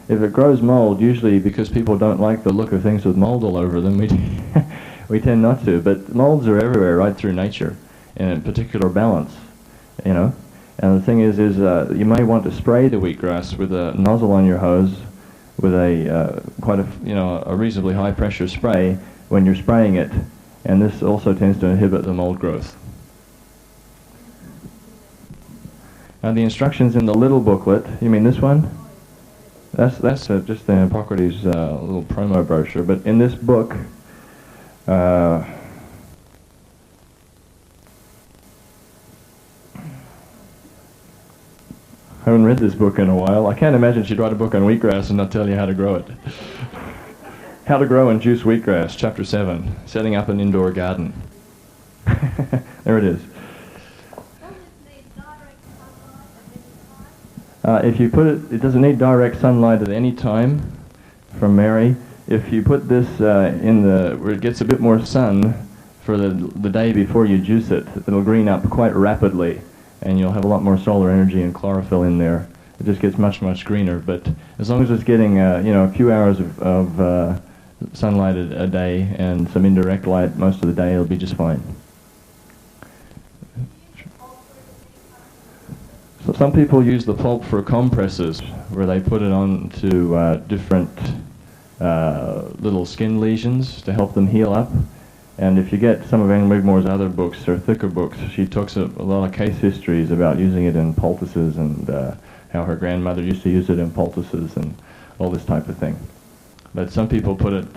If it grows mold, usually because people don't like the look of things with mold all over them, we tend not to. But molds are everywhere, right through nature, in a particular balance, And the thing is you may want to spray the wheatgrass with a nozzle on your hose, with a reasonably high pressure spray when you're spraying it, and this also tends to inhibit the mold growth. Now the instructions in the little booklet, you mean this one? That's just the Hippocrates little promo brochure, but in this book, I haven't read this book in a while. I can't imagine she'd write a book on wheatgrass and not tell you how to grow it. How to Grow and Juice Wheatgrass, Chapter 7, Setting Up an Indoor Garden. There it is. If you put it doesn't need direct sunlight at any time, from Mary. If you put this where it gets a bit more sun for the day before you juice it, it'll green up quite rapidly, and you'll have a lot more solar energy and chlorophyll in there. It just gets much, much greener. But as long as it's getting, a few hours of sunlight a day and some indirect light most of the day, it'll be just fine. So some people use the pulp for compresses, where they put it on to different little skin lesions to help them heal up. And if you get some of Anne Wigmore's other books, or thicker books, she talks a lot of case histories about using it in poultices and how her grandmother used to use it in poultices and all this type of thing. But some people put it,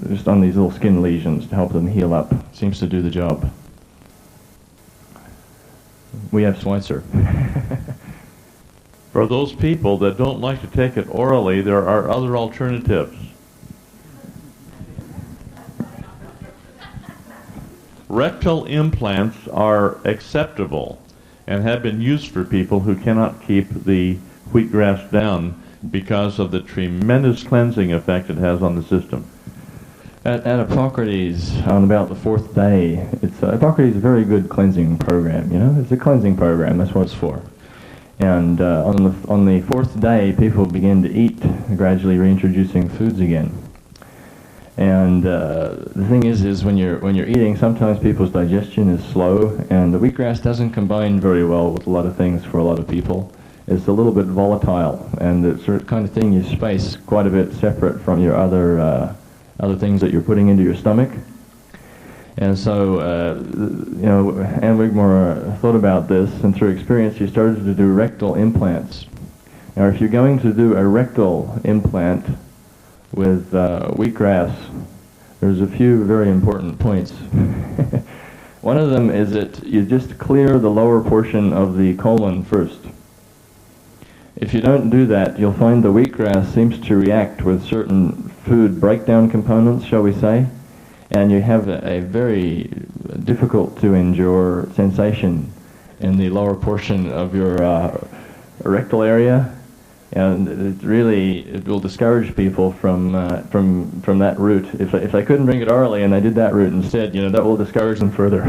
just on these little skin lesions to help them heal up. Seems to do the job. We have Schweitzer. For those people that don't like to take it orally, there are other alternatives. Rectal implants are acceptable and have been used for people who cannot keep the wheatgrass down because of the tremendous cleansing effect it has on the system. At Hippocrates, on about the 4th day, Hippocrates is a very good cleansing program, It's a cleansing program, that's what it's for. And on the 4th day, people begin to eat, gradually reintroducing foods again. And the thing is when you're eating, sometimes people's digestion is slow, and the wheatgrass doesn't combine very well with a lot of things for a lot of people. It's a little bit volatile, and it's the kind of thing you space quite a bit separate from your other things that you're putting into your stomach. And so, Anne Wigmore thought about this, and through experience, she started to do rectal implants. Now, if you're going to do a rectal implant with wheatgrass, there's a few very important points. One of them is that you just clear the lower portion of the colon first. If you don't do that, you'll find the wheatgrass seems to react with certain food breakdown components, shall we say, and you have a very difficult to endure sensation in the lower portion of your rectal area, and it will discourage people from that route. If they couldn't bring it orally and they did that route instead, that will discourage them further.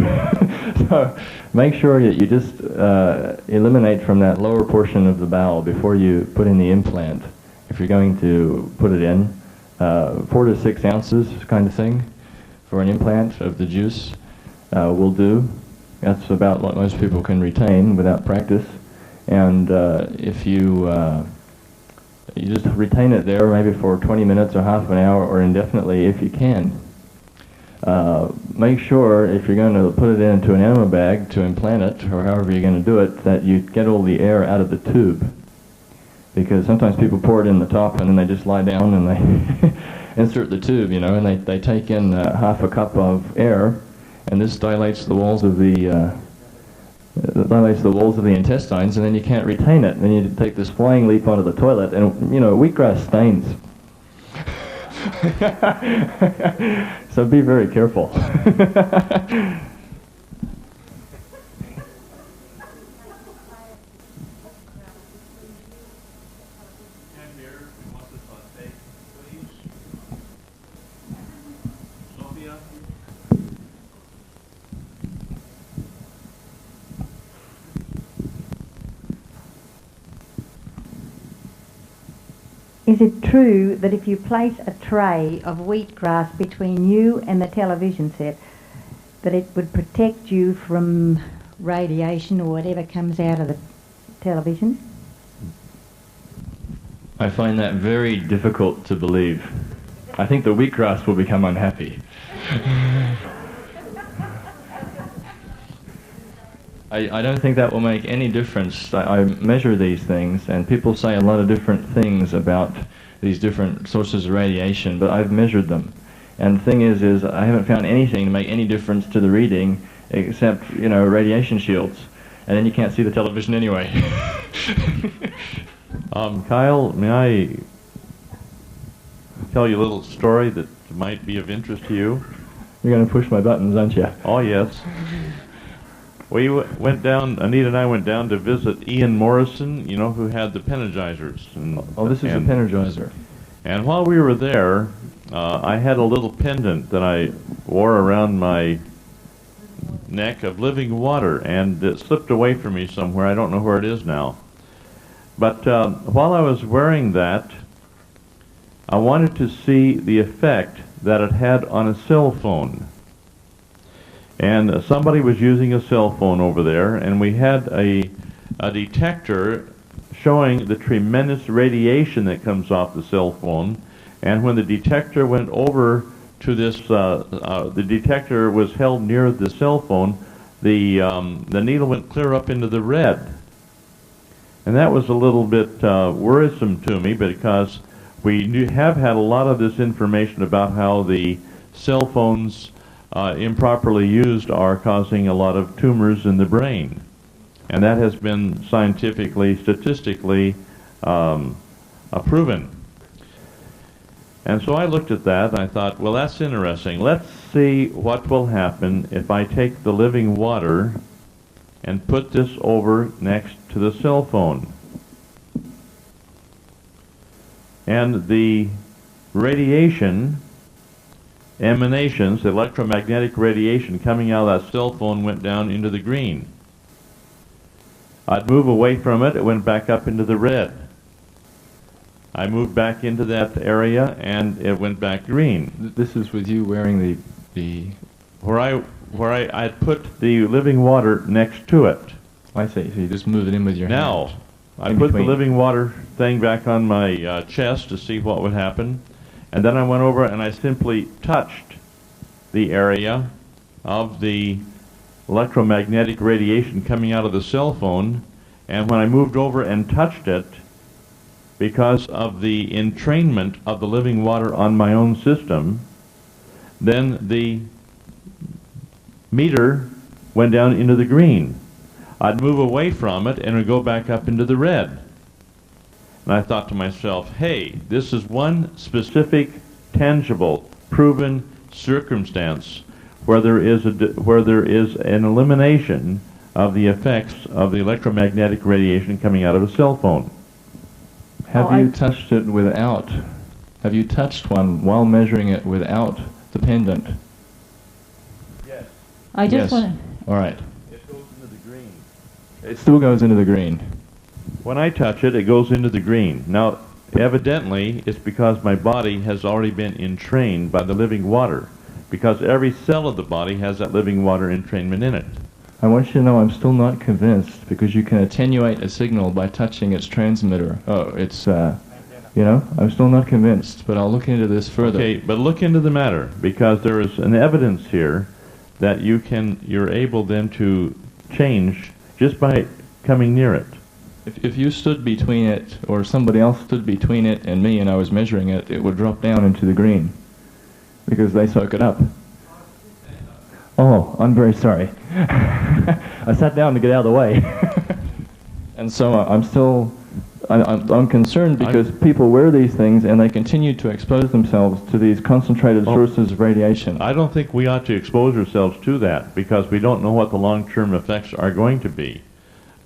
So make sure that you just eliminate from that lower portion of the bowel before you put in the implant. If you're going to put it in, 4 to 6 ounces kind of thing for an implant of the juice will do. That's about what most people can retain without practice. And if you just retain it there maybe for 20 minutes or half an hour or indefinitely if you can. Make sure if you're going to put it into an enema bag to implant it, or however you're going to do it, that you get all the air out of the tube. Because sometimes people pour it in the top and then they just lie down and they insert the tube, and they take in half a cup of air, and this dilates the walls of the intestines, and then you can't retain it. And then you take this flying leap onto the toilet, and wheatgrass stains. So be very careful. Is it true that if you place a tray of wheatgrass between you and the television set, that it would protect you from radiation or whatever comes out of the television? I find that very difficult to believe. I think the wheatgrass will become unhappy. I don't think that will make any difference. I measure these things, and people say a lot of different things about these different sources of radiation, but I've measured them. And the thing is I haven't found anything to make any difference to the reading except, radiation shields. And then you can't see the television anyway. Kyle, may I tell you a little story that might be of interest to you? You're going to push my buttons, aren't you? Oh, yes. We went down, Anita and I went down to visit Ian Morrison, who had the Penagizers. This is a Penageizer. And while we were there, I had a little pendant that I wore around my neck of living water, and it slipped away from me somewhere. I don't know where it is now. But while I was wearing that, I wanted to see the effect that it had on a cell phone. And somebody was using a cell phone over there, and we had a detector showing the tremendous radiation that comes off the cell phone. And when the detector went over to this, the detector was held near the cell phone, the needle went clear up into the red. And that was a little bit worrisome to me, because we have had a lot of this information about how the cell phones improperly used are causing a lot of tumors in the brain. And that has been scientifically, statistically proven. And so I looked at that and I thought, well, that's interesting. Let's see what will happen if I take the living water and put this over next to the cell phone. And the radiation emanations, the electromagnetic radiation coming out of that cell phone went down into the green. I'd move away from it, it went back up into the red. I moved back into that area, and it went back green. This is with you wearing the Where I had put the living water next to it. I see. So you just move it in with your Now, hand. I In put between. the living water thing back on my chest to see what would happen, and then I went over and I simply touched the area of the electromagnetic radiation coming out of the cell phone, and when I moved over and touched it, because of the entrainment of the living water on my own system, then the meter went down into the green. I'd move away from it and it would go back up into the red. And I thought to myself, hey, this is one specific, tangible, proven circumstance where there is an elimination of the effects of the electromagnetic radiation coming out of a cell phone. Have you touched it without? Have you touched one while measuring it without the pendant? Yes. I just Yes. want All right. It goes into the green. It still goes into the green. When I touch it, it goes into the green. Now, evidently, it's because my body has already been entrained by the living water, because every cell of the body has that living water entrainment in it. I want you to know I'm still not convinced, because you can attenuate a signal by touching its transmitter. Oh, it's, I'm still not convinced, but I'll look into this further. Okay, but look into the matter, because there is an evidence here that you're able then to change just by coming near it. If you stood between it, or somebody else stood between it and me, and I was measuring it, it would drop down into the green, because they soak it up. Oh, I'm very sorry. I sat down to get out of the way. And so I'm concerned because people wear these things and they continue to expose themselves to these concentrated sources of radiation. I don't think we ought to expose ourselves to that, because we don't know what the long-term effects are going to be.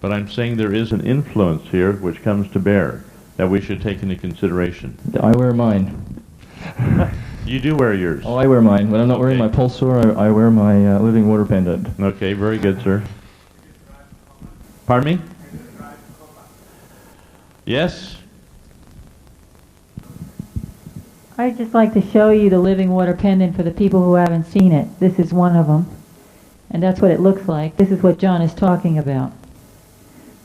But I'm saying there is an influence here which comes to bear that we should take into consideration. I wear mine. You do wear yours. Oh, I wear mine. When I'm not wearing my pulsar, I wear my living water pendant. Okay, very good, sir. Pardon me? Yes? I'd just like to show you the living water pendant for the people who haven't seen it. This is one of them, and that's what it looks like. This is what John is talking about.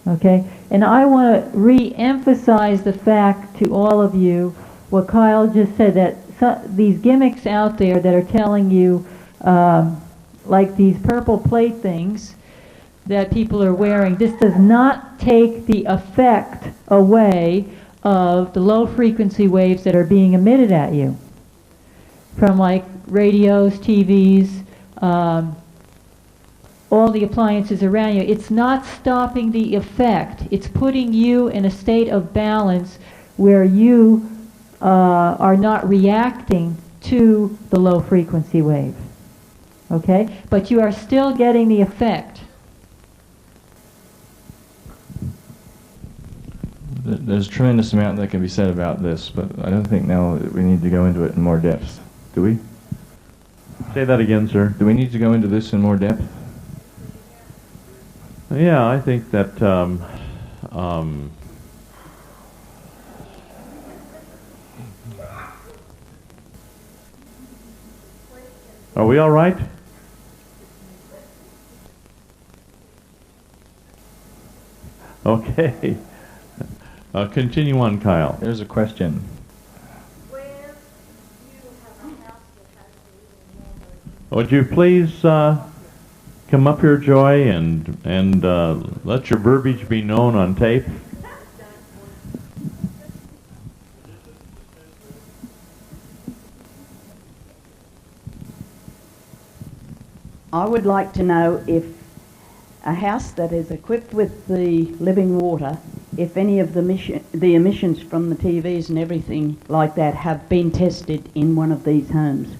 Okay? And I want to re-emphasize the fact to all of you what Kyle just said, that these gimmicks out there that are telling you, like these purple plate things that people are wearing, this does not take the effect away of the low frequency waves that are being emitted at you from like radios, TVs, all the appliances around you. It's not stopping the effect. It's putting you in a state of balance where you are not reacting to the low frequency wave. Okay? But you are still getting the effect. There's a tremendous amount that can be said about this, but I don't think now that we need to go into it in more depth. Do we? Say that again, sir. Do we need to go into this in more depth? Yeah, I think that are we all right? Okay. Continue on, Kyle. There's a question. Would you please come up here, Joy, and let your verbiage be known on tape? I would like to know if a house that is equipped with the living water, if any of the emissions from the TVs and everything like that have been tested in one of these homes.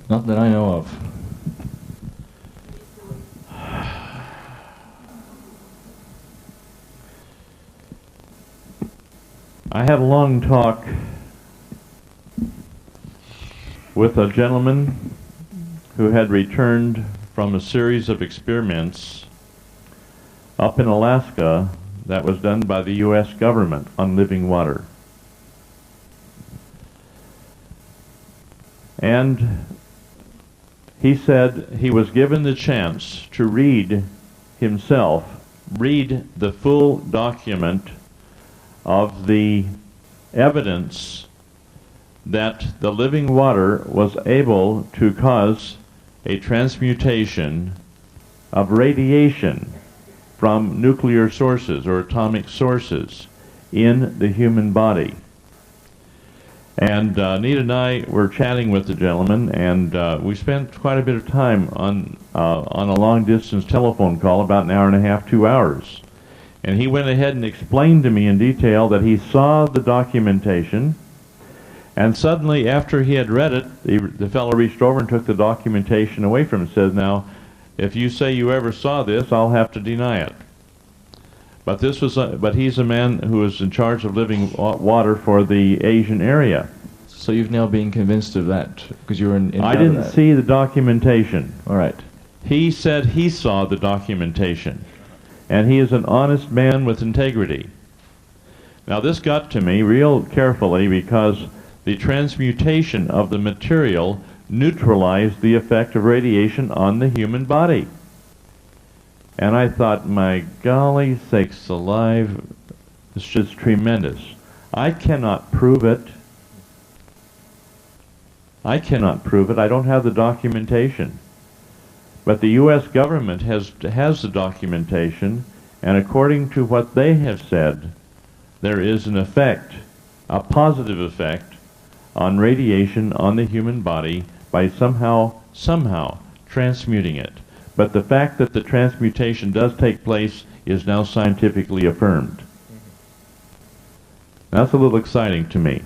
Not that I know of. I had a long talk with a gentleman who had returned from a series of experiments up in Alaska that was done by the U.S. government on living water. And he said he was given the chance to read the full document of the evidence that the living water was able to cause a transmutation of radiation from nuclear sources or atomic sources in the human body. And Nita and I were chatting with the gentleman, and we spent quite a bit of time on a long-distance telephone call, about an hour and a half, 2 hours. And he went ahead and explained to me in detail that he saw the documentation, and suddenly, after he had read it, the fellow reached over and took the documentation away from him and said, "Now, if you say you ever saw this, I'll have to deny it." But he's a man who is in charge of living water for the Asian area. So you've now been convinced of that because you were in I didn't see the documentation. All right. He said he saw the documentation, and he is an honest man with integrity. Now this got to me real carefully because the transmutation of the material neutralized the effect of radiation on the human body. And I thought, my golly sakes alive, it's just tremendous. I cannot prove it. I don't have the documentation. But the U.S. government has the documentation, and according to what they have said, there is an effect, a positive effect, on radiation on the human body by somehow transmuting it. But the fact that the transmutation does take place is now scientifically affirmed. That's a little exciting to me.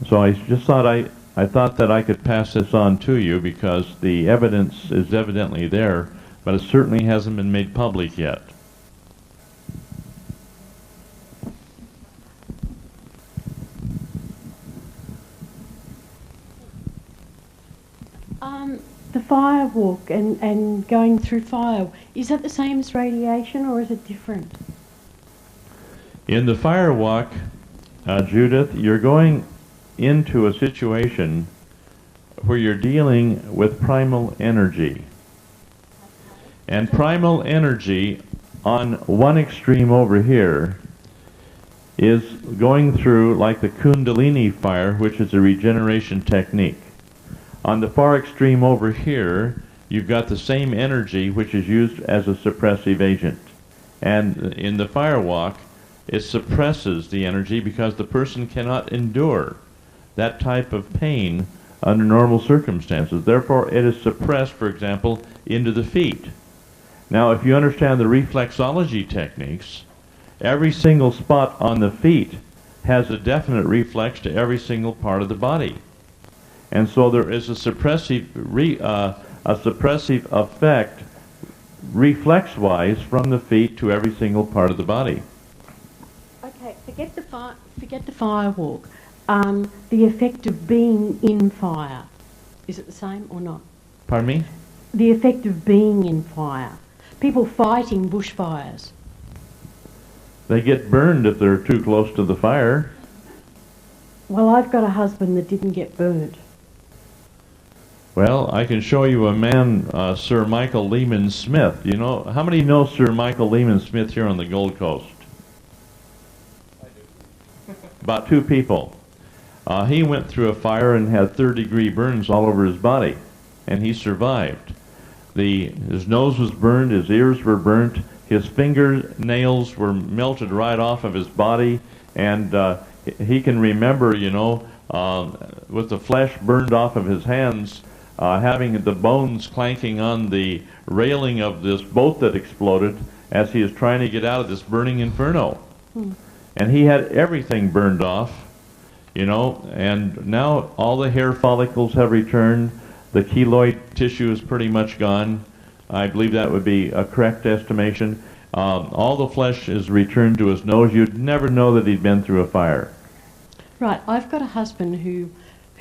So I just thought I thought that I could pass this on to you because the evidence is evidently there, but it certainly hasn't been made public yet. The firewalk and going through fire, is that the same as radiation or is it different? In the firewalk, Judith, you're going into a situation where you're dealing with primal energy. And primal energy on one extreme over here is going through like the Kundalini fire, which is a regeneration technique. On the far extreme over here, you've got the same energy which is used as a suppressive agent. And in the firewalk, it suppresses the energy because the person cannot endure that type of pain under normal circumstances. Therefore, it is suppressed, for example, into the feet. Now, if you understand the reflexology techniques, every single spot on the feet has a definite reflex to every single part of the body. And so there is a suppressive effect reflex-wise from the feet to every single part of the body. Okay, forget the firewalk. The effect of being in fire, is it the same or not? Pardon me? The effect of being in fire. People fighting bushfires. They get burned if they're too close to the fire. Well, I've got a husband that didn't get burned. Well, I can show you a man, Sir Michael Lehman Smith. You know, how many know Sir Michael Lehman Smith here on the Gold Coast? I do. About 2 people. He went through a fire and had 3rd-degree burns all over his body, and he survived. His nose was burned, his ears were burnt, his fingernails were melted right off of his body, and he can remember, you know, with the flesh burned off of his hands, having the bones clanking on the railing of this boat that exploded as he is trying to get out of this burning inferno. And he had everything burned off, you know, and now all the hair follicles have returned. The keloid tissue is pretty much gone. I believe that would be a correct estimation. All the flesh is returned to his nose. You'd never know that he'd been through a fire. Right, I've got a husband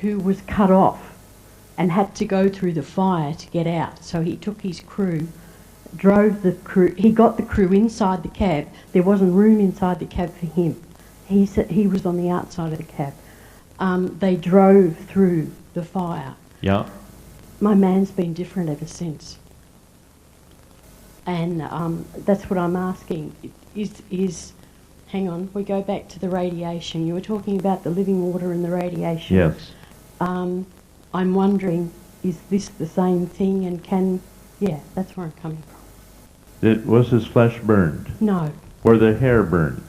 who was cut off and had to go through the fire to get out. So he took his crew drove the crew. He got the crew inside the cab. There wasn't room inside the cab for him. He said he was on the outside of the cab. They drove through the fire. Yeah. My man's been different ever since. And that's what I'm asking. Hang on, we go back to the radiation. You were talking about the living water and the radiation. Yes. I'm wondering, is this the same thing, and yeah, that's where I'm coming from. Was his flesh burned? No. Or the hair burned?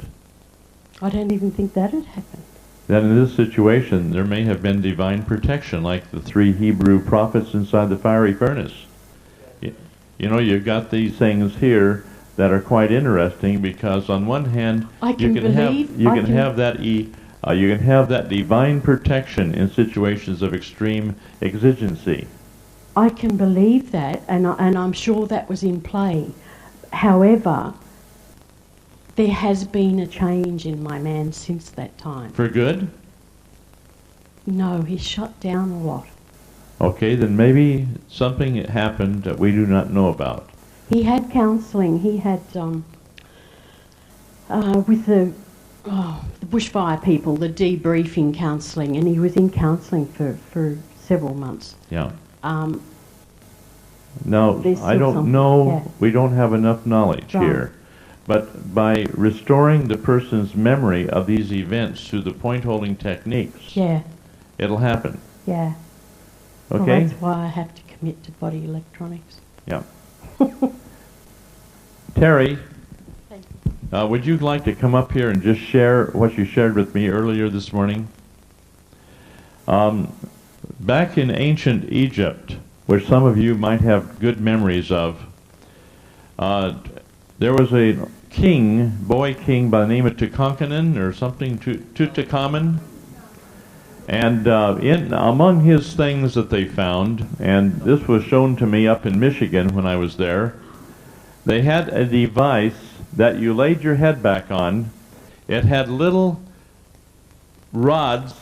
I don't even think that had happened. Then in this situation, there may have been divine protection, like the 3 Hebrew prophets inside the fiery furnace. You know, you've got these things here that are quite interesting, because on one hand, you can have that divine protection in situations of extreme exigency. I can believe that, and I'm sure that was in play. However, there has been a change in my man since that time. For good? No, he's shut down a lot. Okay, then maybe something happened that we do not know about. He had counselling. He had, with the bushfire people, the debriefing counselling, and he was in counselling for several months. Yeah. Now, I don't know, yeah. We don't have enough knowledge here. But by restoring the person's memory of these events through the point-holding techniques, yeah, it'll happen. Yeah. Okay? Well, that's why I have to commit to body electronics. Yeah. Terry, would you like to come up here and just share what you shared with me earlier this morning? Back in ancient Egypt, which some of you might have good memories of, there was a boy king by the name of Tutankhamun or something, Tutankhamun. And among his things that they found, and this was shown to me up in Michigan when I was there, they had a device that you laid your head back on. It had little rods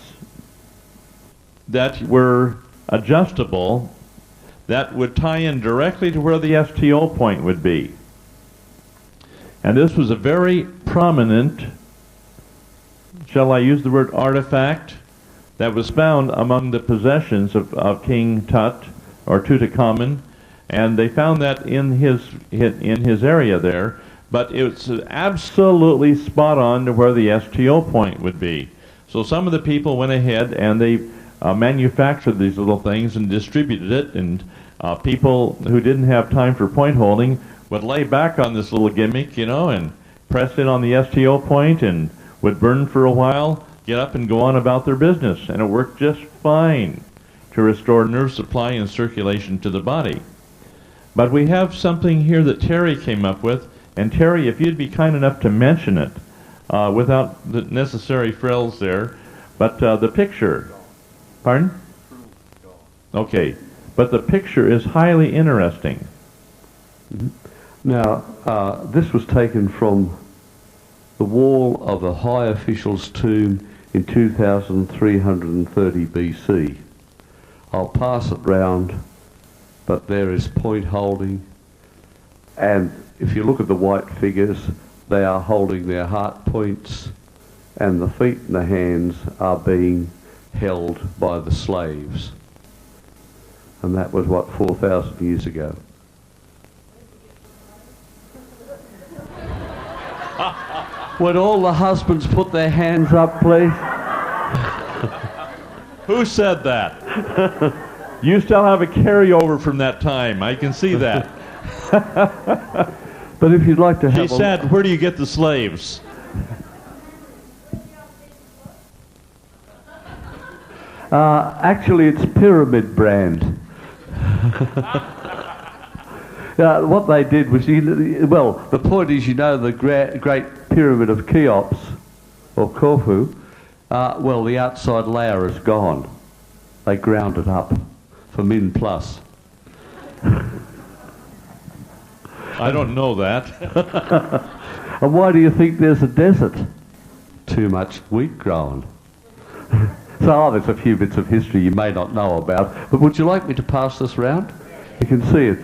that were adjustable that would tie in directly to where the STO point would be. And this was a very prominent, shall I use the word artifact, that was found among the possessions of King Tut, or Tutankhamun, and they found that in his area there, but it's absolutely spot on to where the STO point would be. So some of the people went ahead and they manufactured these little things and distributed it, and people who didn't have time for point holding would lay back on this little gimmick, you know, and press in on the STO point and would burn for a while, get up and go on about their business, and it worked just fine to restore nerve supply and circulation to the body. But we have something here that Terry came up with, and Terry, if you'd be kind enough to mention it without the necessary frills there, but the picture, pardon? Okay, but the picture is highly interesting. Mm-hmm. Now, this was taken from the wall of a high official's tomb in 2330 BC. I'll pass it round, but there is point holding, and if you look at the white figures, they are holding their heart points, and the feet and the hands are being held by the slaves. And that was, what, 4,000 years ago. Would all the husbands put their hands up, please? Who said that? You still have a carryover from that time. I can see that. But if you'd like to have She said, where do you get the slaves? Actually, it's Pyramid brand. What they did was, well, the point is, you know, the great pyramid of Cheops, or Corfu, well, the outside layer is gone. They ground it up for Min Plus. I don't know that. And why do you think there's a desert? Too much wheat grown. So there's a few bits of history you may not know about, but would you like me to pass this round? You can see it.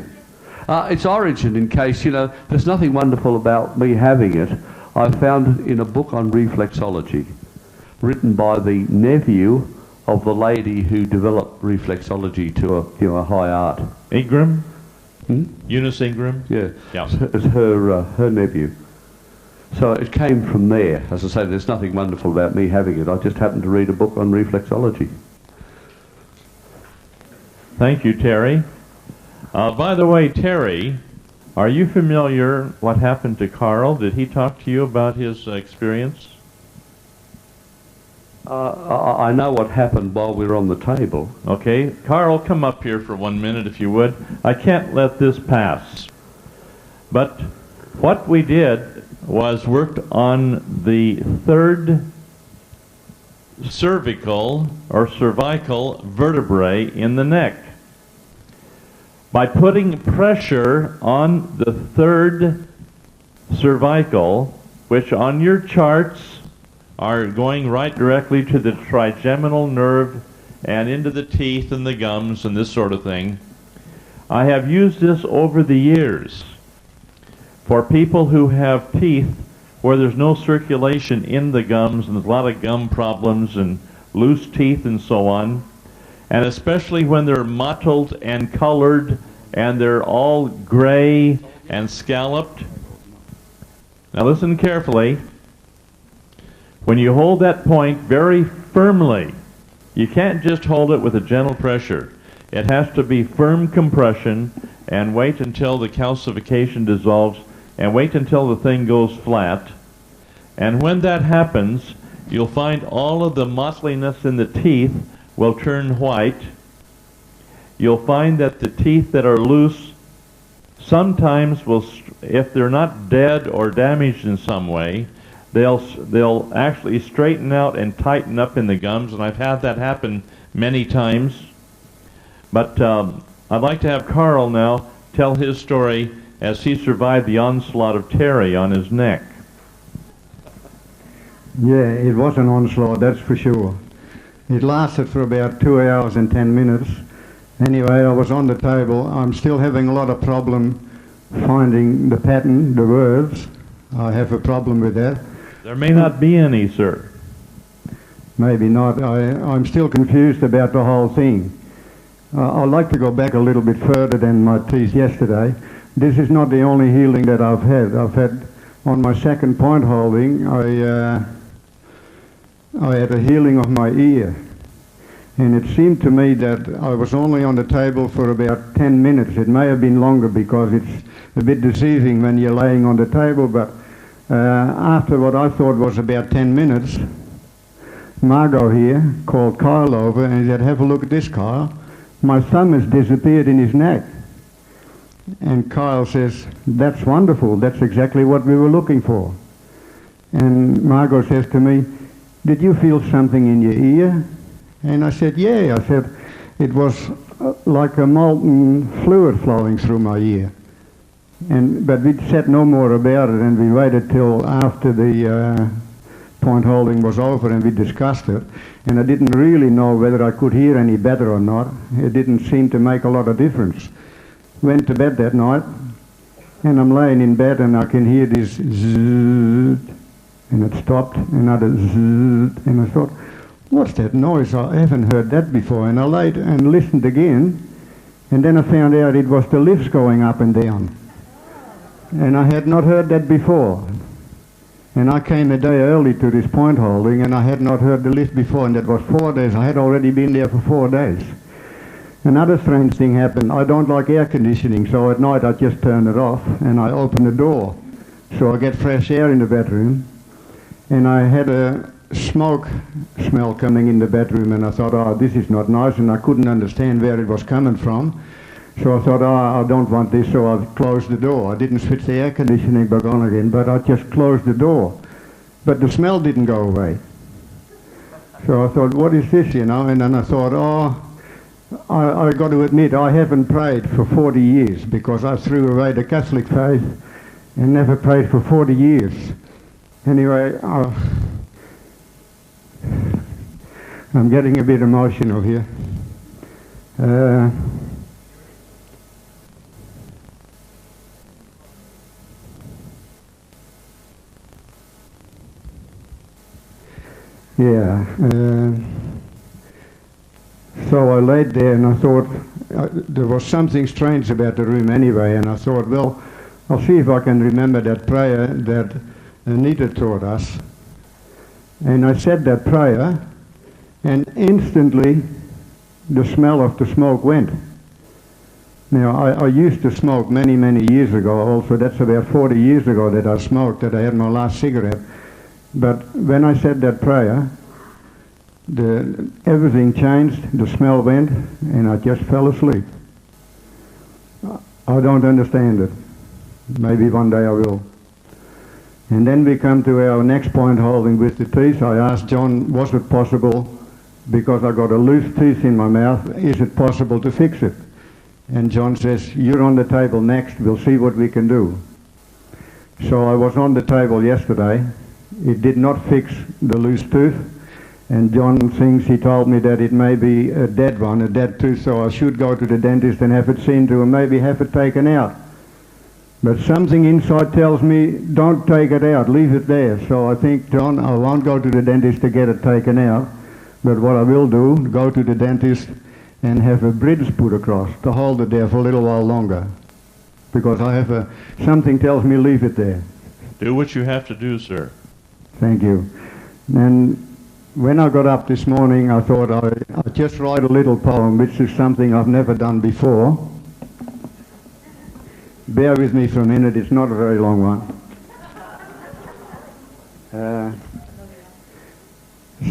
Its origin, in case, there's nothing wonderful about me having it. I found it in a book on reflexology, written by the nephew of the lady who developed reflexology to a high art. Ingram? Eunice Ingram? Yeah. Yeah. It's her nephew. So it came from there. As I say, there's nothing wonderful about me having it. I just happened to read a book on reflexology. Thank you, Terry. By the way, Terry, are you familiar what happened to Carl? Did he talk to you about his experience? I know what happened while we were on the table. Okay. Carl, come up here for 1 minute if you would. I can't let this pass. But what we did was worked on the third cervical or cervical vertebrae in the neck. By putting pressure on the third cervical, which on your charts are going right directly to the trigeminal nerve and into the teeth and the gums and this sort of thing. I have used this over the years for people who have teeth where there's no circulation in the gums and there's a lot of gum problems and loose teeth and so on, and especially when they're mottled and colored and they're all gray and scalloped. Now listen carefully. When you hold that point very firmly, you can't just hold it with a gentle pressure. It has to be firm compression, and wait until the calcification dissolves, and wait until the thing goes flat. And when that happens, you'll find all of the mottliness in the teeth will turn white. You'll find that the teeth that are loose sometimes will, if they're not dead or damaged in some way, they'll actually straighten out and tighten up in the gums, and I've had that happen many times. But I'd like to have Carl now tell his story as he survived the onslaught of Terry on his neck. Yeah, it was an onslaught, that's for sure. It lasted for about 2 hours and 10 minutes. Anyway, I was on the table. I'm still having a lot of problem finding the pattern, the words. I have a problem with that. There may not be any, sir. Maybe not. I'm still confused about the whole thing. I'd like to go back a little bit further than my teeth yesterday. This is not the only healing that I've had. I've had, on my second point holding, I had a healing of my ear. And it seemed to me that I was only on the table for about 10 minutes. It may have been longer because it's a bit deceiving when you're laying on the table, but after what I thought was about 10 minutes, Margot here called Kyle over and he said, "Have a look at this, Kyle. My thumb has disappeared in his neck." And Kyle says, "That's wonderful. That's exactly what we were looking for." And Margot says to me, "Did you feel something in your ear?" And I said, "Yeah." I said, "It was like a molten fluid flowing through my ear." But we said no more about it, and we waited till after the point holding was over and we discussed it. And I didn't really know whether I could hear any better or not. It didn't seem to make a lot of difference. Went to bed that night, and I'm laying in bed and I can hear this zzz, and it stopped, another zzz, and I thought, what's that noise? I haven't heard that before. And I laid and listened again, and then I found out it was the lifts going up and down. And I had not heard that before. And I came a day early to this point holding, and I had not heard the lift before, and that was 4 days. I had already been there for 4 days. Another strange thing happened. I don't like air conditioning, so at night I just turn it off, and I open the door, so I get fresh air in the bedroom. And I had a smoke smell coming in the bedroom, and I thought, oh, this is not nice, and I couldn't understand where it was coming from. So I thought, oh, I don't want this, so I closed the door. I didn't switch the air conditioning back on again, but I just closed the door. But the smell didn't go away. So I thought, what is this, you know? And then I thought, oh, I got to admit, I haven't prayed for 40 years because I threw away the Catholic faith and never prayed for 40 years. Anyway, I'm getting a bit emotional here. Yeah. So I laid there and I thought, there was something strange about the room anyway, and I thought, well, I'll see if I can remember that prayer that Anita taught us. And I said that prayer, and instantly the smell of the smoke went. Now, I used to smoke many, many years ago also. That's about 40 years ago that I smoked, that I had my last cigarette. But when I said that prayer, everything changed, the smell went, and I just fell asleep. I don't understand it. Maybe one day I will. And then we come to our next point holding with the teeth. I asked John, was it possible, because I got a loose tooth in my mouth, is it possible to fix it? And John says, you're on the table next, we'll see what we can do. So I was on the table yesterday. It did not fix the loose tooth, and John thinks, he told me that it may be a dead one, a dead tooth, so I should go to the dentist and have it seen to and maybe have it taken out. But something inside tells me, don't take it out, leave it there. So I think, John, I won't go to the dentist to get it taken out, but what I will do, go to the dentist and have a bridge put across to hold it there for a little while longer. Because I have something tells me leave it there. Do what you have to do, sir. Thank you. And when I got up this morning, I thought I'd just write a little poem, which is something I've never done before. Bear with me for a minute, it's not a very long one.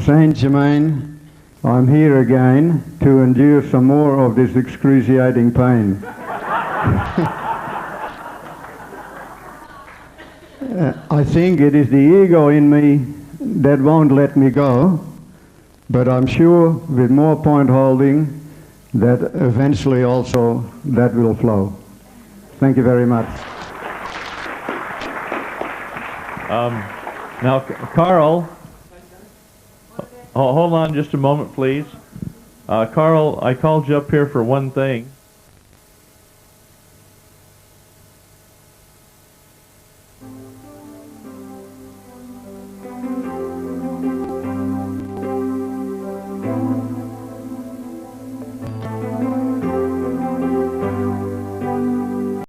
Saint Germain, I'm here again to endure some more of this excruciating pain. I think it is the ego in me that won't let me go, but I'm sure with more point holding that eventually also that will flow. Thank you very much. Now, Carl, hold on just a moment, please. Carl, I called you up here for one thing.